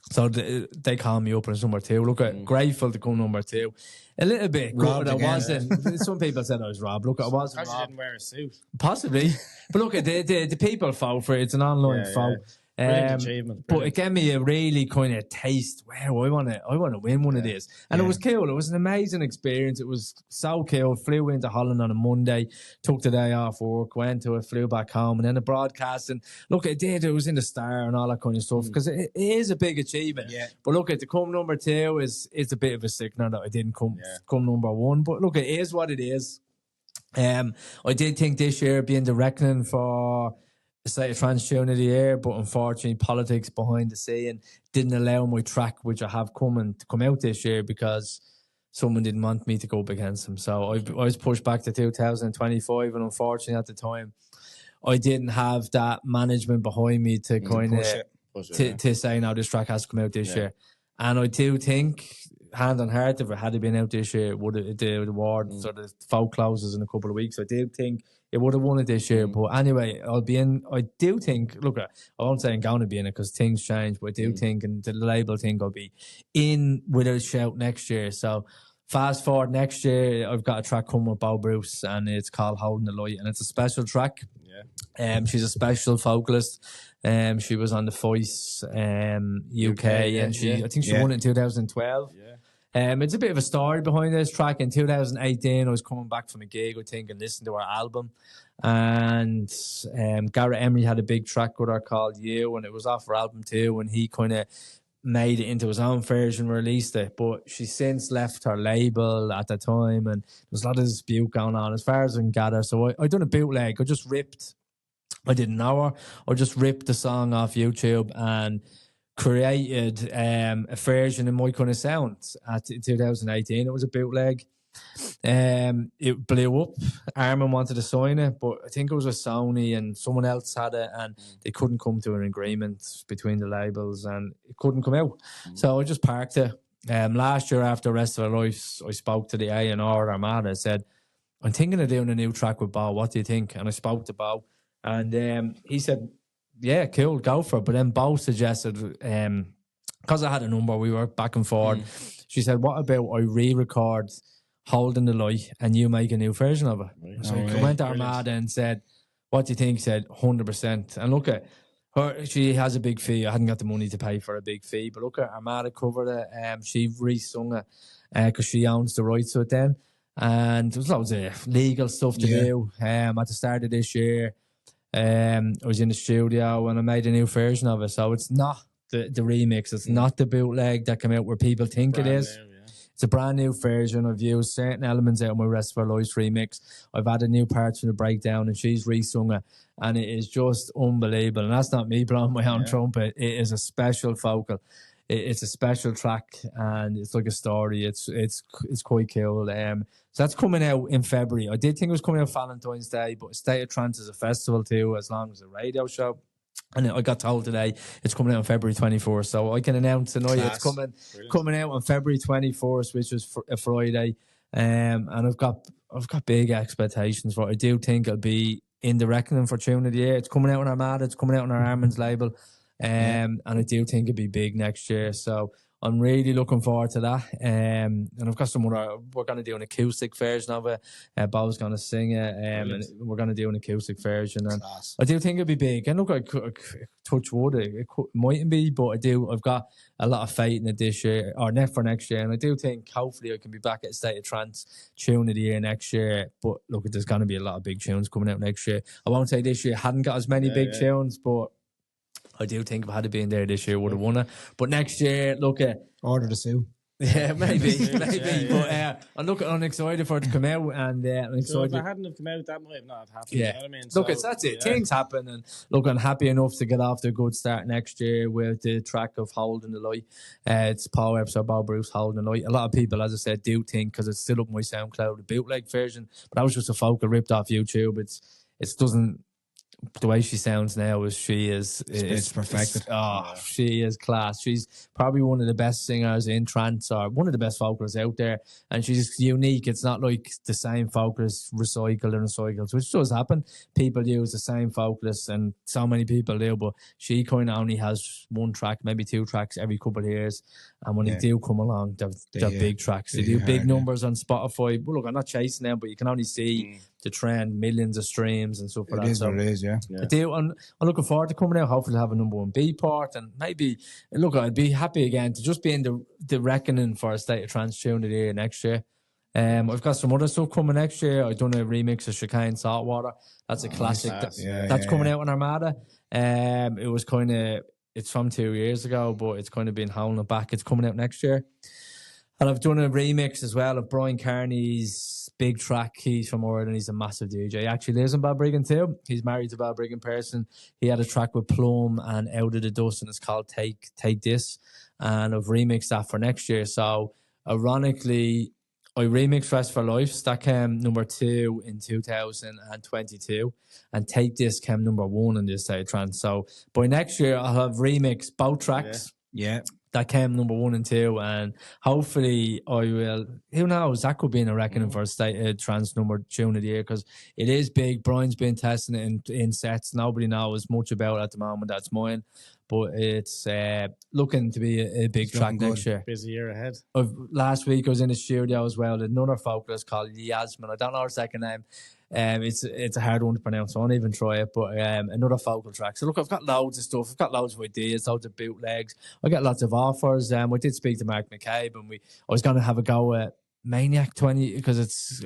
S8: So they called me up as number 2. Look, grateful to come number 2. A little bit good. I wasn't. Some people said I was robbed. Look, I wasn't robbed.
S5: You didn't wear a suit.
S8: Possibly. But look, the people fought for it. It's an online vote.
S5: Achievement.
S8: But it gave me a really kind of taste. Wow, I want to win one of these, and it was cool. It was an amazing experience. It was so cool. Flew into Holland on a Monday, took the day off work, went to it, flew back home, and then the broadcast. And look, it did. It was in the Star and all that kind of stuff because it is a big achievement. But look, to come number 2 is a bit of a sickener that I didn't come number 1. But look, it is what it is. I did think this year being the reckoning for State of Trance Tune of the Year, but unfortunately politics behind the scene didn't allow my track, which I have to come out this year because someone didn't want me to go up against them. So I was pushed back to 2025, and unfortunately at the time I didn't have that management behind me to kind of to say, no, this track has to come out this year. And I do think, hand on heart, if it had been out this year, the award sort of vote closes in a couple of weeks. I do think it would have won it this year. But anyway, I'll be in. I do think, look, I won't say I'm going to be in it because things change, but I do think, and the label think I'll be in with a shout next year. So fast forward next year, I've got a track coming with Bo Bruce, and it's called Holding the Light, and it's a special track. She's a special vocalist. She was on the Voice UK, and I think she won it in 2012. It's a bit of a story behind this track. In 2018, I was coming back from a gig, I think, and listened to her album. And Garrett Emery had a big track with her called You, and it was off her album too. And he kind of made it into his own version, released it. But she since left her label at the time, and there was a lot of dispute going on as far as I can gather. So I done a bootleg. I didn't know her. I just ripped the song off YouTube and created a version in my kind of sound. In 2018, it was a bootleg. It blew up. Armin wanted to sign it, but I think it was with Sony and someone else had it, and they couldn't come to an agreement between the labels, and it couldn't come out. So I just parked it. Last year, after the Rest of Our Lives, I spoke to the A&R Armada. I said, I'm thinking of doing a new track with Bo. What do you think? And I spoke to Bo. And he said, yeah, cool, go for it. But then Bo suggested, because I had a number, we were back and forth. She said, what about I re-record Holding the Light and you make a new version of it? So I went to Armada and said, what do you think? Said 100%. And look at her, she has a big fee. I hadn't got the money to pay for a big fee, but look at Armada covered it. She re-sung it because she owns the rights to it then. And there was loads of legal stuff to do. At the start of this year, I was in the studio and I made a new version of it. So it's not the remix. It's not the bootleg that came out where people think it is. It's a brand new version. I've used certain elements out of my Rest of Our Lives remix. I've added new parts from the breakdown and she's re-sung it. And it is just unbelievable. And that's not me blowing my own trumpet. It is a special vocal. It's a special track and it's like a story. It's quite cool. So that's coming out in February. I did think it was coming out Valentine's Day, but State of Trance is a festival too, as long as a radio show. And I got told today it's coming out on February 24th. So I can announce tonight it's coming out on February 24th, which is a Friday. And I've got big expectations for it. I do think it'll be in the reckoning for Tune of the Year. It's coming out on Armada, it's coming out on our Armin's label. And I do think it'll be big next year. So I'm really looking forward to that. And I've got some other, we're going to do an acoustic version of it. Bo's going to sing it. And we're going to do an acoustic version. And I do think it'll be big. And look, I touch wood, it mightn't be, but I've got a lot of faith in it this year, or for next year. And I do think hopefully I can be back at State of Trance Tune of the Year next year. But look, there's going to be a lot of big tunes coming out next year. I won't say this year hadn't got as many big tunes, but I do think if I had been there this year, would have won it. But next year, look at
S7: Order the Sue.
S8: Yeah, maybe. But I'm excited for it to come out, and I'm excited.
S5: So if I hadn't have come out, that might have not happened.
S8: Yeah,
S5: you know what I mean?
S8: Look, that's it. Things happen, and look, I'm happy enough to get off to a good start next year with the track of Holding the Light. It's Paul Webster, Bob Bruce, Holding the Light. A lot of people, as I said, do think because it's still up my SoundCloud, the bootleg version, but that was just a vocal ripped off YouTube. It doesn't. The way she sounds now it's perfected. She is class. She's probably one of the best singers in trance, or one of the best vocalists out there, and she's unique. It's not like the same vocalist recycled, which does happen. People use the same vocalist, and so many people do, but she kind of only has one track, maybe two tracks every couple of years, and when they do come along, they're big tracks. They do big numbers on Spotify. Well, look, I'm not chasing them, but you can only see the trend, millions of streams and stuff like that.
S7: It is what it is, yeah.
S8: I do. I'm looking forward to coming out. Hopefully, have a number one B part, and maybe look, I'd be happy again to just be in the reckoning for a State of Trance Tune of the Year next year. I've got some other stuff coming next year. I've done a remix of Chicane Saltwater. That's a classic. That's coming out on Armada. It was it's from 2 years ago, but it's kind of been holding it back. It's coming out next year. And I've done a remix as well of Brian Kearney's big track. He's from Ireland. He's a massive DJ. He actually lives in Balbriggan too. He's married to a Balbriggan person. He had a track with Plum and Out of the Dust, and it's called Take This. And I've remixed that for next year. So ironically, I remixed Rest for Lives. That came number 2 in 2022. And Take This came number 1 in this State of Trance. So by next year, I'll have remixed both tracks.
S7: Yeah.
S8: That came number 1 and 2, and hopefully I will. Who knows? That could be in a reckoning for a State Trance number Tune of the Year, because it is big. Brian's been testing it in sets. Nobody knows much about it at the moment. That's mine, but it's looking to be a big track next year.
S5: Busy year ahead.
S8: Last week I was in the studio as well. Another vocalist called Yasmin. I don't know her second name. It's a hard one to pronounce, so I won't even try it, but another vocal track. So look, I've got loads of stuff. I've got loads of ideas, loads of bootlegs. I got lots of offers. I did speak to Mark McCabe, and I was going to have a go at Maniac 20, because it's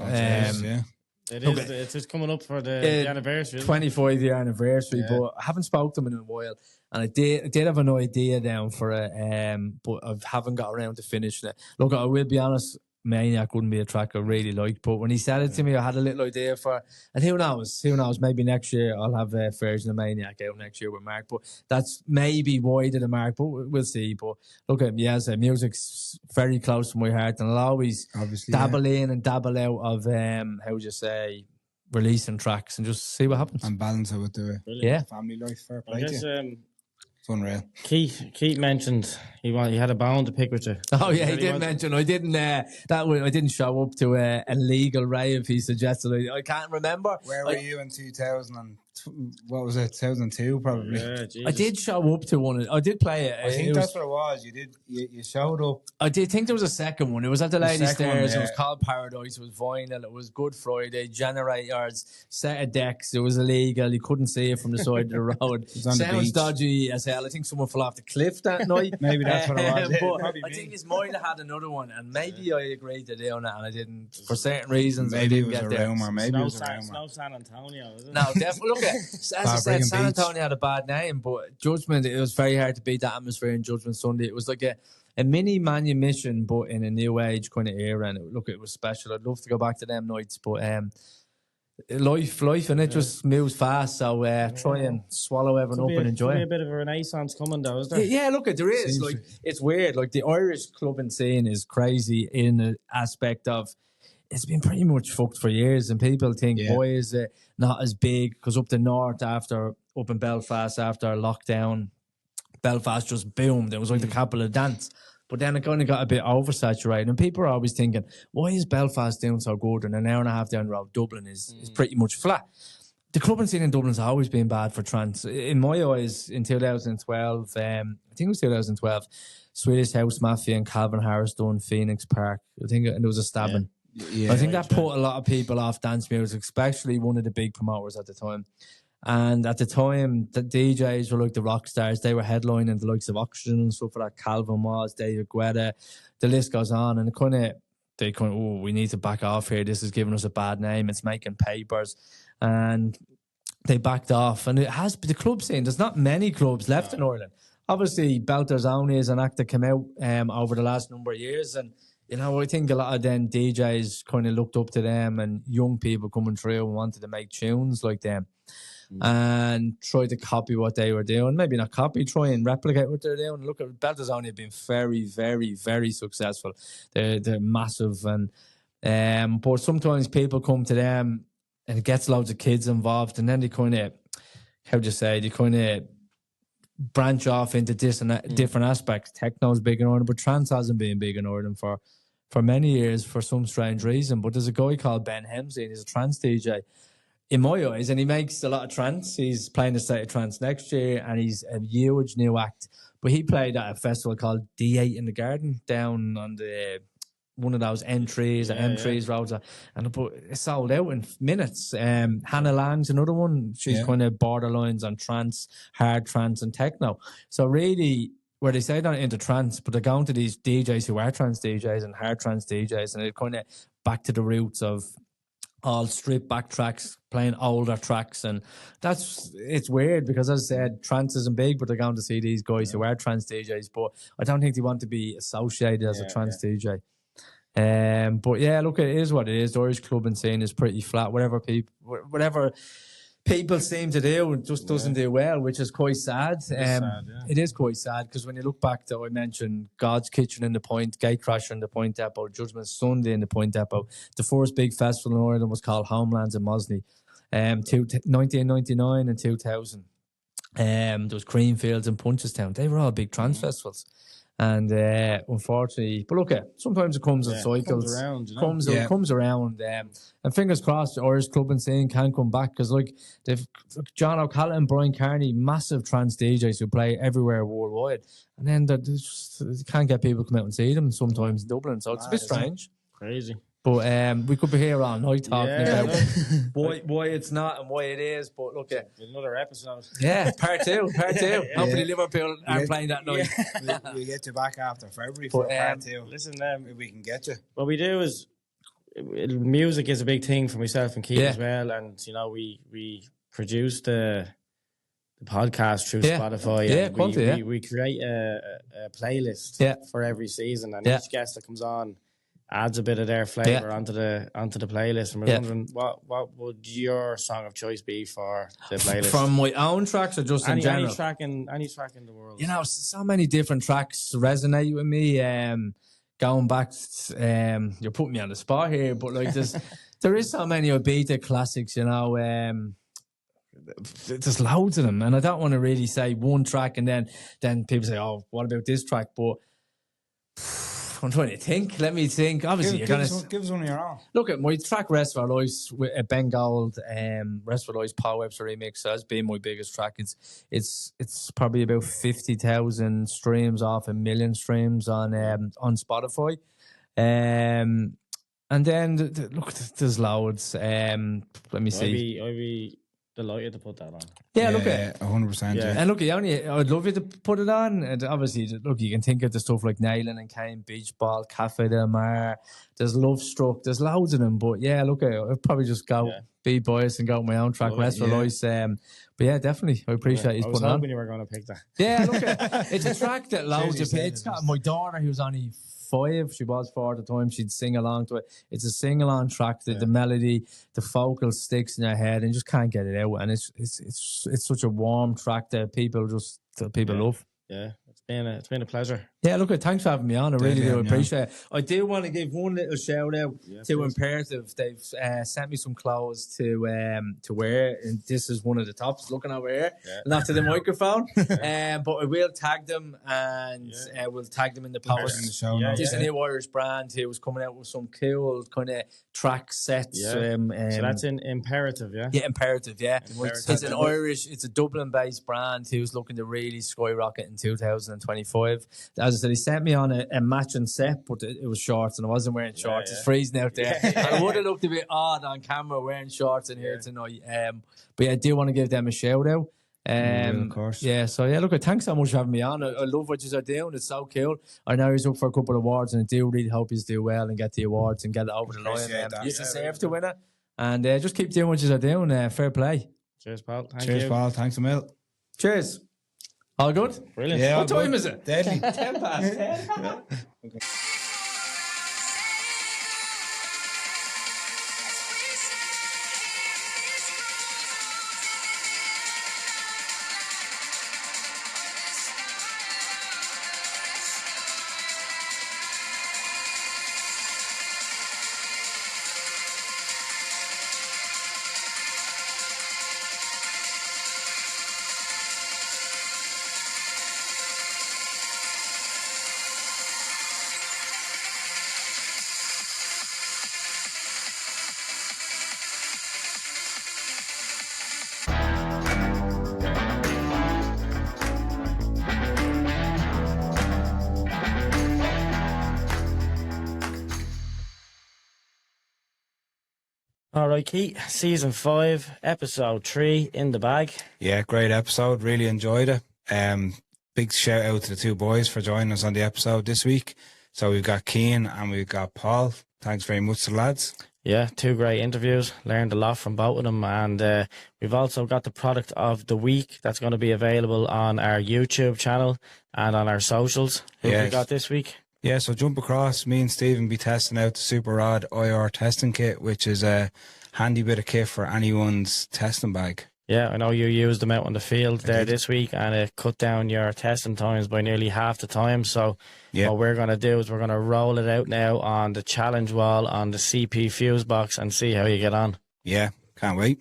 S5: It's just coming up for the anniversary.
S8: 25-year anniversary, but I haven't spoken to him in a while. And I did have an idea down for it, but I haven't got around to finishing it. Look, I will be honest, Maniac wouldn't be a track I really liked, but when he said it to me, I had a little idea for it. And who knows, maybe next year I'll have a version of Maniac out next year with Mark, but that's maybe wider than Mark, but we'll see. But look, music's very close to my heart, and I'll always dabble in and dabble out of releasing tracks and just see what happens
S7: and balance it with the family life. Fair play to you. It's unreal.
S5: Keith mentioned he had a bone to pick with you.
S8: Oh yeah, he did mention. I didn't. I didn't show up to a legal rave. He suggested. I can't remember.
S7: Where were you in 2000? what was it, 2002 probably.
S5: Yeah,
S8: I did show up to one. I did play it.
S7: I think that's what it was. You showed up.
S8: I did think there was a second one. It was at the Lady
S7: second one,
S8: Stairs. It
S7: yeah.
S8: was called Paradise. It was vinyl. It was Good Friday. Generators, set of decks. It was illegal. You couldn't see it from the side of the road.
S7: on the
S8: Sounds
S7: beach.
S8: dodgy as hell. I think someone fell off the cliff that night.
S7: Maybe that's what it was.
S8: But
S7: Probably
S8: I
S7: me.
S8: think it's might have had another one, and maybe I agreed to doing it, and I didn't for certain reasons.
S7: Maybe
S8: I
S7: it
S8: didn't
S7: was
S8: get
S7: a
S8: there.
S7: rumour. Maybe it was a
S5: Snow
S7: rumour.
S5: San Antonio, is it?
S8: No, definitely. Look, as I said,
S7: Brigham
S8: San
S7: Beach.
S8: Antonio had a bad name, but Judgment, it was very hard to beat that atmosphere in Judgment Sunday. It was like a mini manumission, but in a new age kind of era, and it was special. I'd love to go back to them nights, but life, and it just moves fast, so try and swallow everyone up and enjoy
S5: Could be
S8: it.
S5: a bit of a renaissance coming, though, is there?
S8: Yeah, look, there is.
S7: Seems
S8: Like, it's weird. Like, the Irish clubbing scene is crazy in the aspect of it's been pretty much fucked for years, and people think, why is it not as big? Because up the north, up in Belfast, after lockdown, Belfast just boomed. It was like the capital of dance. But then it kind of got a bit oversaturated, and people are always thinking, why is Belfast doing so good? And an hour and a half down the road, Dublin is pretty much flat. The clubbing scene in Dublin's always been bad for trance. In my eyes, in 2012, I think it was 2012, Swedish House Mafia and Calvin Harris done Phoenix Park. I think and there was a stabbing.
S7: Yeah,
S8: I think that put a lot of people off dance music, especially one of the big promoters at the time. And at the time, the DJs were like the rock stars. They were headlining the likes of Oxygen and stuff like that. Calvin was, David Guetta. The list goes on. And we need to back off here. This is giving us a bad name. It's making papers. And they backed off. And the club scene, there's not many clubs left in Ireland. Obviously, Belter's Own is an act that came out over the last number of years. And, I think a lot of them DJs kind of looked up to them, and young people coming through and wanted to make tunes like them. And try to copy what they were doing. Maybe not copy, try and replicate what they're doing. Look, Belter's Only have been very, very, very successful. They're massive, and but sometimes people come to them and it gets loads of kids involved, and then they kind of, branch off into different aspects. Techno's big in Ireland, but trance hasn't been big in Ireland for many years for some strange reason. But there's a guy called Ben Hemsley, and he's a trance DJ. In my eyes, and he makes a lot of trance. He's playing the State of Trance next year, and he's a huge new act. But he played at a festival called D8 in the Garden down on one of those M3s roads, and it sold out in minutes. Hannah Lang's another one. She's kind of borderlines on trance, hard trance, and techno. So really, where they say they're into trance, but they're going to these DJs who are trance DJs and hard trance DJs, and they're kind of back to the roots of all stripped back tracks, playing older tracks. And it's weird because, as I said, trance isn't big, but they're going to see these guys who are trance DJs, but I don't think they want to be associated as a trance DJ. But yeah, look, it is what it is. The Irish clubbing scene is pretty flat. Whatever people seem to do, it just doesn't do well, which is quite sad. It is quite sad because when you look back to, I mentioned God's Kitchen in the Point, Gatecrasher in the Point Depot, Judgment Sunday in the Point Depot. The first big festival in Ireland was called Homelands in Mosney, 1999 and 2000. There was Creamfields and Punchestown. They were all big trance festivals. And unfortunately, but look, sometimes it comes in cycles. Comes around. And fingers crossed, the Irish clubbing scene can come back because, they've John O'Callaghan and Brian Kearney, massive trance DJs who play everywhere worldwide, and then they can't get people to come out and see them sometimes in Dublin. So it's a bit strange,
S5: Crazy.
S8: But we could be here all night talking about why it's not and why it is. But look,
S5: another episode.
S8: Yeah, part two. Hopefully Liverpool are playing that night.
S7: We'll get you back after February for part two.
S5: Listen,
S7: if we can get you.
S5: What we do is, music is a big thing for myself and Keith as well. And, we produce the podcast through Spotify. And we create a playlist for every season. And each guest that comes on adds a bit of their flavour onto the playlist. And we're wondering, what would your song of choice be for the playlist?
S8: From my own tracks or just in general?
S5: Any track in the world.
S8: So many different tracks resonate with me. Going back, you're putting me on the spot here, but there is so many Ibiza classics, there's loads of them, and I don't want to really say one track and then people say, oh, what about this track? But I'm trying to think. Let me think. Obviously,
S7: Give,
S8: you're
S7: give,
S8: going
S7: us, give us one of your own.
S8: look at my track Rest of Our Lives with a Ben Gold, Rest of Our Lives Paul Webster remix. So that's been my biggest track. It's probably about 50,000 streams off 1,000,000 streams on Spotify. And then look, there's loads. Let me see.
S5: I'd be delighted to put that on.
S8: Yeah, look at
S7: 100%.
S5: Yeah.
S8: and look, I'd love you to put it on. And obviously, look, you can think of the stuff like Nailing and Kane, Beach Ball, Cafe Del Mar. There's Love Struck. There's loads of them. But yeah, look, I'd probably just go be biased and go with my own track, Rest for Life. But yeah, definitely, I appreciate you
S5: I was
S8: putting it on.
S5: hoping you were going to pick that.
S8: Yeah, look, it's a track that loads of people. It's got my daughter who was only 5. She was 4 at the time. She'd sing along to it. It's a sing along track. The melody, the vocal sticks in your head, and you just can't get it out. And it's such a warm track that people love.
S5: Yeah, it's been a pleasure.
S8: Yeah, look, thanks for having me on. I really do appreciate it. I do want to give one little shout out to Imperative. They've sent me some clothes to wear, and this is one of the tops. Looking over here, not to the microphone, but I will tag them, and we'll tag them in the post.
S7: In the show
S8: This is a new Irish brand who was coming out with some cool kind of track sets.
S5: So that's in Imperative, yeah?
S8: Yeah, Imperative, yeah.
S5: Imperative.
S8: It's an Irish, it's a Dublin-based brand who's looking to really skyrocket in 2025. As I said, he sent me on a matching set, but it was shorts, and I wasn't wearing shorts. It's freezing out there. I would have looked a bit odd on camera wearing shorts in here tonight. But yeah, I do want to give them a shout out.
S7: Of course.
S8: Yeah, so yeah, look, thanks so much for having me on. I love what you are doing. It's so cool. I know he's up for a couple of awards, and I do really hope you do well and get the awards and get it over the line. You deserve to win it. And just keep doing what you are doing. Fair play.
S5: Cheers, pal.
S7: Cheers, pal. Thanks a mil.
S8: Cheers. All good?
S5: Brilliant.
S7: Yeah,
S8: What time is it?
S7: Deadly.
S8: 10 past 10.
S5: All right, Keith. Season 5, episode 3 in the bag.
S7: Yeah, great episode. Really enjoyed it. Big shout out to the two boys for joining us on the episode this week. So we've got Cian and we've got Paul. Thanks very much to the lads.
S5: Yeah, 2 great interviews. Learned a lot from both of them. And we've also got the product of the week that's going to be available on our YouTube channel and on our socials. Who have we got this week?
S7: Yeah, so jump across. Me and Stephen be testing out the Super Rod IR testing kit, which is a handy bit of kit for anyone's testing bag.
S5: Yeah, I know you used them out on the field this week, and it cut down your testing times by nearly half the time. So what we're going to do is we're going to roll it out now on the challenge wall on the CP fuse box and see how you get on.
S7: Yeah, can't wait.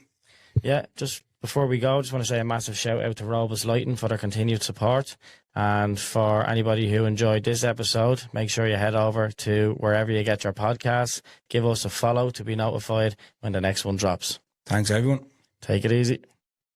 S5: Yeah, just before we go, I just want to say a massive shout out to Robus Lighting for their continued support. And for anybody who enjoyed this episode, make sure you head over to wherever you get your podcasts. Give us a follow to be notified when the next one drops.
S7: Thanks, everyone.
S5: Take it easy.